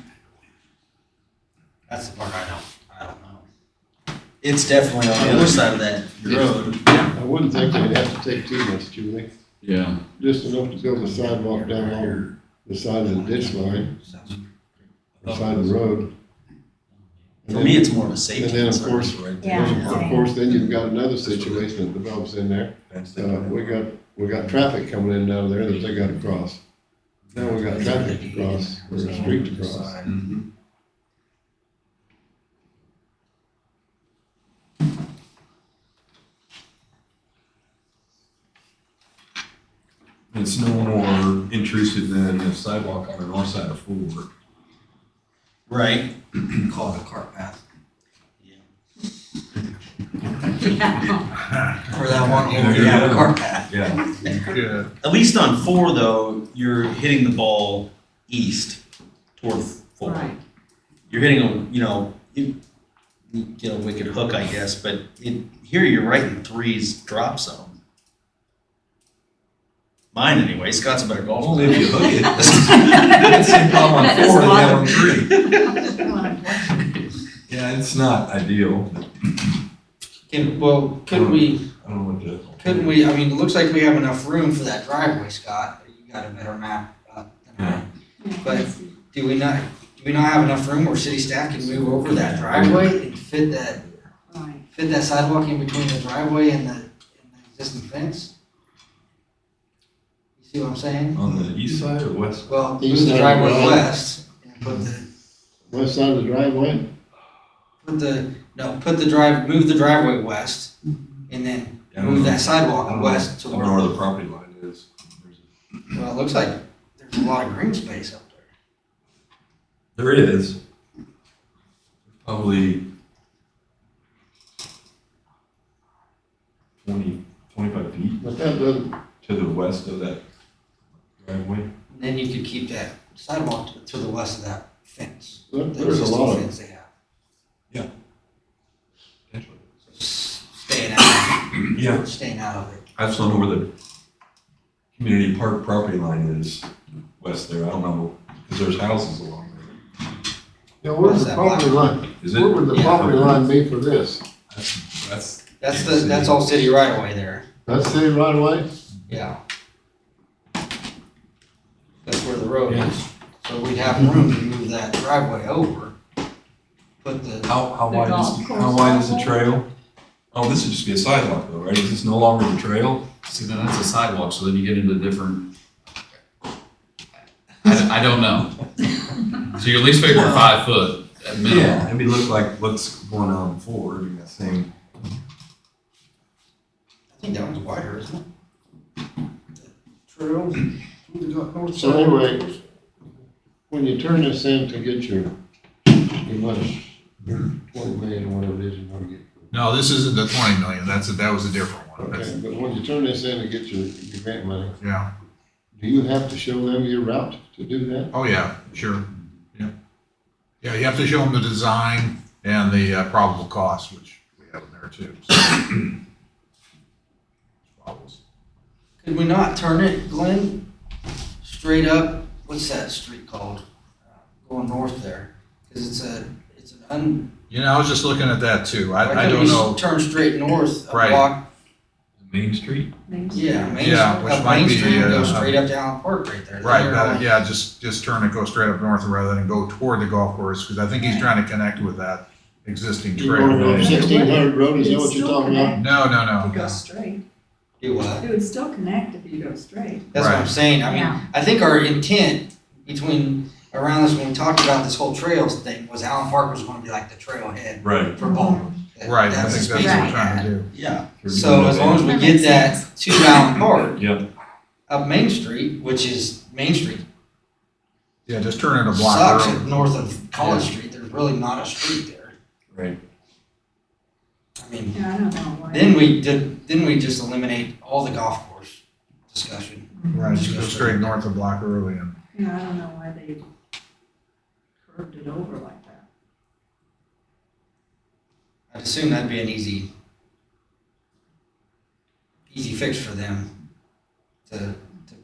That's the part I don't know. It's definitely on the other side of that road. I wouldn't think they'd have to take too much, Julie. Yeah. Just enough to build a sidewalk down on the side of the ditch line, the side of the road. For me, it's more of a safety And then, of concern. course, Yeah. of course, then you've got another situation that develops in there. We got traffic coming in down there that they gotta cross. Now we got traffic to cross, or a street to cross. Mhm. It's no more intrusive than a sidewalk on the north side of Ford. Right. Call it a cart path. For that one, There you you have a go. cart path. Yeah. Yeah. At least on 4 though, you're hitting the ball east toward 4. Right. You're hitting a, you get a wicked hook, I guess, but here you're right in 3's drop zone. Mine anyway. Scott's a better golfer. Only if you hook it. That's the same problem on 4 that you have on 3. Yeah, it's not ideal. Couldn't we, I don't know what to. couldn't we, I mean, it looks like we have enough room for that driveway, Scott. You got a better map than I. But do we not have enough room where city staff can move over that driveway and fit that sidewalk in between the driveway and the existing fence? You see what I'm saying? On the east side or west? Well, East move the side, driveway right. west and put the, West side of the driveway? move the driveway west and then I don't move know. that I sidewalk don't know. west to I the don't know where the property line is. Well, it looks like there's a lot of green space up there. There is. Probably 25 feet But that doesn't, to the west of that driveway. And then you could keep that sidewalk to the west of that fence. The there's a existing lot of, fence they have. Potentially. Yeah. Staying out of it. I just don't know where the community park property line is west there. I don't know, because there's houses along there. yeah, where's What's the that property line? Is Where it? would the Yeah. property line be for this? That's all city right away there. That's city right away? Yeah. That's where the road Yeah. is. So we'd have room to move that driveway over. Put the, How The wide golf is, course how wide is the level? trail? Oh, this would just be a sidewalk though, right? Is this no longer the trail? See, then that's a sidewalk, so then you get into different. I don't know. So you at least figure 5 foot at minimum. Yeah, it'd be look like what's going on before, I mean, that same. I think that one's wider, isn't it? Trail. So anyway, when you turn this in to get your money, your 20 million or whatever it is you want to get. No, this isn't the 20 million. That was a different one. That's- Okay, but when you turn this in to get your grant money, Yeah. do you have to show them your route to do that? Oh, yeah, sure. Yeah. Yeah, you have to show them the design and the probable cost, which we have in there too. So. Problems. Could we not turn it, Glenn, straight up, what's that street called? Going north there, cause it's an You know, I was just looking at that too. why I couldn't don't we know. turn straight north, a Right. block, Main Street? yeah, Yeah, which up might Main be, Street and go uh, straight up to Allen Park right there. Right, There, yeah, just turn and go straight up north rather than go toward the golf course, because I think he's trying to connect with that existing You're going trail. up 1600 road, is that what you're talking about? No, If you go no. straight. Do what? It would still connect if you go straight. That's what I'm Right. saying, I mean, Yeah. I think our intent around this, when we talked about this whole trails thing, was Allen Park was gonna be like the trailhead Right. for Baldwin. Right, I That's think the that's space what Right. we're trying to do. Yeah, Sure. so as long as we That get makes that sense. to Allen Park, Yep. up Main Street, which is Main Street, Yeah, just turn it a block sucks early. north of College Street, there's really not a street there. Right. I mean, Yeah, I don't know why. then we just eliminate all the golf course discussion. Right, just go straight north of Block Early and Yeah, I don't know why they curved it over like that. I'd assume that'd be an easy fix for them to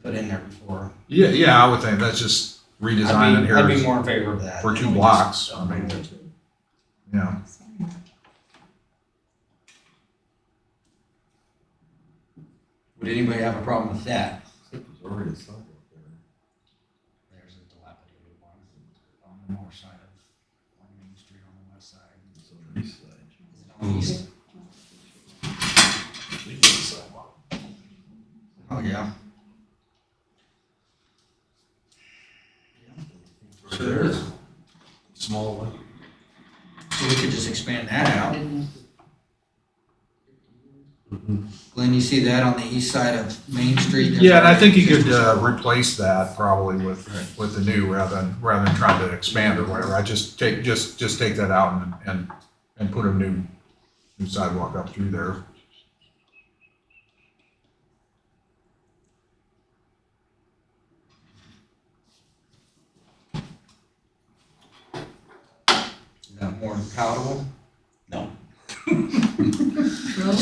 put in there before. yeah, I would think that's just redesigning I'd be here more in favor of that. for than 2 we blocks. just- I mean, yeah. Would anybody have a problem with that? There's already a sidewalk there. There's a dilapidated one on the north side of Main Street on the west side. So on the east side. Is it on the east? There's a sidewalk. Oh, yeah. Right there. Small one. So we could just expand that out. Glenn, you see that on the east side of Main Street? Yeah, and I think you could replace that probably with the new rather than trying to expand or whatever. I just take that out and put a new sidewalk up through there. Is that more palatable? No. Really?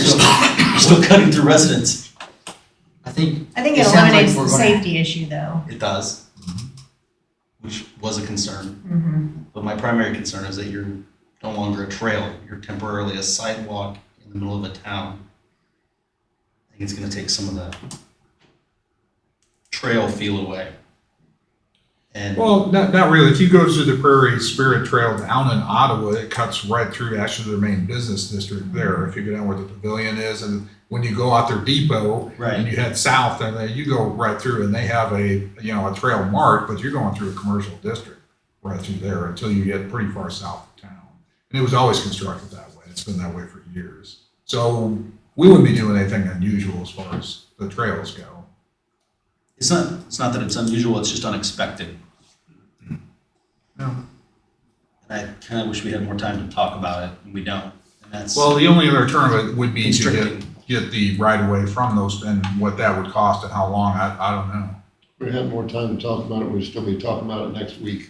Still cutting through residents. I think I think It it sounds like eliminates we're the gonna- safety issue though. It does, which was a concern. Mm-hmm. But my primary concern is that you're no longer a trail. You're temporarily a sidewalk in the middle of a town. I think it's going to take some of the trail feel away. And Well, not really. If you go to the Prairie Spirit Trail down in Ottawa, it cuts right through actually their main business district there. If you go down where the pavilion is, and when you go out their depot and right, you head south, and then you go right through, and they have a trail marked, but you're going through a commercial district right through there until you get pretty far south of town. And it was always constructed that way. It's been that way for years. So we wouldn't be doing anything unusual as far as the trails go. it's not that it's unusual. It's just unexpected. No. And I kind of wish we had more time to talk about it, and we don't. And that's Well, the only other alternative would be to constricting. get the right of way from those and what that would cost and how long, I don't know. If we had more time to talk about it, we'd still be talking about it next week.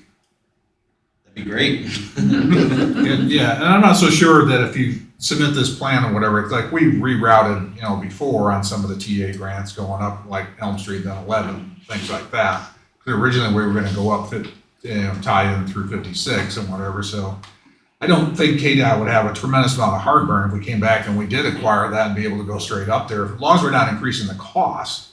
That'd be great. And, yeah, and I'm not so sure that if you submit this plan or whatever, it's like we rerouted, before on some of the TA grants going up like Elm Street, then 11, things like that. 'Cause originally we were gonna go up, tie in through 56 and whatever, so I don't think KDOT would have a tremendous amount of heartburn if we came back and we did acquire that and be able to go straight up there, as long as we're not increasing the cost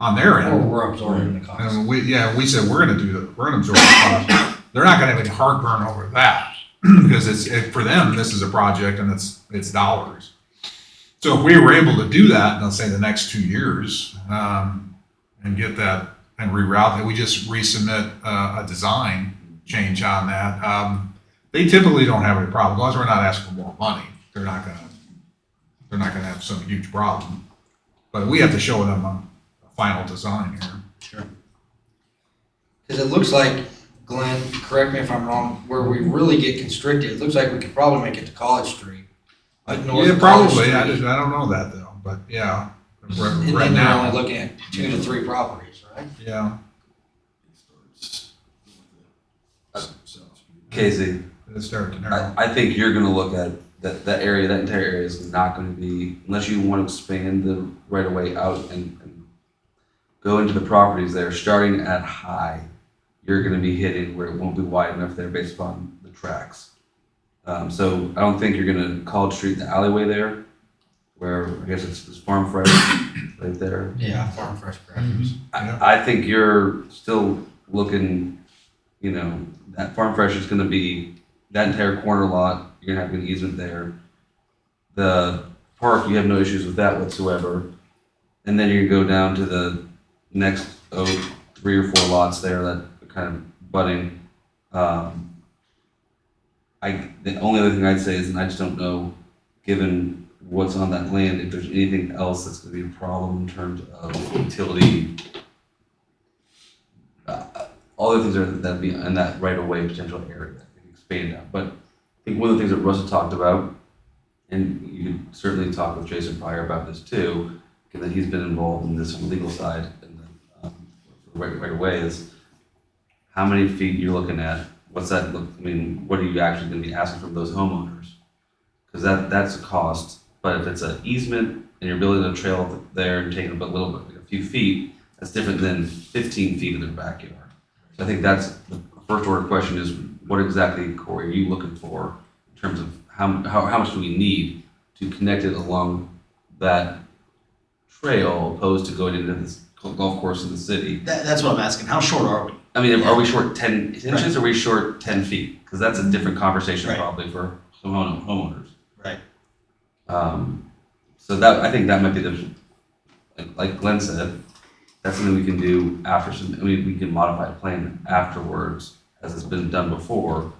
on their or end. we're absorbing the cost. And we said, we're gonna absorb the cost. They're not gonna have any heartburn over that, because for them, this is a project and it's dollars. So if we were able to do that, in, let's say the next 2 years, and get that and reroute that, we just resubmit a design change on that. They typically don't have any problem, as long as we're not asking for more money, they're not gonna have some huge problem. But we have to show them a final design here. Sure. Because it looks like, Glenn, correct me if I'm wrong, where we really get constricted, it looks like we could probably make it to College Street. Like north Yeah, of College probably, Street. I don't know that though, but yeah, And right then you're now, only looking at 2 to 3 properties, right? yeah. Casey, It started to narrow. I think you're gonna look at that area, that entire area is not gonna be, unless you want to expand the right of way out and go into the properties there, starting at high, you're gonna be hitting where it won't be wide enough there based upon the tracks. So I don't think you're gonna College Street, the alleyway there, where I guess it's Farm Fresh right there. Yeah, Farm Fresh Crackers. I think you're still looking, that Farm Fresh is gonna be, that entire corner lot, you're gonna have an easement there. The park, you have no issues with that whatsoever. And then you go down to the next 3 or 4 lots there that are kind of budding. the only other thing I'd say is, and I just don't know, given what's on that land, if there's anything else that's gonna be a problem in terms of utility. All the things that'd be in that right of way potential area, I can expand out. But I think one of the things that Russell talked about, and you could certainly talk with Jason Pryor about this too, given that he's been involved in this on the legal side and the right of way, is how many feet you're looking at. What's that look? I mean, what are you actually going to be asking from those homeowners? Because that's a cost. But if it's an easement and you're building a trail there and taking a little bit, like a few feet, that's different than 15 feet in their backyard. So I think that's the first order question: is what exactly, Corey, are you looking for in terms of how much do we need to connect it along that trail, opposed to going into this golf course in the city? That's what I'm asking. How short are we? I mean, are we short 10 inches or are we short 10 feet? Because that's a different conversation Right. probably for some homeowners. Right. So that, I think that might be like Glenn said, that's something we can do after we can modify a plan afterwards, as it's been done before.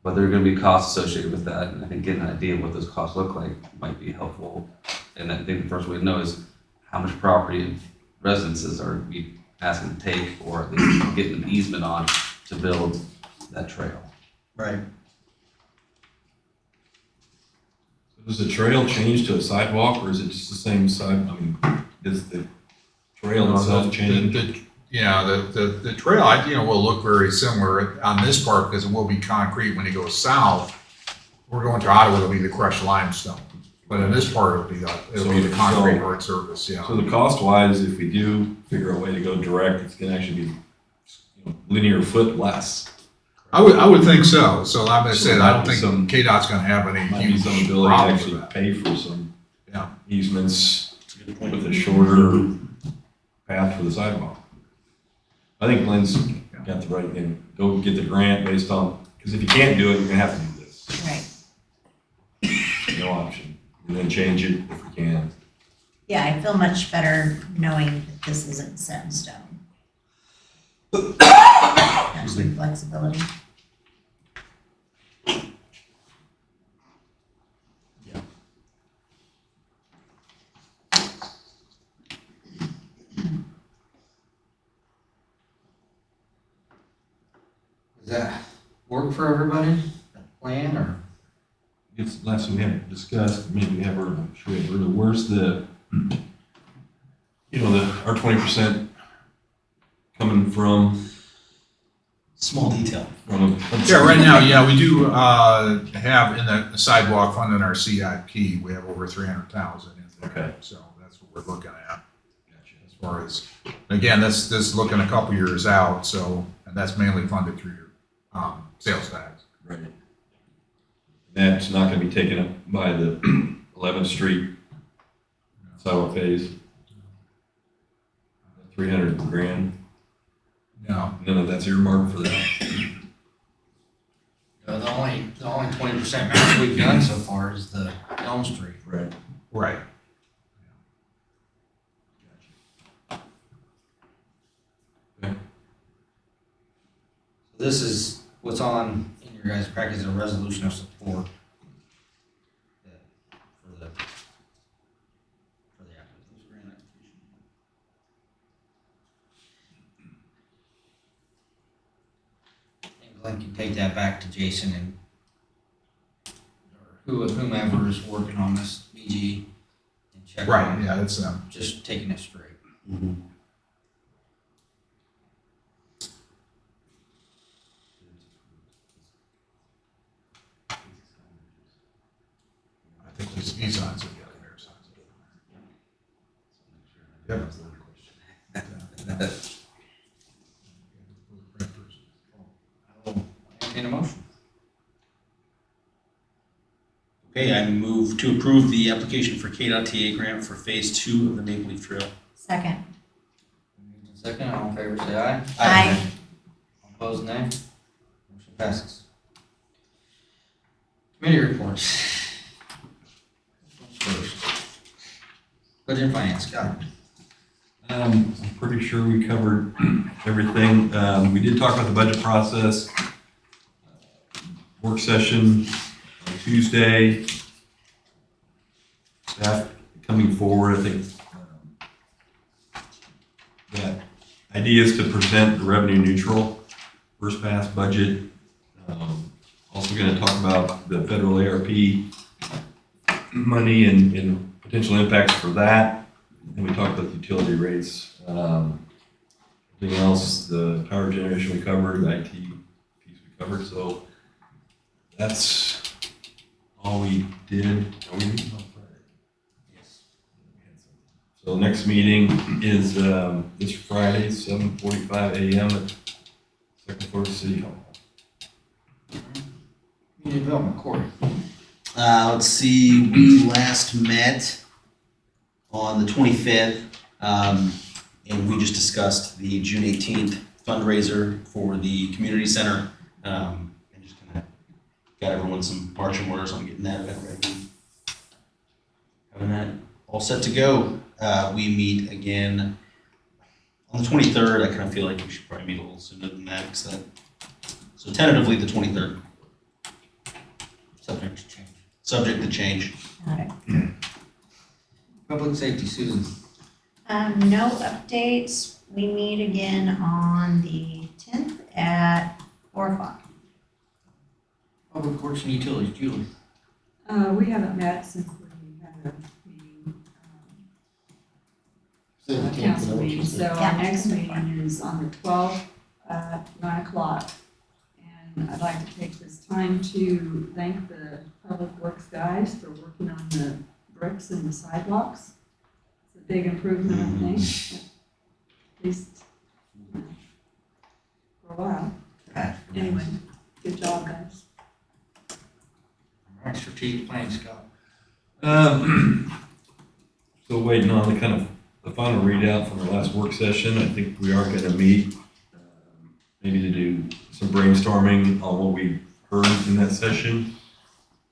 But there are going to be costs associated with that, and I think getting an idea of what those costs look like might be helpful. And I think the first way to know is how much property and residences are we asking to take, or at least getting an easement on to build that trail. Right. Does the trail change to a sidewalk, or is it just the same side? I mean, does the trail itself change? The trail, will look very similar on this part because it will be concrete. When it goes south, we're going to Ottawa, it'll be the crushed limestone. But in this part, it'll be the concrete hard surface, yeah. So the cost wise, if we do figure out a way to go direct, it's gonna actually be linear foot less. I would think so. So I'm gonna say, I don't might be think KDOT's gonna have any Might be huge some ability to problem actually with that. pay for some Yeah. easements with a shorter path for the sidewalk. I think Glenn's got the right thing. Go get the grant based on, because if you can't do it, you're gonna have to do this. Right. No option. And then change it if we can. Yeah, I feel much better knowing that this isn't set in stone. There's some flexibility. Does that work for everybody, that plan, or? It's last we haven't discussed, maybe we have heard, I'm sure we have heard of, where's the, our 20% coming from? Small detail. Yeah, right now, we do have in the sidewalk fund in our CIP, we have over 300,000 in there. Okay. So that's what we're looking at. As far as, again, this looking a couple years out, so, and that's mainly funded through your sales tax. Right. That's not gonna be taken up by the 11th Street sidewalk phase. 300 grand, No. none of that's earmarked for that. The only 20% match we've done so far is the Elm Street. Right. Right. This is what's on in your guys' package, a resolution of support. For the grant application. And Glenn can take that back to Jason and or whomever is working on this, BG, and check Right, on yeah, that's just taking it straight. I think he signs it, yeah, the mayor signs it. Yep. Entertain a motion. Okay, I move to approve the application for KDOT grant for phase 2 of the Maple Leaf Trail. Second. Second, all in favor, say aye. Aye. All opposed, nay. Motion passes. Committee reports. First. Budget and finance, Scott. I'm pretty sure we covered everything. We did talk about the budget process. work session on Tuesday. Staff coming forward, I think, that idea is to present the revenue neutral first pass budget. Also gonna talk about the federal ARP money and potential impacts for that. And we talked about the utility rates. Everything else, the power generation we covered, the IT piece we covered, so that's all we did. Are we meeting on Friday? Yes. So next meeting is this Friday, 7:45 a.m. at second floor of City Hall. Community development, Corey. Let's see, we last met on the 25th, and we just discussed the June 18th fundraiser for the community center, and just kind of got everyone some marching orders on getting that event ready. Having that all set to go. We meet again on the 23rd. I kind of feel like we should probably meet a little sooner than that, so tentatively the 23rd. Subject to change. Subject to change. Got it. Public safety, Susan. No updates. We meet again on the 10th at 4 o'clock. Public works and utilities, Julie. We haven't met since we had a meeting, council meeting, so our next meeting is on the 12th at 9 o'clock. And I'd like to take this time to thank the Public Works guys for working on the bricks and the sidewalks. It's a big improvement, I think, at least for a while. Anyway, good job, guys. All right, strategic plan, Scott. Still waiting on the kind of the final readout from our last work session. I think we are gonna meet, maybe to do some brainstorming on what we heard in that session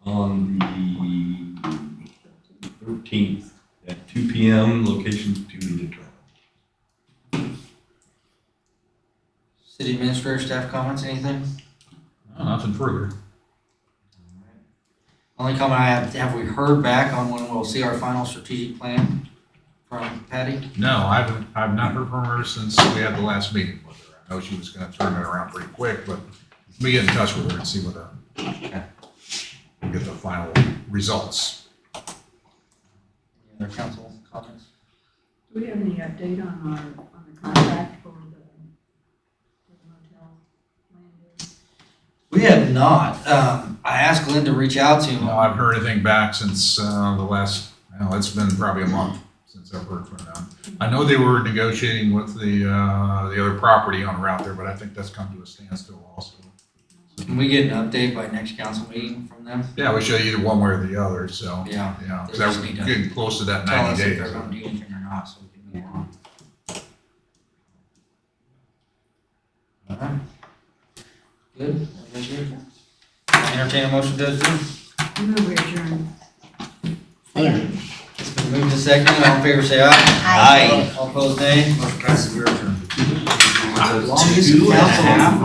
on the 13th at 2 p.m. Location to be determined. City administrator, staff comments, anything? No, nothing further. Only comment I have we heard back on when we'll see our final strategic plan from Patty? No, I've not heard from her since we had the last meeting with her. I know she was gonna turn it around pretty quick, but let me get in touch with her and see what we'll get the final results. Any other council comments? Do we have any update on the contract for the motel land? We have not. I asked Glenn to reach out to him. No, I've heard anything back since the last, it's been probably a month since I've heard from them. I know they were negotiating with the other property on route there, but I think that's come to a standstill also. Can we get an update by next council meeting from them? Yeah, we should either one way or the other, so. Yeah. Yeah, They because just need we're to getting close to that Tell 90 us if days. they're gonna do anything or not, so we can move on. All right. Good. Everybody good? Entertain a motion to adjourn. No, we adjourned. It's been moved to second. All in favor, say aye. Aye. All opposed, nay. Motion passes. We are adjourned. Two and a half.